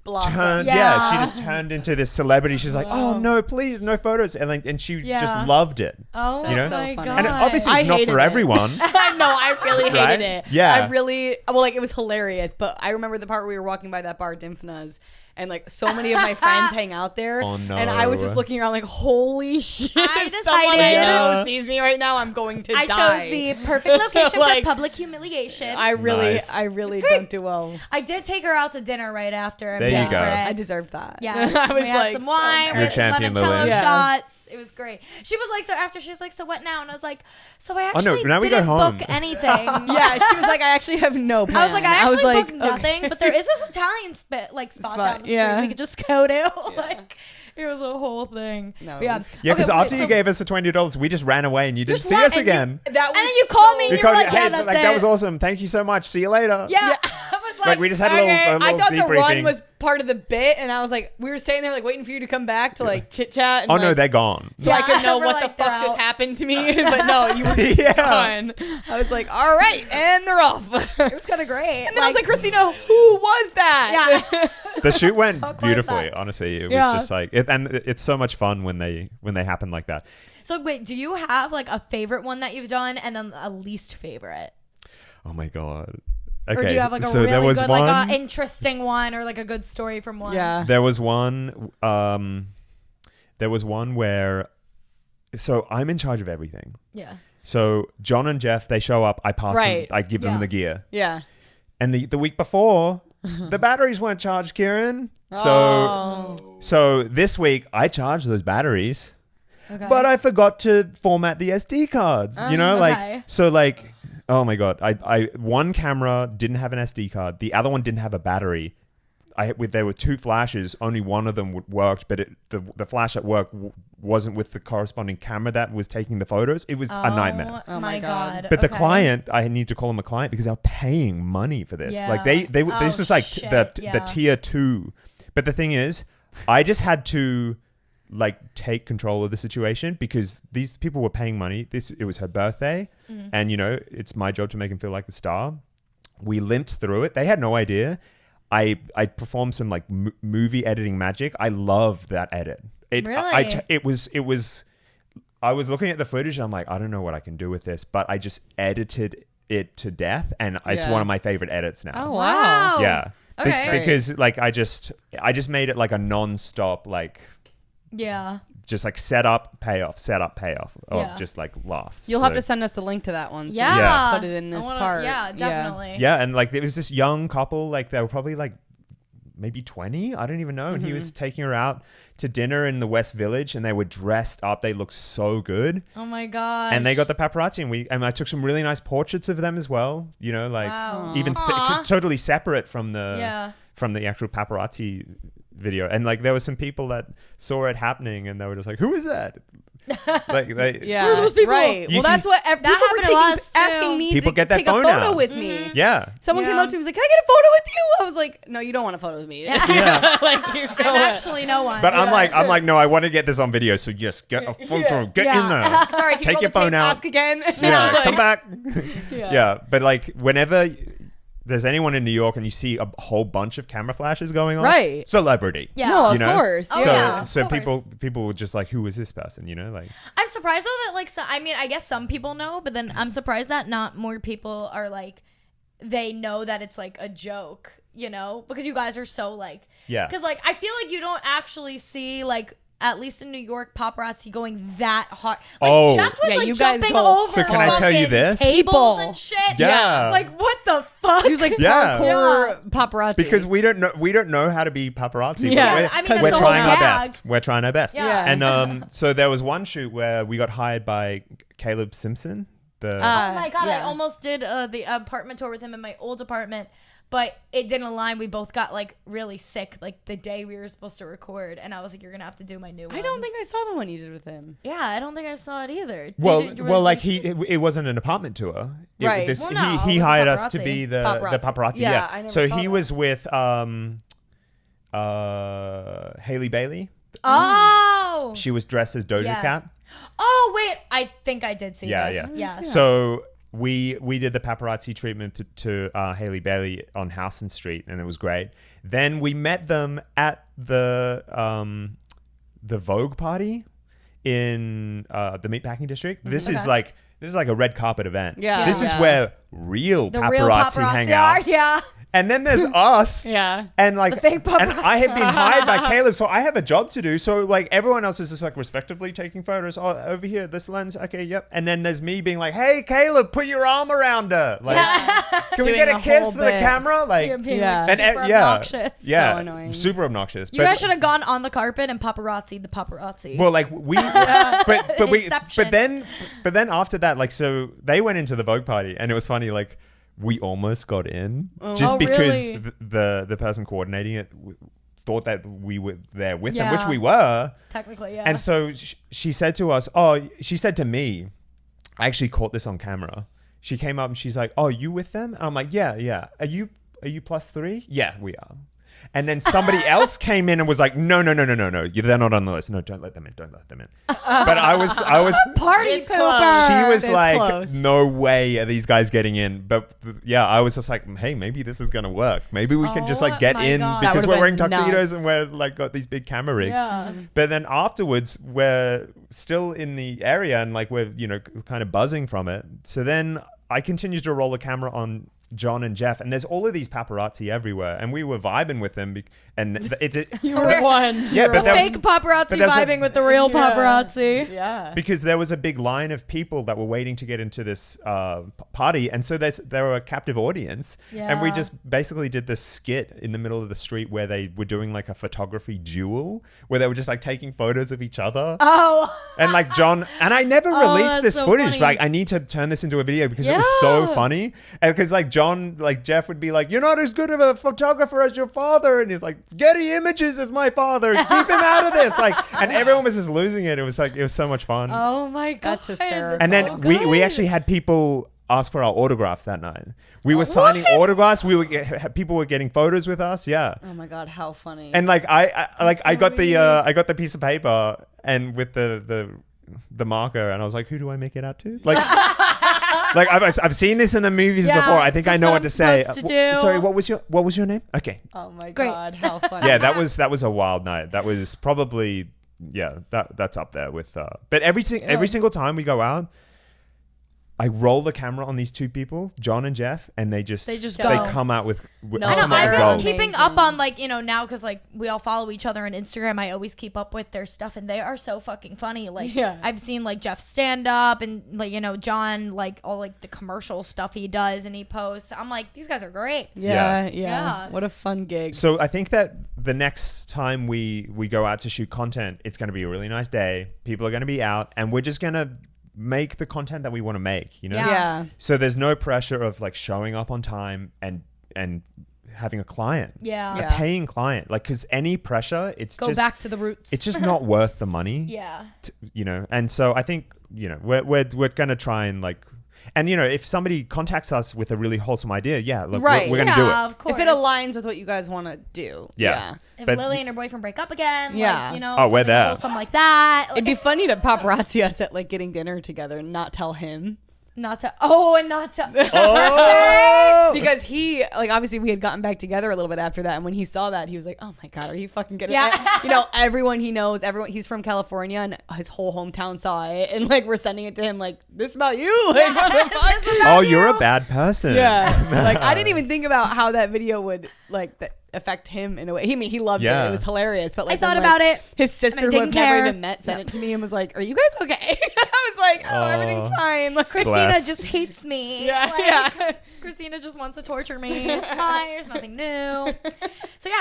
[SPEAKER 2] blossom.
[SPEAKER 1] She just turned into this celebrity. She's like, oh no, please, no photos, and she just loved it.
[SPEAKER 3] Oh,
[SPEAKER 1] you know?
[SPEAKER 3] my God.
[SPEAKER 1] And obviously it's not for everyone.
[SPEAKER 2] I know, I really hated it.
[SPEAKER 1] Yeah,
[SPEAKER 2] it was hilarious. But I remember the part where we were walking by that bar, Dimfna's, and like so many of my friends hang out there.
[SPEAKER 1] Oh no!
[SPEAKER 2] And I was just looking around like, holy shit!
[SPEAKER 3] I
[SPEAKER 2] If someone I know sees me right now, I'm going to die.
[SPEAKER 3] I chose the perfect location
[SPEAKER 2] Like,
[SPEAKER 3] for public humiliation.
[SPEAKER 2] I really don't do well.
[SPEAKER 3] I did take her out to dinner right after. And
[SPEAKER 1] There you go.
[SPEAKER 2] I deserved that.
[SPEAKER 3] Yeah,
[SPEAKER 2] I was
[SPEAKER 3] we had
[SPEAKER 2] like,
[SPEAKER 3] some wine,
[SPEAKER 1] You're
[SPEAKER 3] we had some
[SPEAKER 1] champion,
[SPEAKER 3] limoncello
[SPEAKER 1] Lily.
[SPEAKER 3] shots. It was great. She was like, so after she's like, so what now? And I was like, so I actually
[SPEAKER 1] now we go
[SPEAKER 3] didn't
[SPEAKER 1] home.
[SPEAKER 3] book anything.
[SPEAKER 2] Yeah, she was like, I actually have no plan.
[SPEAKER 3] I was like, I actually booked
[SPEAKER 2] okay.
[SPEAKER 3] nothing, but there is this Italian spot down the street we could just go to. Like, it was a whole thing.
[SPEAKER 2] No,
[SPEAKER 1] because after you gave us the $20, we just ran away and you didn't see us again.
[SPEAKER 3] And then you called me and you were like, yeah, that's it.
[SPEAKER 1] That was awesome. Thank you so much. See you later.
[SPEAKER 3] Yeah. I was like,
[SPEAKER 1] we just had a little
[SPEAKER 2] I thought the
[SPEAKER 1] debriefing.
[SPEAKER 2] run was part of the bit, and I was like, we were sitting there like waiting for you to come back to like chit chat.
[SPEAKER 1] Oh no, they're gone.
[SPEAKER 2] So I could know
[SPEAKER 3] We're
[SPEAKER 2] what
[SPEAKER 3] like,
[SPEAKER 2] the fuck
[SPEAKER 3] they're
[SPEAKER 2] just
[SPEAKER 3] out.
[SPEAKER 2] happened to me. But no, you were just gone. I was like, all right, and they're off.
[SPEAKER 3] it was kind of great.
[SPEAKER 2] And then I was like, Christina, who was that?
[SPEAKER 3] Yeah.
[SPEAKER 1] The shoot went
[SPEAKER 3] How cool is
[SPEAKER 1] beautifully.
[SPEAKER 3] that?
[SPEAKER 1] Honestly, it was just like and it's so much fun when they happen like that.
[SPEAKER 3] So wait, do you have like a favorite one that you've done and then a least favorite?
[SPEAKER 1] Oh my god.
[SPEAKER 3] Or do you have like a
[SPEAKER 1] so
[SPEAKER 3] really
[SPEAKER 1] there was
[SPEAKER 3] good,
[SPEAKER 1] one,
[SPEAKER 3] like an interesting one, or like a good story from one?
[SPEAKER 2] Yeah.
[SPEAKER 1] There was one. There was one where. So I'm in charge of everything.
[SPEAKER 3] Yeah.
[SPEAKER 1] So John and Jeff, they show up. I pass them. I give them the gear.
[SPEAKER 2] Yeah.
[SPEAKER 1] And the week before, the batteries weren't charged, Kieran. So this week I charged those batteries, but I forgot to format the SD cards. You know, like. Oh my god! I one camera didn't have an SD card. The other one didn't have a battery. There were two flashes. Only one of them worked, but the flash at work wasn't with the corresponding camera that was taking the photos. It was a nightmare.
[SPEAKER 3] Oh my god!
[SPEAKER 1] But the client, I need to call him a client because they're paying money for this.
[SPEAKER 3] Yeah.
[SPEAKER 1] Like this was like the tier 2. But the thing is, I just had to like take control of the situation because these people were paying money. It was her birthday, and you know it's my job to make him feel like a star. We limped through it. They had no idea. I performed some like movie editing magic. I love that edit. I was looking at the footage and I'm like, I don't know what I can do with this, but I just edited it to death, and it's
[SPEAKER 2] Yeah.
[SPEAKER 1] one of my favorite edits now.
[SPEAKER 2] Oh wow.
[SPEAKER 1] Yeah.
[SPEAKER 3] Okay.
[SPEAKER 1] Because like I just made it like a non-stop, like
[SPEAKER 3] Yeah.
[SPEAKER 1] just like set up payoff of
[SPEAKER 3] Yeah.
[SPEAKER 1] just like laughs.
[SPEAKER 2] You'll
[SPEAKER 1] So-
[SPEAKER 2] have to send us the link to that one. So
[SPEAKER 3] Yeah.
[SPEAKER 2] we
[SPEAKER 1] Yeah.
[SPEAKER 2] can put it in this part.
[SPEAKER 3] Yeah, definitely.
[SPEAKER 1] Yeah, and like it was this young couple, like they were probably like maybe 20, I don't even know, and he was taking her out to dinner in the West Village, and they were dressed up, they looked so good,
[SPEAKER 3] Oh my gosh.
[SPEAKER 1] and they got the paparazzi, and I took some really nice portraits of them as well, you know, like
[SPEAKER 3] Wow.
[SPEAKER 1] even
[SPEAKER 3] Aw.
[SPEAKER 1] totally separate from the
[SPEAKER 3] Yeah.
[SPEAKER 1] actual paparazzi video. And like there were some people that saw it happening, and they were just like, who is that? Like they
[SPEAKER 2] Yeah,
[SPEAKER 3] Who are those people?
[SPEAKER 2] right.
[SPEAKER 1] You
[SPEAKER 2] Well,
[SPEAKER 1] see-
[SPEAKER 2] that's what people were
[SPEAKER 3] happened to
[SPEAKER 2] taking,
[SPEAKER 3] us, too.
[SPEAKER 2] asking me
[SPEAKER 1] People
[SPEAKER 2] to
[SPEAKER 1] get that
[SPEAKER 2] take a
[SPEAKER 1] phone
[SPEAKER 2] photo
[SPEAKER 1] out.
[SPEAKER 2] with me.
[SPEAKER 1] yeah.
[SPEAKER 2] Someone came
[SPEAKER 3] Yeah.
[SPEAKER 2] up to me and was like, "Can I get a photo with you?" I was like, "No, you don't want a photo with me."
[SPEAKER 1] Yeah.
[SPEAKER 2] Like, you go
[SPEAKER 3] And
[SPEAKER 2] ahead.
[SPEAKER 3] actually, no one.
[SPEAKER 1] But I'm like, no, I want to get this on video, so yes, get a photo, get
[SPEAKER 3] Yeah.
[SPEAKER 1] in there.
[SPEAKER 2] Sorry, can you
[SPEAKER 1] Take
[SPEAKER 2] roll
[SPEAKER 1] your
[SPEAKER 2] the
[SPEAKER 1] phone
[SPEAKER 2] tape,
[SPEAKER 1] out.
[SPEAKER 2] ask again.
[SPEAKER 1] Yeah,
[SPEAKER 2] Like,
[SPEAKER 1] come back.
[SPEAKER 2] Yeah.
[SPEAKER 1] Yeah, but like whenever there's anyone in New York and you see a whole bunch of camera flashes going on,
[SPEAKER 2] Right.
[SPEAKER 1] celebrity.
[SPEAKER 3] Yeah.
[SPEAKER 2] No,
[SPEAKER 1] You
[SPEAKER 2] of
[SPEAKER 1] know?
[SPEAKER 2] course.
[SPEAKER 3] Oh,
[SPEAKER 1] So
[SPEAKER 3] yeah, of
[SPEAKER 1] so
[SPEAKER 3] course.
[SPEAKER 1] people were just like, who is this person? You know, like
[SPEAKER 3] I'm surprised though that like, so, I mean, I guess some people know, but then I'm surprised that not more people are like, they know that it's like a joke, you know, because you guys are so like,
[SPEAKER 1] Yeah.
[SPEAKER 3] Because like I feel like you don't actually see like. At least in New York, paparazzi going that hard. Like
[SPEAKER 1] Oh.
[SPEAKER 3] Jeff was
[SPEAKER 2] Yeah,
[SPEAKER 3] like
[SPEAKER 2] you guys
[SPEAKER 3] jumping
[SPEAKER 2] go-
[SPEAKER 3] over.
[SPEAKER 1] So can I tell you
[SPEAKER 3] fucking
[SPEAKER 1] this?
[SPEAKER 3] Tables
[SPEAKER 2] People.
[SPEAKER 3] and shit.
[SPEAKER 1] Yeah.
[SPEAKER 3] Like what the fuck?
[SPEAKER 2] He was like
[SPEAKER 1] Yeah.
[SPEAKER 2] parkour paparazzi.
[SPEAKER 1] because we don't know how to be paparazzi. but
[SPEAKER 2] Yeah.
[SPEAKER 1] we're,
[SPEAKER 3] I mean, that's
[SPEAKER 1] we're
[SPEAKER 3] the
[SPEAKER 1] trying
[SPEAKER 3] whole
[SPEAKER 1] our
[SPEAKER 3] gag.
[SPEAKER 1] best. We're trying our best.
[SPEAKER 3] Yeah.
[SPEAKER 1] And so there was one shoot where we got hired by Caleb Simpson. The
[SPEAKER 3] Oh my god, I
[SPEAKER 2] yeah.
[SPEAKER 3] almost did the apartment tour with him in my old apartment, but it didn't align. We both got like really sick like the day we were supposed to record, and I was like, "You're gonna have to do my new one."
[SPEAKER 2] I don't think I saw the one you did with him.
[SPEAKER 3] Yeah, I don't think I saw it either. Did
[SPEAKER 1] well,
[SPEAKER 3] you-
[SPEAKER 1] well, like it wasn't an apartment tour.
[SPEAKER 2] Right.
[SPEAKER 3] Well, no,
[SPEAKER 1] he
[SPEAKER 3] it was
[SPEAKER 1] hired us to
[SPEAKER 3] paparazzi.
[SPEAKER 1] be the
[SPEAKER 2] Paparazzi.
[SPEAKER 1] paparazzi.
[SPEAKER 2] Yeah,
[SPEAKER 1] Yeah.
[SPEAKER 2] I never
[SPEAKER 1] So
[SPEAKER 2] saw
[SPEAKER 1] he
[SPEAKER 2] that.
[SPEAKER 1] was with Haley Bailey.
[SPEAKER 3] Oh,
[SPEAKER 1] She was dressed as Doja
[SPEAKER 3] Yes.
[SPEAKER 1] Cat.
[SPEAKER 3] oh wait, I think I did see
[SPEAKER 1] Yeah,
[SPEAKER 3] this.
[SPEAKER 1] yeah.
[SPEAKER 3] Yeah.
[SPEAKER 1] So we did the paparazzi treatment to Haley Bailey on Houston Street, and it was great. Then we met them at the Vogue party in the Meatpacking District. This is like a red carpet event.
[SPEAKER 2] Yeah.
[SPEAKER 1] This is
[SPEAKER 2] Yeah.
[SPEAKER 1] where real
[SPEAKER 3] The
[SPEAKER 1] paparazzi,
[SPEAKER 3] real paparazzi
[SPEAKER 1] hang
[SPEAKER 3] are,
[SPEAKER 1] out.
[SPEAKER 3] yeah.
[SPEAKER 1] And then there's us.
[SPEAKER 2] Yeah.
[SPEAKER 1] And like,
[SPEAKER 3] The fake
[SPEAKER 1] and
[SPEAKER 3] paparazzi.
[SPEAKER 1] I have been hired by Caleb, so I have a job to do. So like, everyone else is just like respectively taking photos. Oh, over here, this lens. Okay, yep. And then there's me being like, "Hey, Caleb, put your arm around her. Like, can we
[SPEAKER 2] Doing
[SPEAKER 1] get a
[SPEAKER 2] the
[SPEAKER 1] kiss
[SPEAKER 2] whole
[SPEAKER 1] for the
[SPEAKER 2] bit.
[SPEAKER 1] camera? Like,
[SPEAKER 3] You're being
[SPEAKER 2] Yeah.
[SPEAKER 3] like, super obnoxious.
[SPEAKER 1] yeah,
[SPEAKER 2] So annoying.
[SPEAKER 1] super obnoxious.
[SPEAKER 3] You guys should have gone on the carpet and paparazzi the paparazzi.
[SPEAKER 1] Well, like we,
[SPEAKER 3] Inception.
[SPEAKER 1] but then after that, like, so they went into the Vogue party, and it was funny, like. We almost got in just
[SPEAKER 3] Oh,
[SPEAKER 1] because
[SPEAKER 3] really?
[SPEAKER 1] the person coordinating it thought that we were there with them, which
[SPEAKER 3] Yeah.
[SPEAKER 1] we were.
[SPEAKER 3] Technically, yeah.
[SPEAKER 1] And so she said to us, she said to me, I actually caught this on camera. She came up and she's like, "Oh, you with them?" And I'm like, "Yeah. Are you +3? Yeah, we are." And then somebody else came in and was like, "No. They're not on the list. No, don't let them in. Don't let them in." But I was
[SPEAKER 3] Party
[SPEAKER 2] This
[SPEAKER 3] pooper.
[SPEAKER 2] close.
[SPEAKER 1] she was
[SPEAKER 2] This
[SPEAKER 1] like,
[SPEAKER 2] close.
[SPEAKER 1] "No way are these guys getting in." But yeah, I was just like, "Hey, maybe this is gonna work. Maybe we can just
[SPEAKER 3] Oh
[SPEAKER 1] like get
[SPEAKER 3] my
[SPEAKER 1] in
[SPEAKER 3] God.
[SPEAKER 2] That
[SPEAKER 1] because
[SPEAKER 2] would've
[SPEAKER 1] we're wearing
[SPEAKER 2] been
[SPEAKER 1] tuxedos
[SPEAKER 2] nuts.
[SPEAKER 1] and we're like got these big camera rigs."
[SPEAKER 3] Yeah.
[SPEAKER 1] But then afterwards, we're still in the area and like we're kind of buzzing from it. So then I continued to roll the camera on John and Jeff, and there's all of these paparazzi everywhere, and we were vibing with them, and
[SPEAKER 2] You were one.
[SPEAKER 1] Yeah,
[SPEAKER 2] You
[SPEAKER 1] but
[SPEAKER 2] were
[SPEAKER 1] there was-
[SPEAKER 3] Fake paparazzi
[SPEAKER 1] there's a-
[SPEAKER 3] vibing with the real
[SPEAKER 2] Yeah.
[SPEAKER 3] paparazzi.
[SPEAKER 2] Yeah.
[SPEAKER 1] because there was a big line of people that were waiting to get into this party, and so there were a captive audience, and we
[SPEAKER 3] Yeah.
[SPEAKER 1] just basically did this skit in the middle of the street where they were doing like a photography duel, where they were just like taking photos of each other.
[SPEAKER 3] Oh,
[SPEAKER 1] And like John, and I never
[SPEAKER 3] Oh,
[SPEAKER 1] released
[SPEAKER 3] that's
[SPEAKER 1] this
[SPEAKER 3] so
[SPEAKER 1] footage,
[SPEAKER 3] funny.
[SPEAKER 1] but like, I need to turn this into a video because it was so
[SPEAKER 3] Yeah.
[SPEAKER 1] funny. And because like John, like Jeff would be like, "You're not as good of a photographer as your father," and he's like, "Getty Images is my father. Keep him out of this." Like, and everyone was just losing it. It was like it was so much fun.
[SPEAKER 3] oh my god,
[SPEAKER 2] That's hysterical.
[SPEAKER 1] And then
[SPEAKER 3] so
[SPEAKER 1] we
[SPEAKER 3] good.
[SPEAKER 1] actually had people ask for our autographs that night. We were signing autographs. We were people were getting photos with us. Yeah.
[SPEAKER 2] Oh my god, how funny.
[SPEAKER 1] And like I got the
[SPEAKER 3] sweet.
[SPEAKER 1] I got the piece of paper and with the marker, and I was like, "Who do I make it out to?" Like, like I've seen this in the movies
[SPEAKER 3] Yeah,
[SPEAKER 1] before. I think I
[SPEAKER 3] this is
[SPEAKER 1] know
[SPEAKER 3] what
[SPEAKER 1] what
[SPEAKER 3] I'm
[SPEAKER 1] to say.
[SPEAKER 3] supposed to do.
[SPEAKER 1] Sorry, what was your name? Okay,
[SPEAKER 2] oh my
[SPEAKER 3] Great.
[SPEAKER 2] god, how funny.
[SPEAKER 1] yeah, that was a wild night. That was probably that's up there with. But every single time we go out, I roll the camera on these two people, John and Jeff, and they
[SPEAKER 3] go.
[SPEAKER 1] come out with
[SPEAKER 2] No,
[SPEAKER 3] I know.
[SPEAKER 1] come out
[SPEAKER 3] I've
[SPEAKER 1] with
[SPEAKER 3] been
[SPEAKER 1] gold.
[SPEAKER 3] keeping
[SPEAKER 2] Amazing.
[SPEAKER 3] up on like now because like we all follow each other on Instagram. I always keep up with their stuff, and they are so fucking funny. Like I've seen like Jeff stand up and like John like all like the commercial stuff he does and he posts. I'm like, these guys are great.
[SPEAKER 2] Yeah. What a fun gig.
[SPEAKER 1] So I think that the next time we go out to shoot content, it's going to be a really nice day. People are going to be out, and we're just going to make the content that we want to make,
[SPEAKER 2] Yeah.
[SPEAKER 1] So there's no pressure of like showing up on time and having a client,
[SPEAKER 3] Yeah.
[SPEAKER 1] a paying client, like, because any pressure, it's
[SPEAKER 2] Go
[SPEAKER 1] just
[SPEAKER 2] back to the roots.
[SPEAKER 1] it's just not worth the money.
[SPEAKER 3] Yeah.
[SPEAKER 1] And so I think we're gonna try and like, and if somebody contacts us with a really wholesome idea, look,
[SPEAKER 2] Right.
[SPEAKER 1] we're gonna do it.
[SPEAKER 3] Of course.
[SPEAKER 2] if it aligns with what you guys want to do.
[SPEAKER 1] Yeah.
[SPEAKER 3] If
[SPEAKER 1] But-
[SPEAKER 3] Lily and her boyfriend break up again,
[SPEAKER 2] Yeah.
[SPEAKER 3] like,
[SPEAKER 1] Oh, we're
[SPEAKER 3] something
[SPEAKER 1] there.
[SPEAKER 3] wholesome like that.
[SPEAKER 2] It'd be funny to paparazzi us at like getting dinner together and not tell him.
[SPEAKER 3] not to.
[SPEAKER 1] Oh!
[SPEAKER 2] Because he, like, obviously we had gotten back together a little bit after that. And when he saw that, he was like, oh my God, are you fucking kidding me?
[SPEAKER 3] Yeah.
[SPEAKER 2] Everyone he knows, he's from California and his whole hometown saw it. And like, we're sending it to him like, this is about you. Like, what the fuck?
[SPEAKER 1] Oh, you're a bad person.
[SPEAKER 2] Yeah. Like, I didn't even think about how that video would like affect him in a way. He loved it. It was hilarious. But like,
[SPEAKER 3] I thought
[SPEAKER 2] then,
[SPEAKER 3] about
[SPEAKER 2] like,
[SPEAKER 3] it.
[SPEAKER 2] His sister,
[SPEAKER 3] and
[SPEAKER 2] who
[SPEAKER 3] I
[SPEAKER 2] I've
[SPEAKER 3] didn't
[SPEAKER 2] never
[SPEAKER 3] care.
[SPEAKER 2] even met, sent it to me and was like, are you guys okay? I was like, oh, everything's fine. Like,
[SPEAKER 3] Christina
[SPEAKER 1] Bless.
[SPEAKER 3] just hates me.
[SPEAKER 2] Yeah,
[SPEAKER 3] Like,
[SPEAKER 2] yeah.
[SPEAKER 3] Christina just wants to torture me. It's fine. There's nothing new.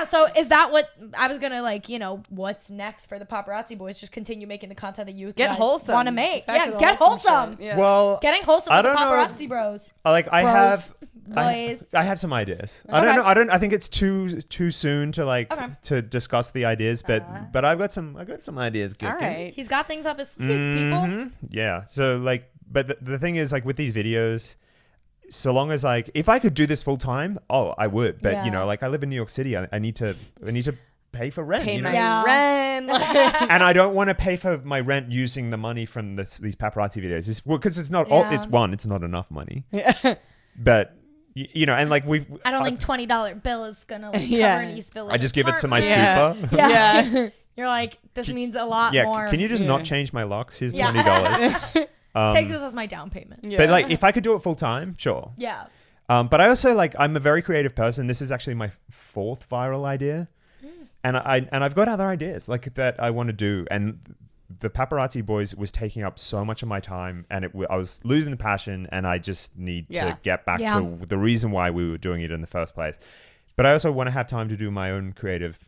[SPEAKER 3] So is that what I was gonna like? What's next for the Paparazzi Boys? Just continue making the content that you
[SPEAKER 2] Get
[SPEAKER 3] guys
[SPEAKER 2] wholesome.
[SPEAKER 3] want to make.
[SPEAKER 2] Back to
[SPEAKER 3] Yeah,
[SPEAKER 2] the
[SPEAKER 3] get wholesome.
[SPEAKER 2] shit. Yeah.
[SPEAKER 1] Well,
[SPEAKER 3] Getting wholesome
[SPEAKER 1] I
[SPEAKER 3] with the
[SPEAKER 1] don't know.
[SPEAKER 3] Paparazzi Bros.
[SPEAKER 1] like I
[SPEAKER 3] Bros.
[SPEAKER 1] have.
[SPEAKER 3] Boys.
[SPEAKER 1] I have some ideas. I don't know. I think it's too soon to like
[SPEAKER 3] Okay.
[SPEAKER 1] to discuss the ideas, but I've got some ideas.
[SPEAKER 2] All
[SPEAKER 1] cooking.
[SPEAKER 2] right.
[SPEAKER 3] He's got things up his sleeve, people.
[SPEAKER 1] Mhm. Yeah. So like, but the thing is, like, with these videos, so long as like, if I could do this full time, I would. But
[SPEAKER 3] Yeah.
[SPEAKER 1] like, I live in New York City. I need to pay for rent.
[SPEAKER 2] Pay
[SPEAKER 1] you know?
[SPEAKER 2] my
[SPEAKER 3] Yeah.
[SPEAKER 2] rent.
[SPEAKER 1] And I don't want to pay for my rent using the money from these paparazzi videos. Because it's not.
[SPEAKER 3] Yeah.
[SPEAKER 1] It's not enough money.
[SPEAKER 2] Yeah.
[SPEAKER 1] But and like
[SPEAKER 3] I don't think $20 bill is gonna like, cover
[SPEAKER 2] Yeah.
[SPEAKER 3] an East Village.
[SPEAKER 1] I just give it to my
[SPEAKER 3] apartment.
[SPEAKER 1] super.
[SPEAKER 3] Yeah.
[SPEAKER 2] Yeah.
[SPEAKER 3] You're like, this means a lot
[SPEAKER 1] Yeah,
[SPEAKER 3] more.
[SPEAKER 1] can you just
[SPEAKER 2] Yeah.
[SPEAKER 1] not change my locks? Here's
[SPEAKER 3] Yeah.
[SPEAKER 1] $20.
[SPEAKER 3] take this as my down payment?
[SPEAKER 2] Yeah.
[SPEAKER 1] But like, if I could do it full time, sure.
[SPEAKER 3] Yeah.
[SPEAKER 1] But I also like, I'm a very creative person. This is actually my fourth viral idea, and I've got other ideas like that I want to do. And the Paparazzi Boys was taking up so much of my time, and I was losing the passion, and I just need
[SPEAKER 2] Yeah.
[SPEAKER 1] to get back
[SPEAKER 3] Yeah.
[SPEAKER 1] to the reason why we were doing it in the first place. But I also want to have time to do my own creative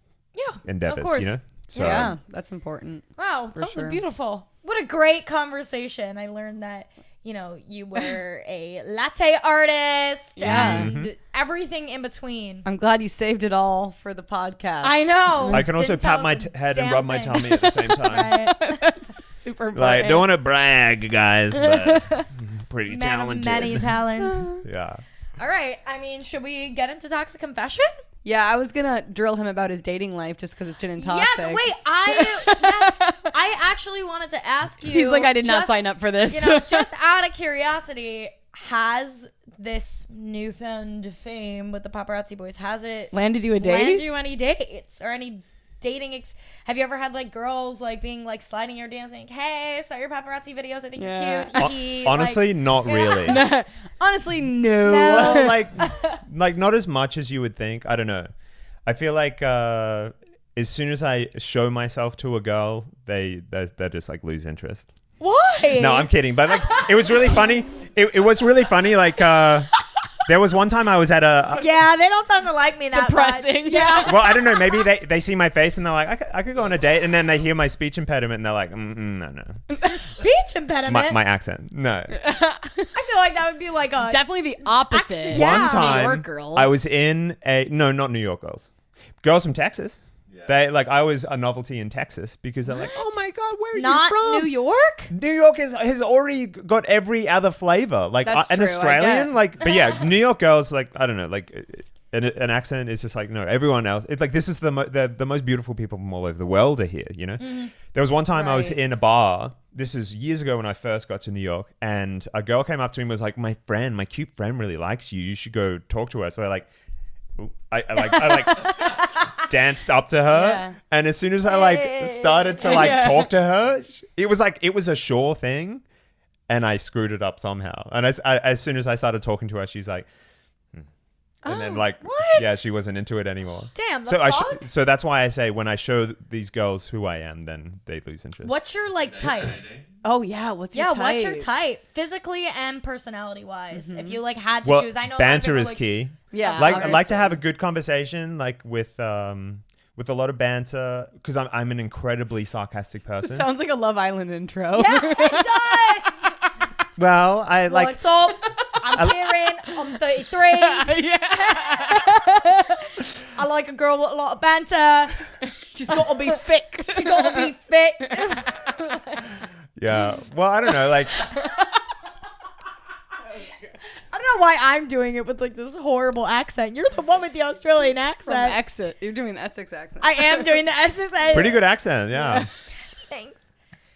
[SPEAKER 1] endeavors.
[SPEAKER 3] course.
[SPEAKER 1] So
[SPEAKER 2] yeah, that's important.
[SPEAKER 3] Wow,
[SPEAKER 2] For
[SPEAKER 3] that was
[SPEAKER 2] sure.
[SPEAKER 3] beautiful. What a great conversation. I learned that, you were a latte artist
[SPEAKER 2] Yeah.
[SPEAKER 3] and everything in between.
[SPEAKER 2] I'm glad you saved it all for the podcast.
[SPEAKER 3] I know.
[SPEAKER 1] I can also
[SPEAKER 3] Didn't tell
[SPEAKER 1] pat my
[SPEAKER 3] us a
[SPEAKER 1] head and
[SPEAKER 3] damn
[SPEAKER 1] rub my
[SPEAKER 3] thing.
[SPEAKER 1] tummy at the same time.
[SPEAKER 3] Right.
[SPEAKER 2] Super important.
[SPEAKER 1] Like, don't want to brag, guys, but pretty
[SPEAKER 3] Man
[SPEAKER 1] talented.
[SPEAKER 3] of many talents.
[SPEAKER 1] Yeah.
[SPEAKER 3] All right. I mean, should we get into toxic confession?
[SPEAKER 2] Yeah, I was gonna drill him about his dating life just because it's been toxic.
[SPEAKER 3] Yes. Wait. I actually wanted to ask you.
[SPEAKER 2] He's like, I did not
[SPEAKER 3] just,
[SPEAKER 2] sign up for this.
[SPEAKER 3] Just out of curiosity, has this newfound fame with the Paparazzi Boys, has it
[SPEAKER 2] Landed you a
[SPEAKER 3] landed
[SPEAKER 2] date?
[SPEAKER 3] you any dates or any dating? Have you ever had like girls like being like sliding your DMs saying, "Hey, saw your paparazzi videos. I think
[SPEAKER 2] Yeah.
[SPEAKER 3] you're cute." Hee hee,"
[SPEAKER 1] Honestly,
[SPEAKER 3] like,
[SPEAKER 1] not really.
[SPEAKER 2] Honestly, no.
[SPEAKER 3] No.
[SPEAKER 1] like not as much as you would think. I don't know. I feel like as soon as I show myself to a girl, they just like lose interest.
[SPEAKER 3] why?
[SPEAKER 1] No, I'm kidding. But like, it was really funny. It was really funny. Like, there was one time I was at a.
[SPEAKER 3] Yeah, they don't sound to like me that
[SPEAKER 2] Depressing.
[SPEAKER 3] much. Yeah.
[SPEAKER 1] Well, I don't know. Maybe they see my face and they're like, I could go on a date, and then they hear my speech impediment and they're like, no.
[SPEAKER 3] Speech impediment.
[SPEAKER 1] My accent. No.
[SPEAKER 3] I feel like that would be like a
[SPEAKER 2] Definitely the opposite.
[SPEAKER 3] Actually, yeah.
[SPEAKER 1] One time,
[SPEAKER 2] New York girls.
[SPEAKER 1] I was in not New York girls from Texas. They like, I was a novelty in Texas because they're like, oh my God, where are
[SPEAKER 3] not
[SPEAKER 1] you from?
[SPEAKER 3] New York.
[SPEAKER 1] New York has already got every other flavor. Like
[SPEAKER 2] That's
[SPEAKER 1] an
[SPEAKER 2] true, I
[SPEAKER 1] Australian,
[SPEAKER 2] get.
[SPEAKER 1] like, but yeah, New York girls, like, I don't know, like an accent is just like, no, everyone else. It's like, this is the most beautiful people from all over the world are here, you know? There was one time I was
[SPEAKER 2] Right.
[SPEAKER 1] in a bar. This is years ago when I first got to New York, and a girl came up to me and was like, my cute friend really likes you. You should go talk to her. So I danced up to her,
[SPEAKER 2] Yeah.
[SPEAKER 1] and as soon as I like started to like
[SPEAKER 2] Yeah.
[SPEAKER 1] talk to her, it was a sure thing. and I screwed it up somehow. And as soon as I started talking to her, she's like, and then like,
[SPEAKER 3] what?
[SPEAKER 1] yeah, she wasn't into it anymore.
[SPEAKER 3] Damn. The
[SPEAKER 1] So
[SPEAKER 3] fuck?
[SPEAKER 1] so that's why I say when I show these girls who I am, then they lose interest.
[SPEAKER 3] What's your like type?
[SPEAKER 2] Oh yeah, what's your type?
[SPEAKER 3] What's your type? Physically and personality wise. If you like had to
[SPEAKER 1] Well,
[SPEAKER 3] choose, I know
[SPEAKER 1] banter
[SPEAKER 3] a lot of
[SPEAKER 1] is
[SPEAKER 3] people,
[SPEAKER 1] key.
[SPEAKER 2] Yeah,
[SPEAKER 1] Like I like to
[SPEAKER 2] obviously.
[SPEAKER 1] have a good conversation, like with a lot of banter, because I'm an incredibly sarcastic person.
[SPEAKER 2] Sounds like a Love Island intro.
[SPEAKER 3] Yeah, it does.
[SPEAKER 1] Well, I like.
[SPEAKER 3] What's up? I'm Kieran. I'm 33. I like a girl with a lot of banter.
[SPEAKER 2] She's got to be thick.
[SPEAKER 3] She gotta be fit.
[SPEAKER 1] Yeah. Well, I don't know. Like,
[SPEAKER 3] I don't know why I'm doing it with like this horrible accent. You're the one with the Australian
[SPEAKER 2] From
[SPEAKER 3] accent.
[SPEAKER 2] Exit. You're doing an Essex accent.
[SPEAKER 3] I am doing the Essex accent.
[SPEAKER 1] pretty good accent. Yeah.
[SPEAKER 3] Thanks.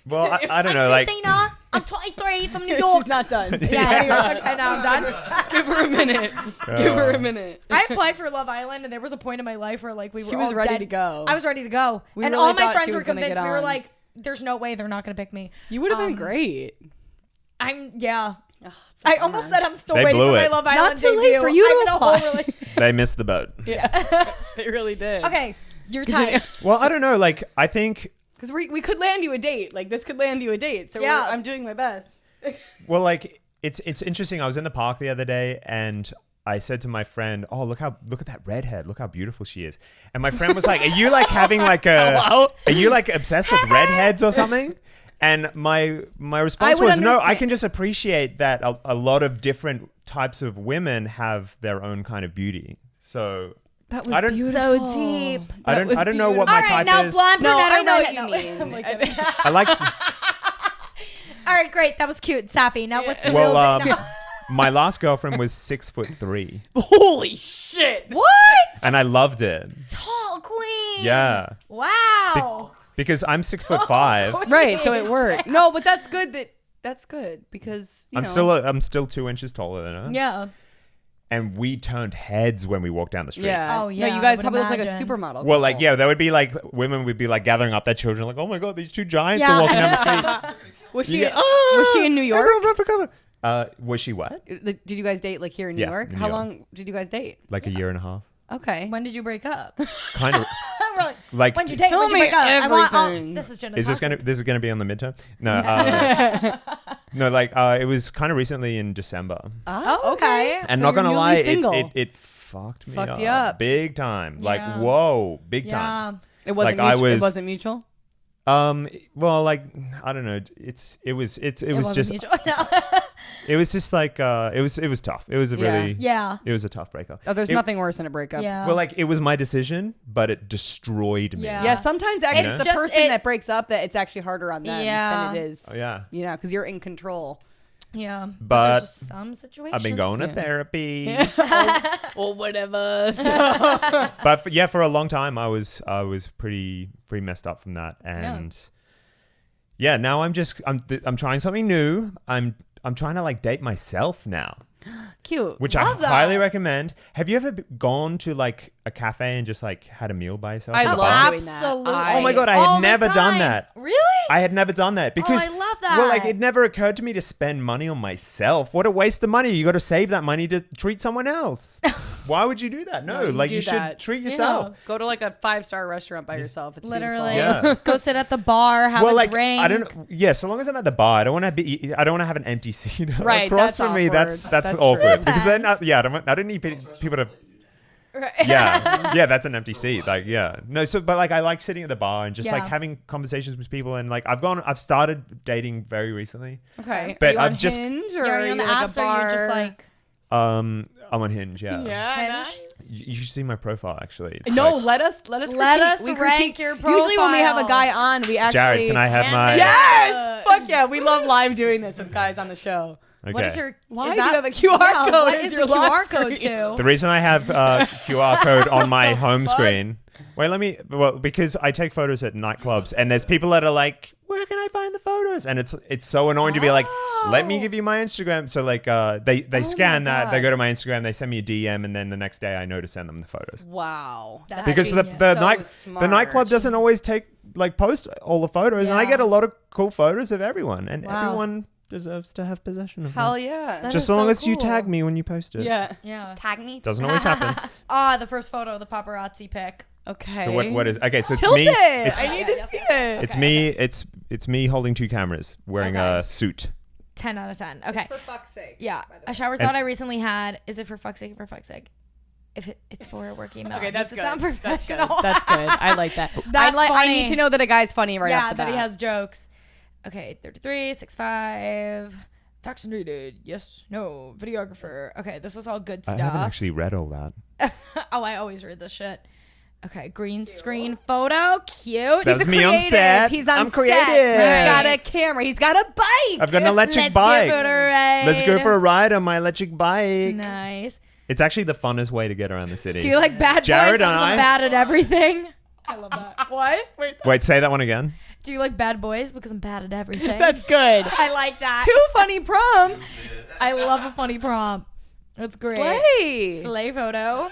[SPEAKER 1] Well, I don't know. Like,
[SPEAKER 3] Christina. I'm 23 from New York.
[SPEAKER 2] She's not done.
[SPEAKER 3] Yeah, okay, now I'm done.
[SPEAKER 2] Give her a minute. Give her a minute.
[SPEAKER 3] I applied for Love Island, and there was a point in my life where like we were
[SPEAKER 2] She was
[SPEAKER 3] all
[SPEAKER 2] ready
[SPEAKER 3] dead.
[SPEAKER 2] to go.
[SPEAKER 3] I was ready to go,
[SPEAKER 2] We
[SPEAKER 3] and
[SPEAKER 2] really
[SPEAKER 3] all my
[SPEAKER 2] thought
[SPEAKER 3] friends
[SPEAKER 2] she
[SPEAKER 3] were
[SPEAKER 2] was gonna
[SPEAKER 3] convinced.
[SPEAKER 2] get
[SPEAKER 3] We were
[SPEAKER 2] on.
[SPEAKER 3] like, "There's no way they're not gonna pick me."
[SPEAKER 2] You would have been great.
[SPEAKER 3] Yeah.
[SPEAKER 2] Oh, it's
[SPEAKER 3] I
[SPEAKER 2] a
[SPEAKER 3] almost
[SPEAKER 2] bummer.
[SPEAKER 3] said I'm still
[SPEAKER 1] They
[SPEAKER 3] waiting
[SPEAKER 1] blew
[SPEAKER 3] for my
[SPEAKER 1] it.
[SPEAKER 3] Love
[SPEAKER 2] Not
[SPEAKER 3] Island
[SPEAKER 2] too late
[SPEAKER 3] debut.
[SPEAKER 2] for you
[SPEAKER 3] I'm
[SPEAKER 2] to
[SPEAKER 3] in a whole
[SPEAKER 2] apply.
[SPEAKER 3] relationship.
[SPEAKER 1] they missed the boat.
[SPEAKER 2] Yeah, they really did.
[SPEAKER 3] Okay, your
[SPEAKER 2] you-
[SPEAKER 3] type.
[SPEAKER 1] Well, I don't know. Like, I think.
[SPEAKER 2] Because we could land you a date. Like this could land you a date. So
[SPEAKER 3] Yeah.
[SPEAKER 2] I'm doing my best.
[SPEAKER 1] Well, like it's interesting. I was in the park the other day, and I said to my friend, "Oh, look at that redhead. Look how beautiful she is." And my friend was like, "Are you like having like a?
[SPEAKER 2] Hello?
[SPEAKER 1] Are you like obsessed with redheads or something?" And my response
[SPEAKER 2] would
[SPEAKER 1] was, "No, I
[SPEAKER 2] understand.
[SPEAKER 1] can just appreciate that a lot of different types of women have their own kind of beauty." So
[SPEAKER 2] That was
[SPEAKER 1] I don't-
[SPEAKER 2] beautiful.
[SPEAKER 3] So deep.
[SPEAKER 1] I
[SPEAKER 2] That was
[SPEAKER 1] don't know what my
[SPEAKER 3] All right,
[SPEAKER 1] type
[SPEAKER 3] now
[SPEAKER 1] is.
[SPEAKER 3] blonde
[SPEAKER 2] No,
[SPEAKER 3] brunette
[SPEAKER 2] I
[SPEAKER 3] or
[SPEAKER 2] know
[SPEAKER 3] redhead?
[SPEAKER 2] what
[SPEAKER 3] No,
[SPEAKER 2] you mean.
[SPEAKER 3] I'm like kidding.
[SPEAKER 1] I like.
[SPEAKER 3] All right, great. That was cute. Sappy. Now what's the real
[SPEAKER 1] Well,
[SPEAKER 3] thing? No.
[SPEAKER 1] my last girlfriend was 6'3",
[SPEAKER 2] Holy shit.
[SPEAKER 3] What?
[SPEAKER 1] and I loved it.
[SPEAKER 3] Tall queen.
[SPEAKER 1] Yeah,
[SPEAKER 3] Wow.
[SPEAKER 1] because I'm 6'5".
[SPEAKER 2] Right, so it worked. No, but that's good. That's good because you
[SPEAKER 1] I'm
[SPEAKER 2] know.
[SPEAKER 1] I'm still 2 inches taller than her.
[SPEAKER 3] Yeah.
[SPEAKER 1] And we turned heads when we walked down the street.
[SPEAKER 2] Yeah.
[SPEAKER 3] Oh, yeah,
[SPEAKER 2] No, you
[SPEAKER 3] I
[SPEAKER 2] guys
[SPEAKER 3] would
[SPEAKER 2] probably look like a
[SPEAKER 3] imagine.
[SPEAKER 2] supermodel.
[SPEAKER 1] Well, like,
[SPEAKER 2] couple.
[SPEAKER 1] yeah, there would be like women would be like gathering up their children, like, oh my god, these two giants
[SPEAKER 3] Yeah.
[SPEAKER 1] are walking down the street.
[SPEAKER 2] Was
[SPEAKER 1] You
[SPEAKER 2] she?
[SPEAKER 1] get, "Ah,
[SPEAKER 2] Was she in New York?
[SPEAKER 1] everyone run for cover." Was she what?
[SPEAKER 2] Did you guys date like here in New
[SPEAKER 1] Yeah,
[SPEAKER 2] York?
[SPEAKER 1] in
[SPEAKER 2] How
[SPEAKER 1] New York.
[SPEAKER 2] long did you guys date?
[SPEAKER 1] Like a year and a half.
[SPEAKER 2] Okay.
[SPEAKER 3] When did you break up?
[SPEAKER 1] Kind of.
[SPEAKER 3] We're
[SPEAKER 1] Like,
[SPEAKER 3] when'd you date?
[SPEAKER 2] Tell
[SPEAKER 3] When'd you
[SPEAKER 2] me
[SPEAKER 3] break up? I want.
[SPEAKER 2] everything.
[SPEAKER 3] This is gonna.
[SPEAKER 1] Is this gonna be on the midterm? No. No, like it was kind of recently in December.
[SPEAKER 2] Oh, okay.
[SPEAKER 1] And
[SPEAKER 2] So
[SPEAKER 1] not
[SPEAKER 2] you're
[SPEAKER 1] gonna
[SPEAKER 2] newly
[SPEAKER 1] lie,
[SPEAKER 2] single.
[SPEAKER 1] it fucked me
[SPEAKER 2] Fucked
[SPEAKER 1] up.
[SPEAKER 2] you up.
[SPEAKER 1] Big time. Like,
[SPEAKER 3] Yeah.
[SPEAKER 1] whoa, big
[SPEAKER 3] Yeah.
[SPEAKER 1] time.
[SPEAKER 2] It wasn't.
[SPEAKER 1] like, I
[SPEAKER 2] mutual. It
[SPEAKER 1] was-
[SPEAKER 2] wasn't mutual.
[SPEAKER 1] Well, like I don't know. It was
[SPEAKER 3] wasn't
[SPEAKER 1] just
[SPEAKER 3] mutual. No.
[SPEAKER 1] it was just like it was tough. It was a
[SPEAKER 2] Yeah.
[SPEAKER 1] really
[SPEAKER 3] Yeah.
[SPEAKER 1] it was a tough breakup.
[SPEAKER 2] Oh, there's
[SPEAKER 1] It-
[SPEAKER 2] nothing worse than a breakup.
[SPEAKER 3] Yeah.
[SPEAKER 1] Well, like it was my decision, but it destroyed me.
[SPEAKER 3] Yeah.
[SPEAKER 2] Yeah, sometimes actually
[SPEAKER 3] It's
[SPEAKER 2] it's the
[SPEAKER 3] just-
[SPEAKER 2] person
[SPEAKER 3] it-
[SPEAKER 2] that breaks up that it's actually harder on them
[SPEAKER 3] Yeah.
[SPEAKER 2] than it is.
[SPEAKER 1] Oh, yeah.
[SPEAKER 2] You know, because you're in control.
[SPEAKER 3] Yeah.
[SPEAKER 1] But
[SPEAKER 3] there's just some situations.
[SPEAKER 1] I've been going to
[SPEAKER 2] Yeah.
[SPEAKER 1] therapy.
[SPEAKER 2] Or whatever. So.
[SPEAKER 1] But for a long time, I was pretty messed up from that, and yeah, now I'm trying something new. I'm trying to like date myself now,
[SPEAKER 2] Cute.
[SPEAKER 1] which
[SPEAKER 2] Love
[SPEAKER 1] I
[SPEAKER 2] that.
[SPEAKER 1] highly recommend. Have you ever gone to like a cafe and just like had a meal by yourself?
[SPEAKER 2] I
[SPEAKER 1] at a
[SPEAKER 2] love
[SPEAKER 1] bar?
[SPEAKER 2] doing that.
[SPEAKER 3] Absolutely.
[SPEAKER 1] Oh my God, I
[SPEAKER 3] All
[SPEAKER 1] had
[SPEAKER 3] the
[SPEAKER 1] never done
[SPEAKER 3] time.
[SPEAKER 1] that.
[SPEAKER 3] Really?
[SPEAKER 1] I had never done that because
[SPEAKER 3] I love that.
[SPEAKER 1] Well, like it never occurred to me to spend money on myself. What a waste of money! You got to save that money to treat someone else. Why would you do that? No,
[SPEAKER 2] No, you
[SPEAKER 1] like
[SPEAKER 2] do
[SPEAKER 1] you
[SPEAKER 2] that.
[SPEAKER 1] should treat yourself.
[SPEAKER 2] Go to like a 5-star restaurant by yourself. It's
[SPEAKER 3] Literally.
[SPEAKER 2] beautiful.
[SPEAKER 1] Yeah.
[SPEAKER 3] Go sit at the bar, have
[SPEAKER 1] Well,
[SPEAKER 3] a
[SPEAKER 1] like
[SPEAKER 3] drink.
[SPEAKER 1] I don't. Yeah, so long as I'm at the bar, I don't want to have an empty seat
[SPEAKER 2] Right,
[SPEAKER 1] across
[SPEAKER 2] that's
[SPEAKER 1] from me.
[SPEAKER 2] awkward.
[SPEAKER 1] That's
[SPEAKER 2] That's
[SPEAKER 1] awkward
[SPEAKER 2] true.
[SPEAKER 1] because then I don't need people to.
[SPEAKER 3] Right.
[SPEAKER 1] Yeah, that's an empty seat. Like, yeah, no. So, but like, I like sitting at the bar and just like
[SPEAKER 3] Yeah.
[SPEAKER 1] having conversations with people. And like, I've started dating very recently.
[SPEAKER 2] Okay.
[SPEAKER 1] But
[SPEAKER 2] are you on
[SPEAKER 1] I've just-
[SPEAKER 2] Hinge or
[SPEAKER 3] Yeah,
[SPEAKER 2] are
[SPEAKER 3] are you on
[SPEAKER 2] you
[SPEAKER 3] the
[SPEAKER 2] like a
[SPEAKER 3] apps or you're just
[SPEAKER 2] bar?
[SPEAKER 3] like
[SPEAKER 1] I'm on Hinge. Yeah.
[SPEAKER 2] Yeah.
[SPEAKER 3] Hinge?
[SPEAKER 1] You should see my profile actually. It's
[SPEAKER 2] No,
[SPEAKER 1] like-
[SPEAKER 2] let us
[SPEAKER 3] Let
[SPEAKER 2] critique.
[SPEAKER 3] us
[SPEAKER 2] We
[SPEAKER 3] rank
[SPEAKER 2] critique.
[SPEAKER 3] your
[SPEAKER 2] Usually when we have a
[SPEAKER 3] profile.
[SPEAKER 2] guy on, we actually
[SPEAKER 1] Jared, can I have my?
[SPEAKER 2] Yes! Fuck yeah, we love live doing this with guys on the show.
[SPEAKER 1] Okay.
[SPEAKER 3] what is your
[SPEAKER 2] Why
[SPEAKER 3] is
[SPEAKER 2] do you
[SPEAKER 3] that-
[SPEAKER 2] have a QR
[SPEAKER 3] Yeah,
[SPEAKER 2] code
[SPEAKER 3] What
[SPEAKER 2] as
[SPEAKER 3] is
[SPEAKER 2] your
[SPEAKER 3] the QR
[SPEAKER 2] lock
[SPEAKER 3] code
[SPEAKER 2] screen?
[SPEAKER 3] to?
[SPEAKER 1] The reason I have QR code on my home screen. Wait, because I take photos at nightclubs and there's people that are like, where can I find the photos? And it's so annoying to be like, let me give you my Instagram. So like they scan that, they
[SPEAKER 2] God.
[SPEAKER 1] go to my Instagram, they send me a DM, and then the next day I know to send them the photos.
[SPEAKER 2] Wow.
[SPEAKER 3] That's
[SPEAKER 1] Because the
[SPEAKER 3] genius.
[SPEAKER 1] the
[SPEAKER 2] So
[SPEAKER 1] nightclub
[SPEAKER 2] smart.
[SPEAKER 1] doesn't always post all the photos, and I
[SPEAKER 3] Yeah.
[SPEAKER 1] get a lot of cool photos of everyone, and
[SPEAKER 3] Wow.
[SPEAKER 1] everyone deserves to have possession of
[SPEAKER 2] Hell
[SPEAKER 1] that.
[SPEAKER 2] yeah.
[SPEAKER 3] That
[SPEAKER 1] Just
[SPEAKER 3] is
[SPEAKER 1] so long
[SPEAKER 3] so
[SPEAKER 1] as you
[SPEAKER 3] cool.
[SPEAKER 1] tag me when you post it.
[SPEAKER 2] Yeah.
[SPEAKER 3] Yeah.
[SPEAKER 2] Just tag me.
[SPEAKER 1] Doesn't always happen.
[SPEAKER 3] The first photo, the paparazzi pic.
[SPEAKER 2] Okay.
[SPEAKER 1] So what is okay? So it's
[SPEAKER 2] Tilt
[SPEAKER 1] me.
[SPEAKER 2] it.
[SPEAKER 1] It's,
[SPEAKER 2] I need to see it.
[SPEAKER 1] it's me. It's me holding two cameras, wearing a suit.
[SPEAKER 3] 10 out of 10. Okay.
[SPEAKER 2] For fuck's sake.
[SPEAKER 3] Yeah.
[SPEAKER 2] by the
[SPEAKER 3] A
[SPEAKER 2] way.
[SPEAKER 3] shower thought I recently had. Is it for fuck's sake? For fuck's sake. If it's for a work email.
[SPEAKER 2] Okay,
[SPEAKER 3] It
[SPEAKER 2] that's
[SPEAKER 3] needs
[SPEAKER 2] good.
[SPEAKER 3] to sound
[SPEAKER 2] That's good.
[SPEAKER 3] professional.
[SPEAKER 2] That's good. I like that.
[SPEAKER 3] That's
[SPEAKER 2] I
[SPEAKER 3] funny.
[SPEAKER 2] need to know that a guy's funny right
[SPEAKER 3] yeah,
[SPEAKER 2] off the
[SPEAKER 3] that
[SPEAKER 2] bat.
[SPEAKER 3] he has jokes. Okay, 33, 6'5", vaccinated, yes, no, videographer. Okay, this is all good
[SPEAKER 1] I
[SPEAKER 3] stuff.
[SPEAKER 1] haven't actually read all that.
[SPEAKER 3] Oh, I always read this shit. Okay, green screen photo, cute.
[SPEAKER 1] That's
[SPEAKER 2] He's a
[SPEAKER 1] me on
[SPEAKER 2] creative.
[SPEAKER 1] set.
[SPEAKER 2] He's on
[SPEAKER 1] I'm
[SPEAKER 2] set.
[SPEAKER 1] creative.
[SPEAKER 2] He's got a camera. He's got a bike.
[SPEAKER 1] I've got an electric
[SPEAKER 3] Let's
[SPEAKER 1] bike.
[SPEAKER 3] give it a ride.
[SPEAKER 1] Let's go for a ride on my electric bike.
[SPEAKER 3] Nice.
[SPEAKER 1] It's actually the funnest way to get around the city.
[SPEAKER 3] Do you like bad boys
[SPEAKER 1] Jared
[SPEAKER 3] because
[SPEAKER 1] and I-
[SPEAKER 3] I'm bad at everything? I love that. What?
[SPEAKER 1] Wait, say that one again.
[SPEAKER 3] Do you like bad boys because I'm bad at everything?
[SPEAKER 2] That's good.
[SPEAKER 3] I like that.
[SPEAKER 2] 2 funny prompts.
[SPEAKER 3] I love a funny prompt. That's great.
[SPEAKER 2] Slay.
[SPEAKER 3] Slay photo.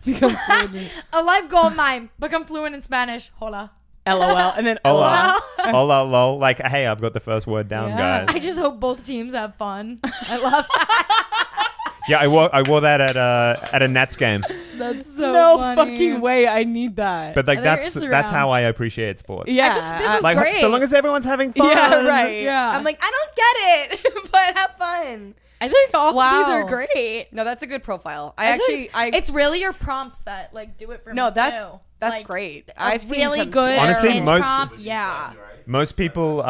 [SPEAKER 2] Become fluent.
[SPEAKER 3] A life goal mime. Become fluent in Spanish. Hola.
[SPEAKER 2] LOL. And then
[SPEAKER 1] Hola. Hola, lol. Like, hey, I've got the first word down,
[SPEAKER 2] Yeah.
[SPEAKER 1] guys.
[SPEAKER 3] I just hope both teams have fun. I love that.
[SPEAKER 1] Yeah, I wore that at a Nets game.
[SPEAKER 3] That's so
[SPEAKER 2] no
[SPEAKER 3] funny.
[SPEAKER 2] fucking way. I need that.
[SPEAKER 1] But like
[SPEAKER 3] And their
[SPEAKER 1] that's
[SPEAKER 3] Instagram.
[SPEAKER 1] how I appreciate sports.
[SPEAKER 2] yeah.
[SPEAKER 3] this is
[SPEAKER 1] Like
[SPEAKER 3] great.
[SPEAKER 1] so long as everyone's having fun.
[SPEAKER 2] yeah, right.
[SPEAKER 3] Yeah.
[SPEAKER 2] I'm like, I don't get it, but have fun.
[SPEAKER 3] I think all of
[SPEAKER 2] Wow.
[SPEAKER 3] these are great.
[SPEAKER 2] No, that's a good profile.
[SPEAKER 3] It's really your prompts that like do it for me.
[SPEAKER 2] No, that's
[SPEAKER 3] too.
[SPEAKER 2] that's
[SPEAKER 3] Like,
[SPEAKER 2] great.
[SPEAKER 3] a
[SPEAKER 2] I've seen
[SPEAKER 3] really
[SPEAKER 2] some
[SPEAKER 3] good
[SPEAKER 2] too.
[SPEAKER 1] Honestly,
[SPEAKER 3] hinge
[SPEAKER 1] most-
[SPEAKER 3] prompt. Yeah.
[SPEAKER 1] Most people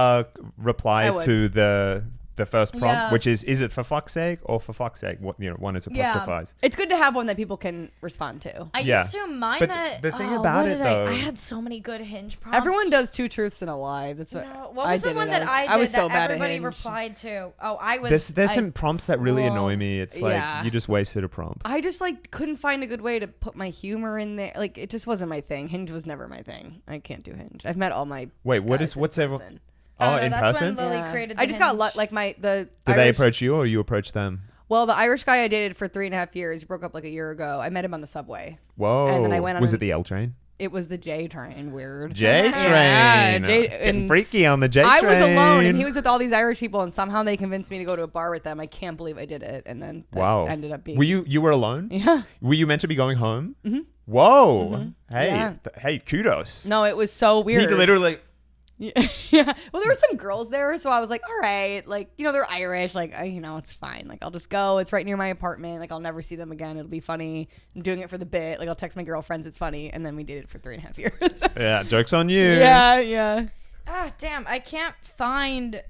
[SPEAKER 1] reply
[SPEAKER 2] I would.
[SPEAKER 1] to the first prompt,
[SPEAKER 3] Yeah.
[SPEAKER 1] which is it for fuck's sake or for fuck's sake? What one is
[SPEAKER 3] Yeah.
[SPEAKER 1] apostrophised.
[SPEAKER 2] It's good to have one that people can respond to.
[SPEAKER 3] I
[SPEAKER 1] Yeah.
[SPEAKER 3] used to mind
[SPEAKER 1] But
[SPEAKER 3] that.
[SPEAKER 1] the thing
[SPEAKER 3] oh,
[SPEAKER 1] about
[SPEAKER 3] what
[SPEAKER 1] it,
[SPEAKER 3] did
[SPEAKER 1] though-
[SPEAKER 3] I had so many good hinge prompts.
[SPEAKER 2] Everyone does 2 truths and a lie. That's what,
[SPEAKER 3] No, what
[SPEAKER 2] I
[SPEAKER 3] was
[SPEAKER 2] did.
[SPEAKER 3] the one
[SPEAKER 2] it
[SPEAKER 3] that
[SPEAKER 2] as.
[SPEAKER 3] I did
[SPEAKER 2] I was so
[SPEAKER 3] that
[SPEAKER 2] bad at
[SPEAKER 3] everybody
[SPEAKER 2] Hinge.
[SPEAKER 3] replied to? Oh, I was.
[SPEAKER 1] There's some prompts that really
[SPEAKER 3] Whoa.
[SPEAKER 1] annoy me. It's like
[SPEAKER 2] Yeah.
[SPEAKER 1] you just wasted a prompt.
[SPEAKER 2] I just like couldn't find a good way to put my humor in there. Like it just wasn't my thing. Hinge was never my thing. I can't do Hinge. I've met all my
[SPEAKER 1] Wait,
[SPEAKER 2] guys in
[SPEAKER 1] what's everyone?
[SPEAKER 2] person.
[SPEAKER 1] Oh,
[SPEAKER 3] no,
[SPEAKER 1] in
[SPEAKER 3] that's
[SPEAKER 1] person?
[SPEAKER 3] When Lily
[SPEAKER 2] Yeah.
[SPEAKER 3] created
[SPEAKER 2] I
[SPEAKER 3] the
[SPEAKER 2] just got
[SPEAKER 3] Hinge.
[SPEAKER 2] like the
[SPEAKER 1] Did they
[SPEAKER 2] Irish,
[SPEAKER 1] approach you or you approach them?
[SPEAKER 2] Well, the Irish guy I dated for 3.5 years broke up like a year ago. I met him on the subway.
[SPEAKER 1] Whoa.
[SPEAKER 2] And then I went on
[SPEAKER 1] Was
[SPEAKER 2] a-
[SPEAKER 1] it the L train?
[SPEAKER 2] It was the J train. Weird.
[SPEAKER 1] J train.
[SPEAKER 2] Yeah, J-
[SPEAKER 1] Getting
[SPEAKER 2] and
[SPEAKER 1] freaky on the J train.
[SPEAKER 2] I was alone, and he was with all these Irish people, and somehow they convinced me to go to a bar with them. I can't believe I did it, and then that
[SPEAKER 1] Wow.
[SPEAKER 2] ended up being.
[SPEAKER 1] Were you were alone?
[SPEAKER 2] Yeah.
[SPEAKER 1] Were you meant to be going home? Mm-hmm. Whoa. Hey,
[SPEAKER 2] Yeah.
[SPEAKER 1] hey, kudos.
[SPEAKER 2] No, it was so weird.
[SPEAKER 1] He literally.
[SPEAKER 2] Yeah. Well, there were some girls there, so I was like, all right, like, they're Irish, like, it's fine. Like, I'll just go. It's right near my apartment. Like, I'll never see them again. It'll be funny. I'm doing it for the bit. Like, I'll text my girlfriends. It's funny. And then we did it for 3.5 years.
[SPEAKER 1] Yeah, joke's on you.
[SPEAKER 2] yeah.
[SPEAKER 3] Ah, damn! I can't find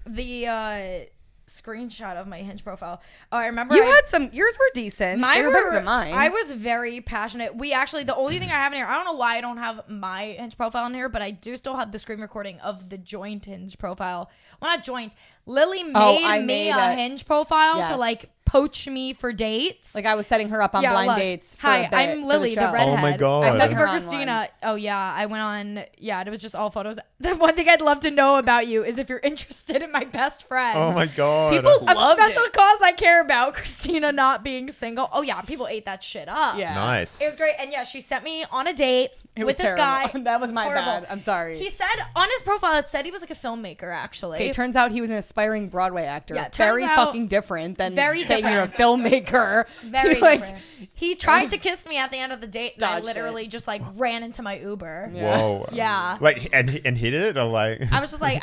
[SPEAKER 3] the screenshot of my Hinge profile. Oh, I remember
[SPEAKER 2] You
[SPEAKER 3] I-
[SPEAKER 2] had some. Yours were decent. They were better than mine.
[SPEAKER 3] I was very passionate. We actually, the only thing I have in here, I don't know why I don't have my Hinge profile in here, but I do still have the screen recording of the joint Hinge profile. Well, not joint. Lily made
[SPEAKER 2] I
[SPEAKER 3] me
[SPEAKER 2] made
[SPEAKER 3] a
[SPEAKER 2] a-
[SPEAKER 3] Hinge profile to
[SPEAKER 2] Yes.
[SPEAKER 3] like poach me for dates.
[SPEAKER 2] Like, I was setting her up on
[SPEAKER 3] Yeah,
[SPEAKER 2] blind
[SPEAKER 3] look.
[SPEAKER 2] dates. For
[SPEAKER 3] Hi,
[SPEAKER 2] a bit,
[SPEAKER 3] I'm
[SPEAKER 2] for
[SPEAKER 3] Lily, the
[SPEAKER 2] show.
[SPEAKER 3] redhead.
[SPEAKER 1] Oh my God.
[SPEAKER 2] I
[SPEAKER 3] Except
[SPEAKER 2] sent
[SPEAKER 3] for
[SPEAKER 2] her on
[SPEAKER 3] Christina. Oh yeah, I went on. Yeah, it was just all photos. The one thing I'd love to know about you is if you're interested in my best friend.
[SPEAKER 1] Oh my God.
[SPEAKER 2] People
[SPEAKER 3] A
[SPEAKER 2] loved
[SPEAKER 3] special
[SPEAKER 2] it.
[SPEAKER 3] cause I care about, Christina not being single. Oh yeah, people ate that shit up.
[SPEAKER 2] Yeah.
[SPEAKER 1] Nice.
[SPEAKER 3] It was great. And yeah, she sent me on a date
[SPEAKER 2] It
[SPEAKER 3] with
[SPEAKER 2] was
[SPEAKER 3] this
[SPEAKER 2] terrible.
[SPEAKER 3] guy.
[SPEAKER 2] That was my
[SPEAKER 3] Horrible.
[SPEAKER 2] bad. I'm sorry.
[SPEAKER 3] He said on his profile, it said he was like a filmmaker, actually.
[SPEAKER 2] Okay, turns out he was an aspiring Broadway actor.
[SPEAKER 3] Yeah, turns
[SPEAKER 2] very
[SPEAKER 3] out-
[SPEAKER 2] fucking different than
[SPEAKER 3] Very
[SPEAKER 2] saying you're a
[SPEAKER 3] different.
[SPEAKER 2] filmmaker.
[SPEAKER 3] Very
[SPEAKER 2] Like,
[SPEAKER 3] different. He tried to kiss me at the end of the date, and I
[SPEAKER 2] Dodged
[SPEAKER 3] literally
[SPEAKER 2] it.
[SPEAKER 3] just like ran into my Uber.
[SPEAKER 2] Yeah.
[SPEAKER 1] Whoa.
[SPEAKER 3] Yeah.
[SPEAKER 1] Like, and he did it or like.
[SPEAKER 3] I was just like,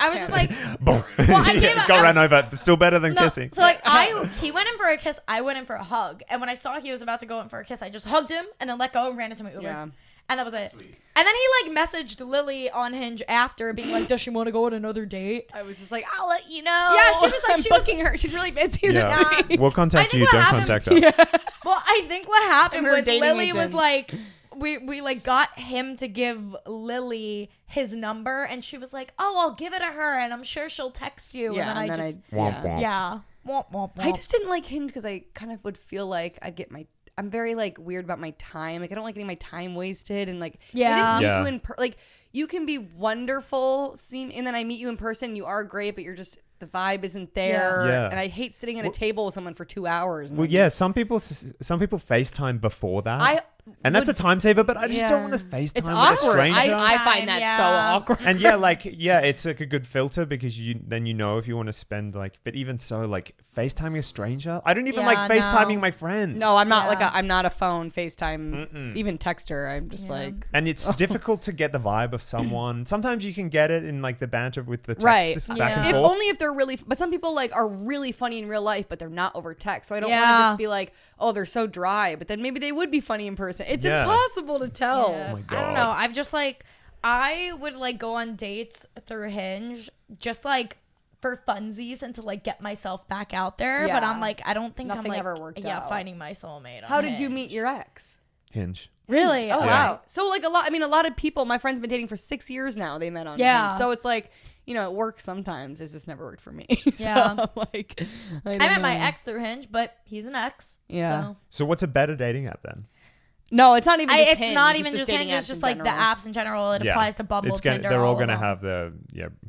[SPEAKER 1] Boom.
[SPEAKER 3] I gave a-
[SPEAKER 1] Got ran over. Still better than
[SPEAKER 3] no,
[SPEAKER 1] kissing.
[SPEAKER 3] so like he went in for a kiss, I went in for a hug, and when I saw he was about to go in for a kiss, I just hugged him and then let go and ran into my Uber.
[SPEAKER 2] Yeah.
[SPEAKER 3] And that was it. And then he like messaged Lily on Hinge after, being like, "Does she want to go on another date?"
[SPEAKER 2] I was just like, I'll let you know.
[SPEAKER 3] Yeah, she was like-
[SPEAKER 2] I'm
[SPEAKER 3] she was-
[SPEAKER 2] booking her. She's really busy
[SPEAKER 1] Yeah.
[SPEAKER 2] this week.
[SPEAKER 1] We'll contact
[SPEAKER 3] I think
[SPEAKER 1] you.
[SPEAKER 3] what
[SPEAKER 1] Don't
[SPEAKER 3] happened-
[SPEAKER 1] contact us.
[SPEAKER 3] Well, I think what happened
[SPEAKER 2] And her
[SPEAKER 3] was
[SPEAKER 2] dating
[SPEAKER 3] Lily was
[SPEAKER 2] agent.
[SPEAKER 3] like, we like got him to give Lily his number, and she was like, "Oh, I'll give it to her, and I'm sure she'll text you."
[SPEAKER 2] Yeah,
[SPEAKER 3] and then I just
[SPEAKER 1] Womp womp.
[SPEAKER 3] yeah. Womp, womp,
[SPEAKER 2] I
[SPEAKER 3] womp.
[SPEAKER 2] just didn't like Hinge because I kind of would feel like I'd get my. I'm very like weird about my time. Like I don't like getting my time wasted, and like
[SPEAKER 3] Yeah.
[SPEAKER 2] I didn't
[SPEAKER 1] Yeah.
[SPEAKER 2] meet you in like you can be wonderful, and then I meet you in person. You are great, but you're just the vibe isn't there.
[SPEAKER 1] Yeah.
[SPEAKER 2] And I hate sitting at a table with someone for 2 hours. And
[SPEAKER 1] Well,
[SPEAKER 2] then
[SPEAKER 1] yeah. Some people FaceTime before that. And that's a time saver, but I just don't want to FaceTime
[SPEAKER 2] It's
[SPEAKER 1] with a
[SPEAKER 2] awkward.
[SPEAKER 1] stranger.
[SPEAKER 2] I find that so awkward.
[SPEAKER 1] And it's like a good filter because then you know if you want to spend but even so, like FaceTiming a stranger, I don't even like FaceTiming my friends.
[SPEAKER 2] No, I'm not I'm not a phone FaceTime, even text her. I'm just
[SPEAKER 1] and it's difficult to get the vibe of someone. Sometimes you can get it in like the banter with the text back and forth.
[SPEAKER 2] Only if they're really, but some people like are really funny in real life, but they're not over text. So I don't want to just be like, oh, they're so dry, but then maybe they would be funny in person. It's impossible to tell.
[SPEAKER 3] Yeah.
[SPEAKER 1] Oh my God.
[SPEAKER 3] I don't know. I've just like, I would like go on dates through Hinge just like for funsies and to like get myself back out there.
[SPEAKER 2] Yeah.
[SPEAKER 3] But I'm like, I don't think
[SPEAKER 2] Nothing
[SPEAKER 3] I'm like,
[SPEAKER 2] ever worked out.
[SPEAKER 3] finding my soulmate.
[SPEAKER 2] How did you meet your ex?
[SPEAKER 1] Hinge.
[SPEAKER 3] Really?
[SPEAKER 2] Oh,
[SPEAKER 3] Okay.
[SPEAKER 2] wow. So like a lot of people, my friends have been dating for 6 years now. They met on Hinge. So it's like, it works sometimes. It's just never worked for me.
[SPEAKER 3] Yeah.
[SPEAKER 2] So, like, I
[SPEAKER 3] met my ex through Hinge, but he's an ex.
[SPEAKER 2] Yeah.
[SPEAKER 1] So what's a better dating app then?
[SPEAKER 2] No, it's not even just
[SPEAKER 3] It's
[SPEAKER 2] Hinge.
[SPEAKER 3] not even just
[SPEAKER 2] dating
[SPEAKER 3] Hinge. It's
[SPEAKER 2] apps
[SPEAKER 3] just
[SPEAKER 2] in
[SPEAKER 3] like the
[SPEAKER 2] general.
[SPEAKER 3] apps in general. It applies to Bumble, Tinder.
[SPEAKER 1] They're all
[SPEAKER 3] going to
[SPEAKER 1] have the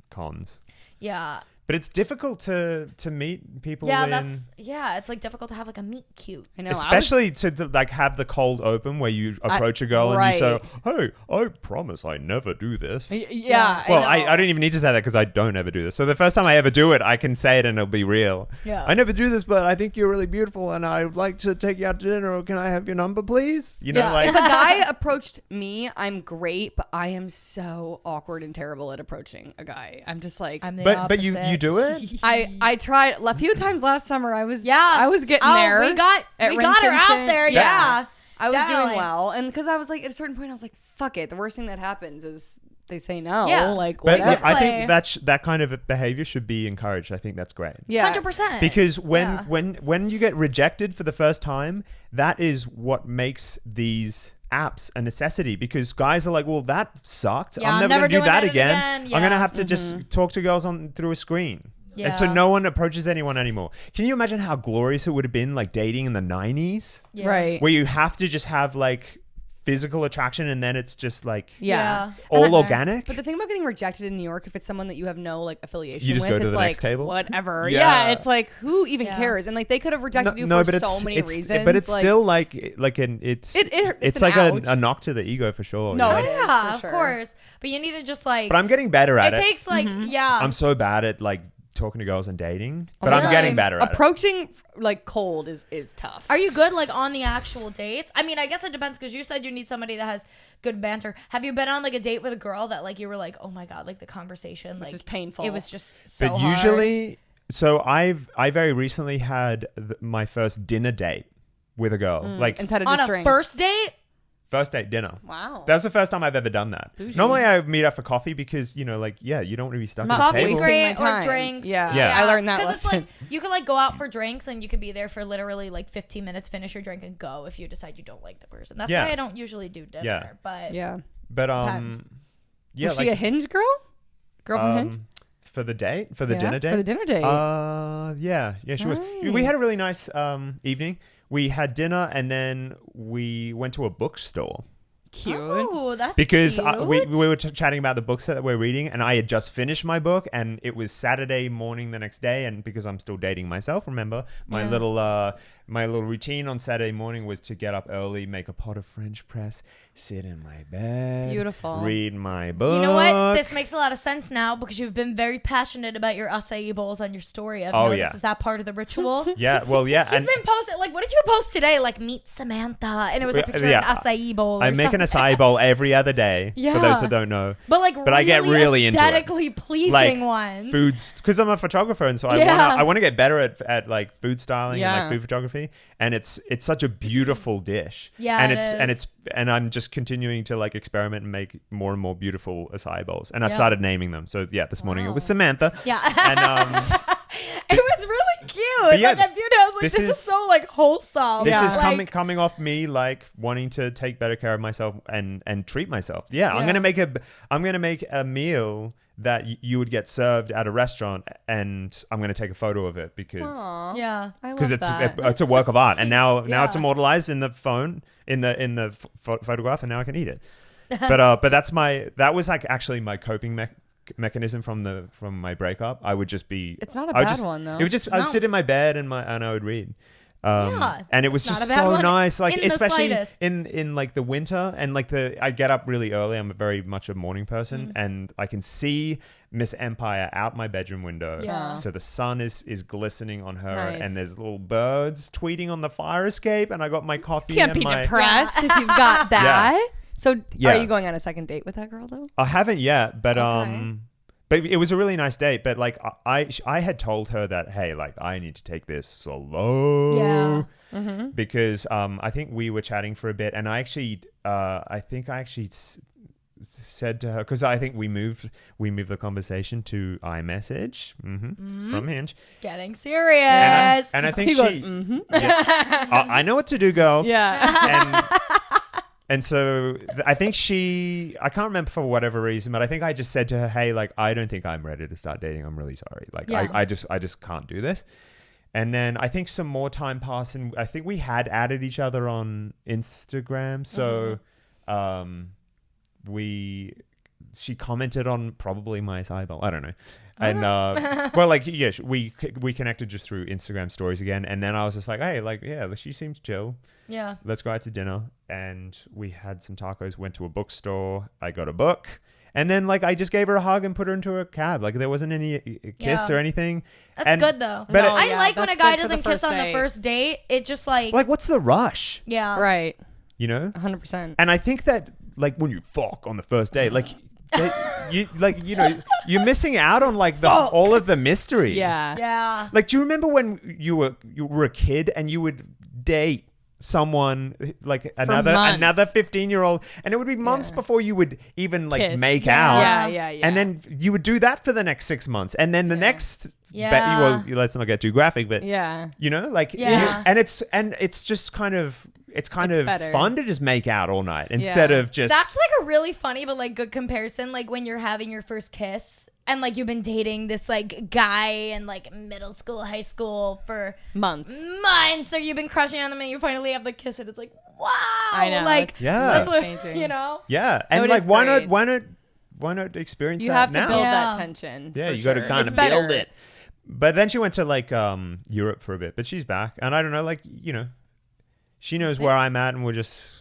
[SPEAKER 1] cons.
[SPEAKER 3] Yeah.
[SPEAKER 1] But it's difficult to meet people
[SPEAKER 3] it's like difficult to have like a meet cute.
[SPEAKER 2] I know.
[SPEAKER 1] especially to like have the cold open where you approach a girl and you say, hey, I promise I never do this.
[SPEAKER 2] Yeah.
[SPEAKER 1] Well, I don't even need to say that because I don't ever do this. So the first time I ever do it, I can say it and it'll be real.
[SPEAKER 3] Yeah.
[SPEAKER 1] I never do this, but I think you're really beautiful and I would like to take you out to dinner. Or can I have your number, please?
[SPEAKER 2] if a guy approached me, I'm great, but I am so awkward and terrible at approaching a guy. I'm just like,
[SPEAKER 1] but you do it?
[SPEAKER 2] I tried a few times last summer. I was getting
[SPEAKER 3] Oh,
[SPEAKER 2] there.
[SPEAKER 3] we got her out there. Yeah.
[SPEAKER 2] I was
[SPEAKER 3] Definitely.
[SPEAKER 2] doing well, and because I was like, at a certain point, I was like, "Fuck it." The worst thing that happens is they say no.
[SPEAKER 3] Yeah.
[SPEAKER 2] Like,
[SPEAKER 1] But
[SPEAKER 2] whatever.
[SPEAKER 1] I think that kind of behavior should be encouraged. I think that's great.
[SPEAKER 2] Yeah,
[SPEAKER 3] 100%.
[SPEAKER 1] Because when you get rejected for the first time, that is what makes these apps a necessity, because guys are like, well, that sucked.
[SPEAKER 3] Yeah,
[SPEAKER 1] I'm never gonna do
[SPEAKER 3] doing
[SPEAKER 1] that
[SPEAKER 3] it
[SPEAKER 1] again.
[SPEAKER 3] Yeah.
[SPEAKER 1] I'm gonna have to just talk to girls through a screen.
[SPEAKER 3] Yeah.
[SPEAKER 1] And so no one approaches anyone anymore. Can you imagine how glorious it would have been like dating in the 90s?
[SPEAKER 3] Yeah.
[SPEAKER 2] right.
[SPEAKER 1] Where you have to just have like physical attraction and then it's just like
[SPEAKER 2] Yeah.
[SPEAKER 1] all organic?
[SPEAKER 2] But the thing about getting rejected in New York, if it's someone that you have no like affiliation
[SPEAKER 1] You just
[SPEAKER 2] with,
[SPEAKER 1] go to
[SPEAKER 2] it's
[SPEAKER 1] the
[SPEAKER 2] like
[SPEAKER 1] next table?
[SPEAKER 2] whatever.
[SPEAKER 1] Yeah.
[SPEAKER 2] Yeah. It's like who even
[SPEAKER 3] Yeah.
[SPEAKER 2] cares? And like they could have rejected you
[SPEAKER 1] no,
[SPEAKER 2] for
[SPEAKER 1] but
[SPEAKER 2] so many reasons.
[SPEAKER 1] But it's
[SPEAKER 2] like,
[SPEAKER 1] still it's
[SPEAKER 2] it's
[SPEAKER 1] like
[SPEAKER 2] an ouch.
[SPEAKER 1] a knock to the ego for sure.
[SPEAKER 2] No,
[SPEAKER 1] you know?
[SPEAKER 2] it is,
[SPEAKER 3] Yeah,
[SPEAKER 2] for
[SPEAKER 3] of
[SPEAKER 2] sure.
[SPEAKER 3] course. But you need to just like.
[SPEAKER 1] But I'm getting better at
[SPEAKER 3] it
[SPEAKER 1] it.
[SPEAKER 3] takes like
[SPEAKER 1] I'm so bad at like talking to girls and dating, but
[SPEAKER 2] my
[SPEAKER 1] I'm
[SPEAKER 2] God.
[SPEAKER 1] getting better at it.
[SPEAKER 2] Approaching like cold is tough.
[SPEAKER 3] Are you good like on the actual dates? I mean, I guess it depends because you said you need somebody that has good banter. Have you been on like a date with a girl that like you were like, oh my God, like the conversation,
[SPEAKER 2] This
[SPEAKER 3] like
[SPEAKER 2] is painful.
[SPEAKER 3] It was just so
[SPEAKER 1] But
[SPEAKER 3] hard.
[SPEAKER 1] usually, so I very recently had my first dinner date with a girl, like
[SPEAKER 2] instead of
[SPEAKER 3] on
[SPEAKER 2] just
[SPEAKER 3] a
[SPEAKER 2] drinks.
[SPEAKER 3] first date.
[SPEAKER 1] first date dinner.
[SPEAKER 2] Wow.
[SPEAKER 1] That was the first time I've ever done that.
[SPEAKER 2] Bougie.
[SPEAKER 1] Normally I meet up for coffee because, you know, like, yeah, you don't want to be stuck at a
[SPEAKER 3] Coffee's
[SPEAKER 1] table.
[SPEAKER 3] great,
[SPEAKER 2] Wasting my
[SPEAKER 3] or
[SPEAKER 2] time.
[SPEAKER 3] drinks.
[SPEAKER 2] Yeah. I learned that
[SPEAKER 3] Because it's
[SPEAKER 2] lesson.
[SPEAKER 3] like you could like go out for drinks and you could be there for literally like 15 minutes, finish your drink and go if you decide you don't like the person. That's
[SPEAKER 1] Yeah.
[SPEAKER 3] why I don't usually do dinner.
[SPEAKER 1] Yeah.
[SPEAKER 3] But
[SPEAKER 2] Yeah.
[SPEAKER 1] But
[SPEAKER 3] Depends.
[SPEAKER 1] yeah,
[SPEAKER 2] Was
[SPEAKER 1] like
[SPEAKER 2] she a Hinge girl? Girl from Hinge?
[SPEAKER 1] for the date, for the
[SPEAKER 2] Yeah,
[SPEAKER 1] dinner date.
[SPEAKER 2] For the dinner date.
[SPEAKER 1] Yeah, she was. We had a really nice evening. We had dinner and then we went to a bookstore.
[SPEAKER 2] Cute.
[SPEAKER 3] Oh, that's
[SPEAKER 1] Because
[SPEAKER 3] cute.
[SPEAKER 1] we were chatting about the books that we're reading, and I had just finished my book, and it was Saturday morning the next day, and because I'm still dating myself, remember my little routine on Saturday morning was to get up early, make a pot of French press, sit in my bed,
[SPEAKER 2] Beautiful.
[SPEAKER 1] read my book.
[SPEAKER 3] You know what? This makes a lot of sense now because you've been very passionate about your acai bowls on your story. I've noticed.
[SPEAKER 1] yeah.
[SPEAKER 3] Is that part of the ritual?
[SPEAKER 1] Yeah, well, yeah,
[SPEAKER 3] He's been posting, like, what did you post today? Like, meet Samantha. And it was a picture of an acai bowl.
[SPEAKER 1] I
[SPEAKER 3] or
[SPEAKER 1] make an
[SPEAKER 3] something.
[SPEAKER 1] acai bowl every other day.
[SPEAKER 3] Yeah.
[SPEAKER 1] For those that don't know.
[SPEAKER 3] But
[SPEAKER 1] I get really into it.
[SPEAKER 3] aesthetically pleasing
[SPEAKER 1] Like
[SPEAKER 3] ones.
[SPEAKER 1] foods, because I'm a photographer, and so
[SPEAKER 3] Yeah.
[SPEAKER 1] I want to get better at like food styling and
[SPEAKER 2] Yeah.
[SPEAKER 1] like food photography, and it's such a beautiful dish.
[SPEAKER 3] Yeah,
[SPEAKER 1] and
[SPEAKER 3] it is.
[SPEAKER 1] and I'm just continuing to like experiment and make more and more beautiful acai bowls, and I've
[SPEAKER 3] Yeah.
[SPEAKER 1] started naming them. So yeah, this morning it
[SPEAKER 3] Wow.
[SPEAKER 1] was Samantha.
[SPEAKER 3] Yeah.
[SPEAKER 1] And
[SPEAKER 3] It was really cute.
[SPEAKER 1] yeah,
[SPEAKER 3] Like, I viewed it, I was like,
[SPEAKER 1] this
[SPEAKER 3] this is
[SPEAKER 1] is-
[SPEAKER 3] so, like, wholesome.
[SPEAKER 1] this
[SPEAKER 2] Yeah.
[SPEAKER 1] is
[SPEAKER 3] Like,
[SPEAKER 1] coming off me like wanting to take better care of myself and treat myself. Yeah, I'm
[SPEAKER 3] Yeah.
[SPEAKER 1] gonna make a meal that you would get served at a restaurant, and I'm gonna take a photo of it because
[SPEAKER 2] Aw.
[SPEAKER 3] Yeah.
[SPEAKER 2] I love
[SPEAKER 1] because
[SPEAKER 2] that.
[SPEAKER 1] it's a work of art, and now it's
[SPEAKER 3] Yeah.
[SPEAKER 1] immortalized in the phone in the photograph, and now I can eat it. But that was like actually my coping mechanism from my breakup. I would just be
[SPEAKER 2] It's not a
[SPEAKER 1] I would
[SPEAKER 2] bad
[SPEAKER 1] just-
[SPEAKER 2] one, though.
[SPEAKER 1] It would just I would sit in my bed and I would read. And it was
[SPEAKER 3] It's
[SPEAKER 1] just
[SPEAKER 3] not a bad
[SPEAKER 1] so
[SPEAKER 3] one
[SPEAKER 1] nice, like
[SPEAKER 3] in the
[SPEAKER 1] especially
[SPEAKER 3] slightest.
[SPEAKER 1] in like the winter, and like I get up really early. I'm very much a morning person,
[SPEAKER 3] Mm.
[SPEAKER 1] and I can see Miss Empire out my bedroom window.
[SPEAKER 3] Yeah.
[SPEAKER 1] So the sun is glistening on her,
[SPEAKER 2] Nice.
[SPEAKER 1] and there's little birds tweeting on the fire escape, and I got my coffee.
[SPEAKER 2] Can't
[SPEAKER 1] and
[SPEAKER 2] be
[SPEAKER 1] my,
[SPEAKER 2] depressed if you've got that. So
[SPEAKER 1] Yeah.
[SPEAKER 2] are you going on a second date with that girl though?
[SPEAKER 1] I haven't yet, but
[SPEAKER 2] Okay.
[SPEAKER 1] But it was a really nice date. But like I had told her that, hey, like I need to take this slow.
[SPEAKER 3] Yeah.
[SPEAKER 1] Because I think we were chatting for a bit, and I think I actually said to her, because I think we moved the conversation to iMessage from Hinge,
[SPEAKER 3] Getting serious.
[SPEAKER 1] and I think
[SPEAKER 2] He
[SPEAKER 1] she
[SPEAKER 2] goes,
[SPEAKER 1] yeah, I know what to do, girls.
[SPEAKER 2] Yeah.
[SPEAKER 1] And so I think I can't remember for whatever reason, but I think I just said to her, hey, like, I don't think I'm ready to start dating. I'm really sorry. Like,
[SPEAKER 3] Yeah.
[SPEAKER 1] I just can't do this. And then I think some more time passed, and I think we had added each other on Instagram. So she commented on probably my eyeball. I don't know. And well, like, yeah, we connected just through Instagram stories again. And then I was just like, hey, like, yeah, she seems chill.
[SPEAKER 3] Yeah.
[SPEAKER 1] Let's go out to dinner. And we had some tacos, went to a bookstore. I got a book. And then, like, I just gave her a hug and put her into a cab. Like, there wasn't any kiss
[SPEAKER 3] Yeah.
[SPEAKER 1] or anything.
[SPEAKER 3] That's
[SPEAKER 1] And-
[SPEAKER 3] good though.
[SPEAKER 1] But
[SPEAKER 2] No,
[SPEAKER 3] I
[SPEAKER 2] yeah,
[SPEAKER 3] like when a
[SPEAKER 2] that's
[SPEAKER 3] guy
[SPEAKER 2] good for the
[SPEAKER 3] doesn't kiss
[SPEAKER 2] first
[SPEAKER 3] on the
[SPEAKER 2] date.
[SPEAKER 3] first date. It just like,
[SPEAKER 1] like, what's the rush?
[SPEAKER 3] yeah.
[SPEAKER 2] Right.
[SPEAKER 1] You know?
[SPEAKER 2] 100%.
[SPEAKER 1] And I think that, like, when you fuck on the first date, like, you're missing out on, like, all of the mystery.
[SPEAKER 2] Yeah.
[SPEAKER 3] Yeah.
[SPEAKER 1] Like, do you remember when you were a kid and you would date someone like another
[SPEAKER 2] months.
[SPEAKER 1] 15-year-old, and it would be months
[SPEAKER 2] Yeah.
[SPEAKER 1] before you would even like
[SPEAKER 2] Kiss.
[SPEAKER 1] make
[SPEAKER 3] Yeah.
[SPEAKER 1] out.
[SPEAKER 2] Yeah.
[SPEAKER 1] And then you would do that for the next 6 months, and then the next
[SPEAKER 3] Yeah.
[SPEAKER 1] well, let's not get too graphic, but
[SPEAKER 2] Yeah.
[SPEAKER 1] you know, like,
[SPEAKER 3] Yeah.
[SPEAKER 1] and it's just kind of
[SPEAKER 2] It's better.
[SPEAKER 1] fun to just make out all night instead
[SPEAKER 2] Yeah.
[SPEAKER 1] of just
[SPEAKER 3] That's like a really funny but like good comparison. Like when you're having your first kiss and like you've been dating this like guy in like middle school, high school for
[SPEAKER 2] Months.
[SPEAKER 3] months, or you've been crushing on them and you finally have the kiss and it's like, wow.
[SPEAKER 2] I know,
[SPEAKER 3] Like,
[SPEAKER 2] it's
[SPEAKER 1] Yeah.
[SPEAKER 3] that's what,
[SPEAKER 2] changing.
[SPEAKER 3] you know?
[SPEAKER 1] yeah, and
[SPEAKER 2] No, it
[SPEAKER 1] like
[SPEAKER 2] is
[SPEAKER 1] why
[SPEAKER 2] great.
[SPEAKER 1] not experience
[SPEAKER 2] You
[SPEAKER 1] that
[SPEAKER 2] have to
[SPEAKER 1] now?
[SPEAKER 2] build
[SPEAKER 3] Yeah.
[SPEAKER 2] that tension.
[SPEAKER 1] Yeah,
[SPEAKER 2] for
[SPEAKER 1] you got to
[SPEAKER 2] sure.
[SPEAKER 1] kind
[SPEAKER 2] It's
[SPEAKER 1] of
[SPEAKER 2] better.
[SPEAKER 1] build it. But then she went to like Europe for a bit, but she's back, and I don't know, like, you know, she knows where I'm at, and we're just,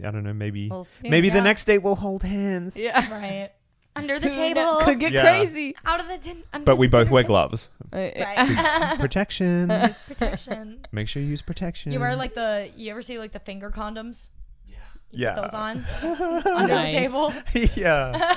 [SPEAKER 1] I don't know, maybe
[SPEAKER 2] We'll see.
[SPEAKER 1] the
[SPEAKER 3] Yeah.
[SPEAKER 1] next date we'll hold hands.
[SPEAKER 2] Yeah.
[SPEAKER 3] Right. Under the table.
[SPEAKER 2] Could get
[SPEAKER 1] Yeah.
[SPEAKER 2] crazy.
[SPEAKER 3] Out of the din- under
[SPEAKER 1] But we
[SPEAKER 3] the
[SPEAKER 1] both
[SPEAKER 3] dinner
[SPEAKER 1] wear
[SPEAKER 3] table.
[SPEAKER 1] gloves.
[SPEAKER 3] Right.
[SPEAKER 1] Protection.
[SPEAKER 3] Protection.
[SPEAKER 1] Make sure you use protection.
[SPEAKER 3] You wear like you ever see like the finger condoms?
[SPEAKER 4] Yeah.
[SPEAKER 3] You
[SPEAKER 1] Yeah.
[SPEAKER 3] put those on under
[SPEAKER 2] Nice.
[SPEAKER 3] the table.
[SPEAKER 1] Yeah.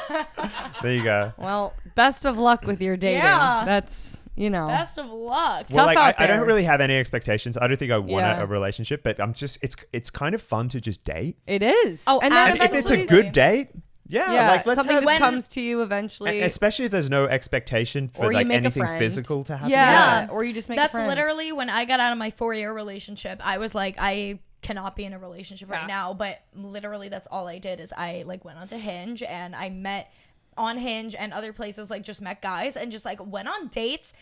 [SPEAKER 1] There you go.
[SPEAKER 2] Well, best of luck with your dating.
[SPEAKER 3] Yeah.
[SPEAKER 2] That's, you know.
[SPEAKER 3] Best of luck.
[SPEAKER 1] Well,
[SPEAKER 2] tough
[SPEAKER 1] like,
[SPEAKER 2] out
[SPEAKER 1] I don't
[SPEAKER 2] there.
[SPEAKER 1] really have any expectations. I don't think I want
[SPEAKER 2] Yeah.
[SPEAKER 1] a relationship, but I'm just, it's kind of fun to just date.
[SPEAKER 2] It is.
[SPEAKER 3] Oh,
[SPEAKER 2] and
[SPEAKER 1] And
[SPEAKER 2] then
[SPEAKER 1] if it's a
[SPEAKER 3] Absolutely.
[SPEAKER 1] good date, yeah,
[SPEAKER 2] yeah,
[SPEAKER 1] like let's
[SPEAKER 2] something
[SPEAKER 1] have
[SPEAKER 2] just
[SPEAKER 1] it.
[SPEAKER 2] comes to you eventually.
[SPEAKER 1] Especially if there's no expectation for
[SPEAKER 2] Or you
[SPEAKER 1] like
[SPEAKER 2] make a
[SPEAKER 1] anything
[SPEAKER 2] friend.
[SPEAKER 1] physical to happen.
[SPEAKER 2] yeah. Or you just make a
[SPEAKER 3] That's
[SPEAKER 2] friend.
[SPEAKER 3] literally when I got out of my 4-year relationship. I was like, I cannot be in a relationship right now. But literally, that's all I did is I like went onto Hinge and I met on Hinge and other places, like just met guys and just like went on dates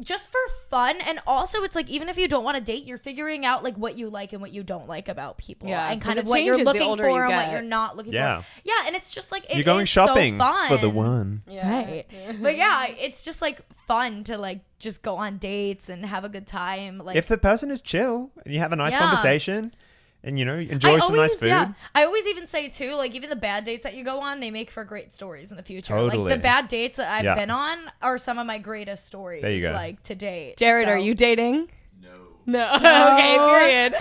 [SPEAKER 3] just for fun. And also, it's like even if you don't want to date, you're figuring out like what you like and what you don't like about people,
[SPEAKER 2] Yeah,
[SPEAKER 3] and
[SPEAKER 2] 'cause
[SPEAKER 3] kind
[SPEAKER 2] it
[SPEAKER 3] of what you're
[SPEAKER 2] changes the
[SPEAKER 3] looking
[SPEAKER 2] older
[SPEAKER 3] for
[SPEAKER 2] you
[SPEAKER 3] and what
[SPEAKER 2] get.
[SPEAKER 3] you're not looking
[SPEAKER 1] Yeah.
[SPEAKER 3] for. Yeah, and it's just like
[SPEAKER 1] You're going
[SPEAKER 3] is
[SPEAKER 1] shopping
[SPEAKER 3] so fun.
[SPEAKER 1] for the one.
[SPEAKER 2] Yeah.
[SPEAKER 3] Right. But yeah, it's just like fun to like just go on dates and have a good time. Like
[SPEAKER 1] If the person is chill and you have a nice
[SPEAKER 3] Yeah.
[SPEAKER 1] conversation and, you know, enjoy some nice food.
[SPEAKER 3] Yeah, I always even say too, like even the bad dates that you go on, they make for great stories in the future.
[SPEAKER 1] Totally.
[SPEAKER 3] Like the bad dates that I've
[SPEAKER 1] Yeah.
[SPEAKER 3] been on are some of my greatest stories.
[SPEAKER 1] There you go.
[SPEAKER 3] Like to date.
[SPEAKER 2] Jared,
[SPEAKER 3] So-
[SPEAKER 2] are you dating?
[SPEAKER 4] No.
[SPEAKER 2] No. Okay, period.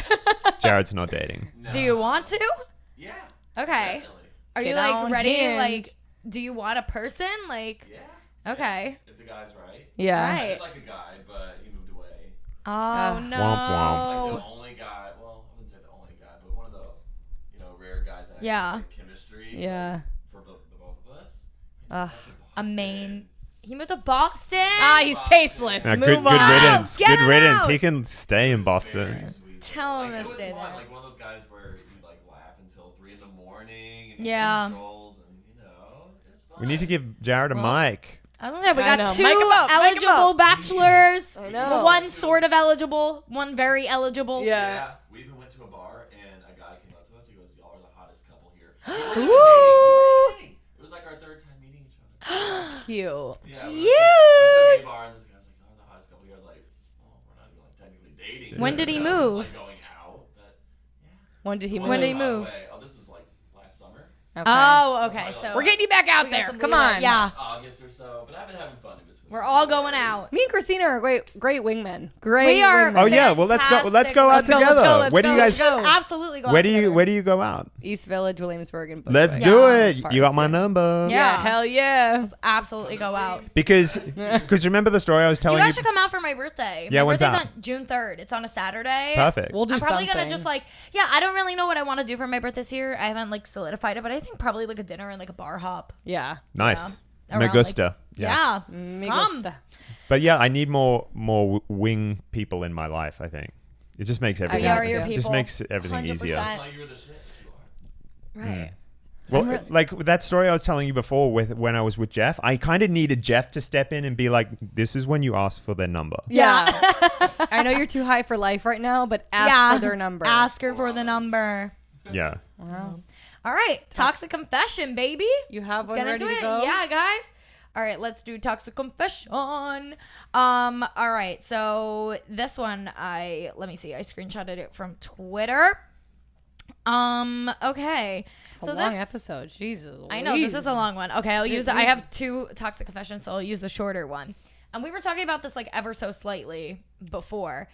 [SPEAKER 1] Jared's not dating.
[SPEAKER 4] No.
[SPEAKER 3] Do you want to?
[SPEAKER 4] Yeah.
[SPEAKER 3] Okay.
[SPEAKER 4] Definitely.
[SPEAKER 3] Are you
[SPEAKER 2] Get
[SPEAKER 3] like
[SPEAKER 2] on
[SPEAKER 3] ready?
[SPEAKER 2] Hinge.
[SPEAKER 3] Like, do you want a person? Like,
[SPEAKER 4] Yeah.
[SPEAKER 3] okay.
[SPEAKER 4] If the guy's right.
[SPEAKER 2] Yeah.
[SPEAKER 3] Right.
[SPEAKER 4] I did like a guy, but he moved away.
[SPEAKER 3] Oh no.
[SPEAKER 1] Womp womp.
[SPEAKER 4] Like the only guy. Well, I wouldn't say the only guy, but one of the rare guys that actually
[SPEAKER 3] Yeah.
[SPEAKER 4] had chemistry.
[SPEAKER 2] Yeah.
[SPEAKER 4] For the both of us.
[SPEAKER 2] Ugh.
[SPEAKER 3] A main. He moved to Boston.
[SPEAKER 2] Ah, he's tasteless.
[SPEAKER 1] Yeah,
[SPEAKER 2] Move
[SPEAKER 1] good
[SPEAKER 2] on.
[SPEAKER 1] riddance.
[SPEAKER 3] Get
[SPEAKER 1] Good
[SPEAKER 3] him
[SPEAKER 1] riddance.
[SPEAKER 3] out.
[SPEAKER 1] He can stay in Boston.
[SPEAKER 4] Very sweet.
[SPEAKER 3] Tell him
[SPEAKER 4] Like,
[SPEAKER 3] to
[SPEAKER 4] it was
[SPEAKER 3] stay
[SPEAKER 4] fun.
[SPEAKER 3] there.
[SPEAKER 4] Like one of those guys where you like laugh until 3 a.m. and
[SPEAKER 3] Yeah.
[SPEAKER 4] strolls and it's fun.
[SPEAKER 1] We need to give Jared a mic.
[SPEAKER 3] I was gonna say we
[SPEAKER 2] I
[SPEAKER 3] got
[SPEAKER 2] know.
[SPEAKER 3] two
[SPEAKER 2] Mic 'em up, mic 'em
[SPEAKER 3] eligible
[SPEAKER 2] up.
[SPEAKER 3] bachelors.
[SPEAKER 2] I know.
[SPEAKER 3] One sort of eligible, one very eligible.
[SPEAKER 2] Yeah.
[SPEAKER 4] Yeah, we even went to a bar and a guy came up to us. He goes, "Y'all are the hottest couple here."
[SPEAKER 3] Woo!
[SPEAKER 4] It was like our 3rd time meeting each other.
[SPEAKER 2] Cute.
[SPEAKER 4] Yeah, we went to a gay bar and this guy was like, "Oh, the hottest couple here." I was like, "Oh, we're not even like technically dating."
[SPEAKER 3] When did he
[SPEAKER 4] I was,
[SPEAKER 3] move?
[SPEAKER 4] like, going out, but
[SPEAKER 2] When did he move?
[SPEAKER 3] When did he
[SPEAKER 4] by the
[SPEAKER 3] move?
[SPEAKER 4] way, oh, this was like last summer.
[SPEAKER 2] Okay.
[SPEAKER 3] Oh, okay. So
[SPEAKER 2] We're getting you back out
[SPEAKER 3] we got
[SPEAKER 2] there.
[SPEAKER 3] some
[SPEAKER 2] Come
[SPEAKER 3] leeway.
[SPEAKER 2] on.
[SPEAKER 3] Yeah.
[SPEAKER 4] August or so, but I've been having fun in between.
[SPEAKER 3] We're all going out.
[SPEAKER 2] Me and Christina are great wingmen. Great.
[SPEAKER 3] We are.
[SPEAKER 2] wingmen.
[SPEAKER 1] Oh yeah, well let's go out
[SPEAKER 3] Fantastic.
[SPEAKER 1] together.
[SPEAKER 2] Let's go,
[SPEAKER 1] Where do you
[SPEAKER 2] let's
[SPEAKER 1] guys?
[SPEAKER 2] go.
[SPEAKER 3] Absolutely go.
[SPEAKER 1] Where
[SPEAKER 3] out
[SPEAKER 1] do you
[SPEAKER 3] together.
[SPEAKER 1] Where do you go out?
[SPEAKER 2] East Village, Williamsburg, and
[SPEAKER 1] Let's
[SPEAKER 2] Bushwick.
[SPEAKER 1] do
[SPEAKER 2] As
[SPEAKER 1] it.
[SPEAKER 2] far
[SPEAKER 1] You got
[SPEAKER 2] as
[SPEAKER 1] my
[SPEAKER 2] it.
[SPEAKER 1] number.
[SPEAKER 2] Yeah, hell yeah.
[SPEAKER 3] Let's absolutely go out.
[SPEAKER 1] Because remember the story I was
[SPEAKER 3] You
[SPEAKER 1] telling you.
[SPEAKER 3] guys should come out for my birthday.
[SPEAKER 1] Yeah,
[SPEAKER 3] my
[SPEAKER 1] when's
[SPEAKER 3] birthday's
[SPEAKER 1] that?
[SPEAKER 3] on June 3rd. It's on a Saturday.
[SPEAKER 1] Perfect.
[SPEAKER 2] We'll do
[SPEAKER 3] I'm probably
[SPEAKER 2] something.
[SPEAKER 3] gonna just like, yeah, I don't really know what I want to do for my birthday this year. I haven't like solidified it, but I think probably like a dinner and like a bar hop.
[SPEAKER 2] Yeah.
[SPEAKER 1] Nice.
[SPEAKER 3] Around,
[SPEAKER 1] Me
[SPEAKER 3] like-
[SPEAKER 1] gusta.
[SPEAKER 3] Yeah.
[SPEAKER 2] Me
[SPEAKER 3] Come.
[SPEAKER 2] gusta.
[SPEAKER 1] But yeah, I need more wing people in my life. I think it just makes everything.
[SPEAKER 2] are
[SPEAKER 3] your
[SPEAKER 1] it just
[SPEAKER 3] people.
[SPEAKER 1] makes everything
[SPEAKER 3] 100%.
[SPEAKER 1] easier.
[SPEAKER 4] That's why you're the shit that you are.
[SPEAKER 3] Right.
[SPEAKER 1] Well, like that story I was telling you before with when I was with Jeff, I kind of needed Jeff to step in and be like, "This is when you ask for their number."
[SPEAKER 2] Yeah. I know you're too high for life right now, but ask for their number.
[SPEAKER 3] Ask her for the number.
[SPEAKER 1] Yeah.
[SPEAKER 2] Wow.
[SPEAKER 3] All right. Toxic confession, baby.
[SPEAKER 2] You have one
[SPEAKER 3] Get
[SPEAKER 2] ready
[SPEAKER 3] into
[SPEAKER 2] to
[SPEAKER 3] it.
[SPEAKER 2] go?
[SPEAKER 3] Yeah, guys. All right, let's do toxic confession. All right, so this one let me see. I screenshotted it from Twitter. Okay.
[SPEAKER 2] It's a
[SPEAKER 3] So
[SPEAKER 2] long
[SPEAKER 3] this
[SPEAKER 2] episode. Jesus.
[SPEAKER 3] I know this is a
[SPEAKER 2] Louise.
[SPEAKER 3] long one. Okay, I'll use I have 2 toxic confessions, so I'll use the shorter one. And we were talking about this like ever so slightly before.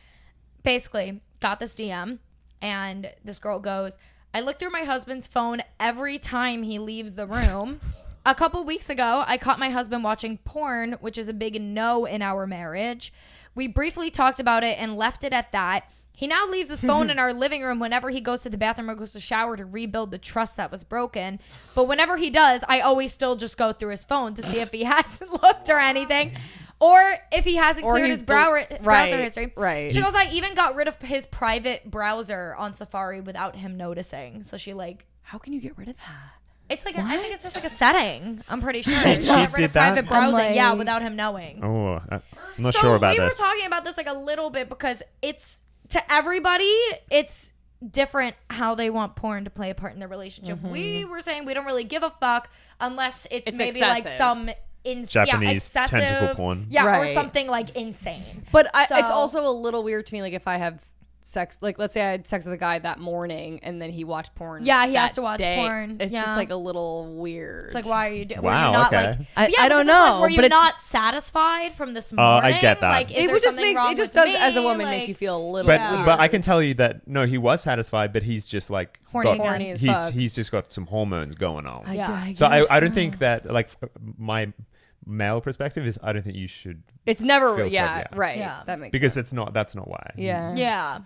[SPEAKER 3] Basically, got this DM and this girl goes, "I look through my husband's phone every time he leaves the room. A couple weeks ago, I caught my husband watching porn, which is a big no in our marriage. We briefly talked about it and left it at that. He now leaves his phone in our living room whenever he goes to the bathroom or goes to shower to rebuild the trust that was broken. But whenever he does, I always still just go through his phone to see if he hasn't looked or anything. Or if he hasn't
[SPEAKER 2] Or
[SPEAKER 3] cleared
[SPEAKER 2] he's
[SPEAKER 3] his browser history.
[SPEAKER 2] right.
[SPEAKER 3] She goes, I even got rid of his private browser on Safari without him noticing. So she like,
[SPEAKER 2] How can you get rid of that?
[SPEAKER 3] it's like, I think it's just like a setting. I'm pretty sure.
[SPEAKER 1] She
[SPEAKER 3] got rid
[SPEAKER 1] did
[SPEAKER 3] of
[SPEAKER 1] that?
[SPEAKER 3] private browsing.
[SPEAKER 2] I'm
[SPEAKER 3] Yeah,
[SPEAKER 2] like-
[SPEAKER 3] without him knowing.
[SPEAKER 1] Oh, I'm not
[SPEAKER 3] So
[SPEAKER 1] sure about
[SPEAKER 3] we
[SPEAKER 1] this.
[SPEAKER 3] were talking about this like a little bit because it's to everybody, it's different how they want porn to play a part in their relationship. We were saying we don't really give a fuck unless it's maybe like
[SPEAKER 2] excessive.
[SPEAKER 3] some
[SPEAKER 1] Japanese
[SPEAKER 3] excessive,
[SPEAKER 1] tentacle porn.
[SPEAKER 3] yeah, or
[SPEAKER 2] Right.
[SPEAKER 3] something like insane.
[SPEAKER 2] But it's
[SPEAKER 3] So-
[SPEAKER 2] also a little weird to me, like if I have sex, like let's say I had sex with a guy that morning and then he watched porn.
[SPEAKER 3] Yeah, he has
[SPEAKER 2] that
[SPEAKER 3] to watch
[SPEAKER 2] day.
[SPEAKER 3] porn.
[SPEAKER 2] It's
[SPEAKER 3] Yeah.
[SPEAKER 2] just like a little weird.
[SPEAKER 3] It's like, why are you doing?
[SPEAKER 1] Wow,
[SPEAKER 3] Were you not
[SPEAKER 1] okay.
[SPEAKER 3] like?
[SPEAKER 2] I
[SPEAKER 3] Yeah,
[SPEAKER 2] don't
[SPEAKER 3] because it's like,
[SPEAKER 2] know,
[SPEAKER 3] were you
[SPEAKER 2] but it's-
[SPEAKER 3] not satisfied from this
[SPEAKER 1] I
[SPEAKER 3] morning?
[SPEAKER 1] get that.
[SPEAKER 3] Like, is
[SPEAKER 2] it
[SPEAKER 3] there
[SPEAKER 2] would just
[SPEAKER 3] something
[SPEAKER 2] makes
[SPEAKER 3] wrong
[SPEAKER 2] it just
[SPEAKER 3] with
[SPEAKER 2] does as a
[SPEAKER 3] me?
[SPEAKER 2] woman
[SPEAKER 3] Like,
[SPEAKER 2] make you feel a little
[SPEAKER 1] But
[SPEAKER 2] weird.
[SPEAKER 1] but I can tell you that no, he was satisfied, but he's just like
[SPEAKER 3] Horny
[SPEAKER 1] got-
[SPEAKER 3] again.
[SPEAKER 2] Horny as
[SPEAKER 1] he's
[SPEAKER 2] fuck.
[SPEAKER 1] he's just got some hormones going on.
[SPEAKER 3] Yeah.
[SPEAKER 1] So
[SPEAKER 2] guess
[SPEAKER 1] I don't think that like my male perspective is I don't think you should
[SPEAKER 2] it's never
[SPEAKER 1] feel so,
[SPEAKER 2] yeah,
[SPEAKER 1] yeah.
[SPEAKER 2] right.
[SPEAKER 3] Yeah.
[SPEAKER 2] That makes
[SPEAKER 1] because
[SPEAKER 2] sense.
[SPEAKER 1] that's not why.
[SPEAKER 2] Yeah.
[SPEAKER 3] Yeah.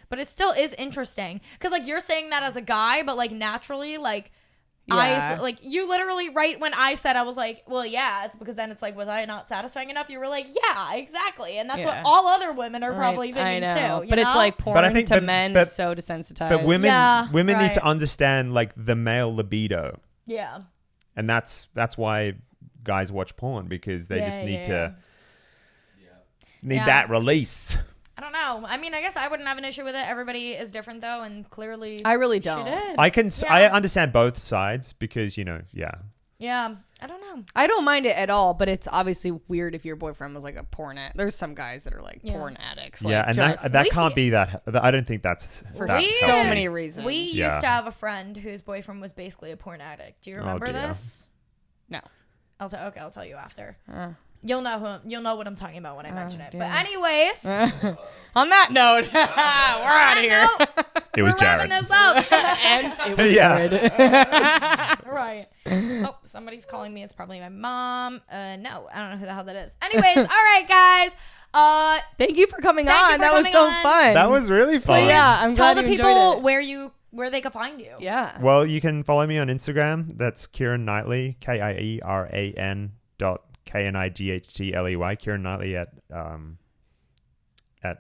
[SPEAKER 3] But it still is interesting because like you're saying that as a guy, but like naturally, like
[SPEAKER 2] Yeah.
[SPEAKER 3] like you literally right when I said I was like, well, yeah, it's because then it's like, was I not satisfying enough? You were like, yeah, exactly, and that's
[SPEAKER 2] Yeah.
[SPEAKER 3] what all other women are probably
[SPEAKER 2] I
[SPEAKER 3] thinking
[SPEAKER 2] know.
[SPEAKER 3] too. You
[SPEAKER 2] But it's
[SPEAKER 3] know?
[SPEAKER 2] like porn
[SPEAKER 1] But I think-
[SPEAKER 2] to
[SPEAKER 1] but-
[SPEAKER 2] men
[SPEAKER 1] but-
[SPEAKER 2] is so desensitized.
[SPEAKER 1] But women
[SPEAKER 3] Yeah,
[SPEAKER 1] women need
[SPEAKER 3] right.
[SPEAKER 1] to understand like the male libido,
[SPEAKER 3] yeah,
[SPEAKER 1] and that's why guys watch porn because they just need to need
[SPEAKER 3] Yeah.
[SPEAKER 1] that release.
[SPEAKER 3] I don't know. I mean, I guess I wouldn't have an issue with it. Everybody is different though, and clearly
[SPEAKER 2] I really
[SPEAKER 3] she
[SPEAKER 2] don't.
[SPEAKER 3] did.
[SPEAKER 1] I understand both sides because
[SPEAKER 3] yeah, I don't know.
[SPEAKER 2] I don't mind it at all, but it's obviously weird if your boyfriend was like a porn addict. There's some guys that are like
[SPEAKER 3] Yeah.
[SPEAKER 2] porn addicts.
[SPEAKER 1] yeah,
[SPEAKER 2] Like,
[SPEAKER 1] and
[SPEAKER 2] just
[SPEAKER 1] that can't be that. I don't think that's
[SPEAKER 2] for
[SPEAKER 1] that's
[SPEAKER 2] so
[SPEAKER 1] healthy.
[SPEAKER 2] many reasons.
[SPEAKER 3] We
[SPEAKER 1] Yeah.
[SPEAKER 3] used to have a friend whose boyfriend was basically a porn addict. Do you remember
[SPEAKER 1] dear.
[SPEAKER 3] this?
[SPEAKER 2] No.
[SPEAKER 3] I'll tell you after. You'll know what I'm talking about when I mention it.
[SPEAKER 2] dear.
[SPEAKER 3] But anyways,
[SPEAKER 2] On that note, we're out of here.
[SPEAKER 1] It was
[SPEAKER 3] we're
[SPEAKER 1] Jared.
[SPEAKER 3] wrapping this up.
[SPEAKER 2] And it was
[SPEAKER 1] Yeah.
[SPEAKER 2] good.
[SPEAKER 3] Right. Oh, somebody's calling me. It's probably my mom. No, I don't know who the hell that is. Anyways, all right, guys.
[SPEAKER 2] Thank you for coming
[SPEAKER 3] Thank you
[SPEAKER 2] on.
[SPEAKER 3] for
[SPEAKER 2] That was
[SPEAKER 3] coming
[SPEAKER 2] so
[SPEAKER 3] on.
[SPEAKER 2] fun.
[SPEAKER 1] That was really fun.
[SPEAKER 2] yeah, I'm
[SPEAKER 3] Tell
[SPEAKER 2] glad
[SPEAKER 3] the
[SPEAKER 2] you
[SPEAKER 3] people
[SPEAKER 2] enjoyed it.
[SPEAKER 3] where they can find you.
[SPEAKER 2] Yeah.
[SPEAKER 1] Well, you can follow me on Instagram. That's Kieran Knightley, KIERAN KNIGHTLEY. Kieran Knightley at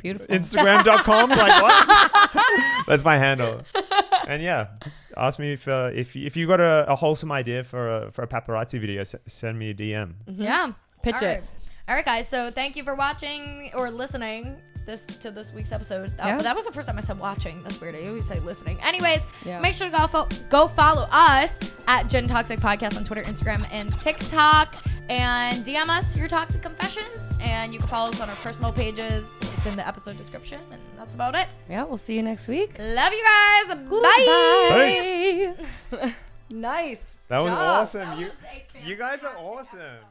[SPEAKER 2] Beautiful.
[SPEAKER 1] Instagram.com. Like what? That's my handle. And yeah, ask me if you got a wholesome idea for a paparazzi video, send me a DM.
[SPEAKER 3] Yeah.
[SPEAKER 2] Pitch
[SPEAKER 3] All
[SPEAKER 2] it.
[SPEAKER 3] right. All right, guys. So thank you for watching or listening this week's episode.
[SPEAKER 2] Yeah.
[SPEAKER 3] But that was the first time I said watching. That's weird. I always say listening. Anyways,
[SPEAKER 2] Yeah.
[SPEAKER 3] make sure to go follow us at Gen Toxic Podcast on Twitter, Instagram, and TikTok, and DM us your toxic confessions. And you can follow us on our personal pages. It's in the episode description, and that's about it.
[SPEAKER 2] Yeah, we'll see you next week.
[SPEAKER 3] Love you guys. Bye.
[SPEAKER 1] Thanks.
[SPEAKER 2] Nice.
[SPEAKER 1] That was
[SPEAKER 2] job.
[SPEAKER 1] awesome.
[SPEAKER 3] That
[SPEAKER 1] You
[SPEAKER 3] was a
[SPEAKER 1] you guys are
[SPEAKER 3] fantastic
[SPEAKER 1] awesome.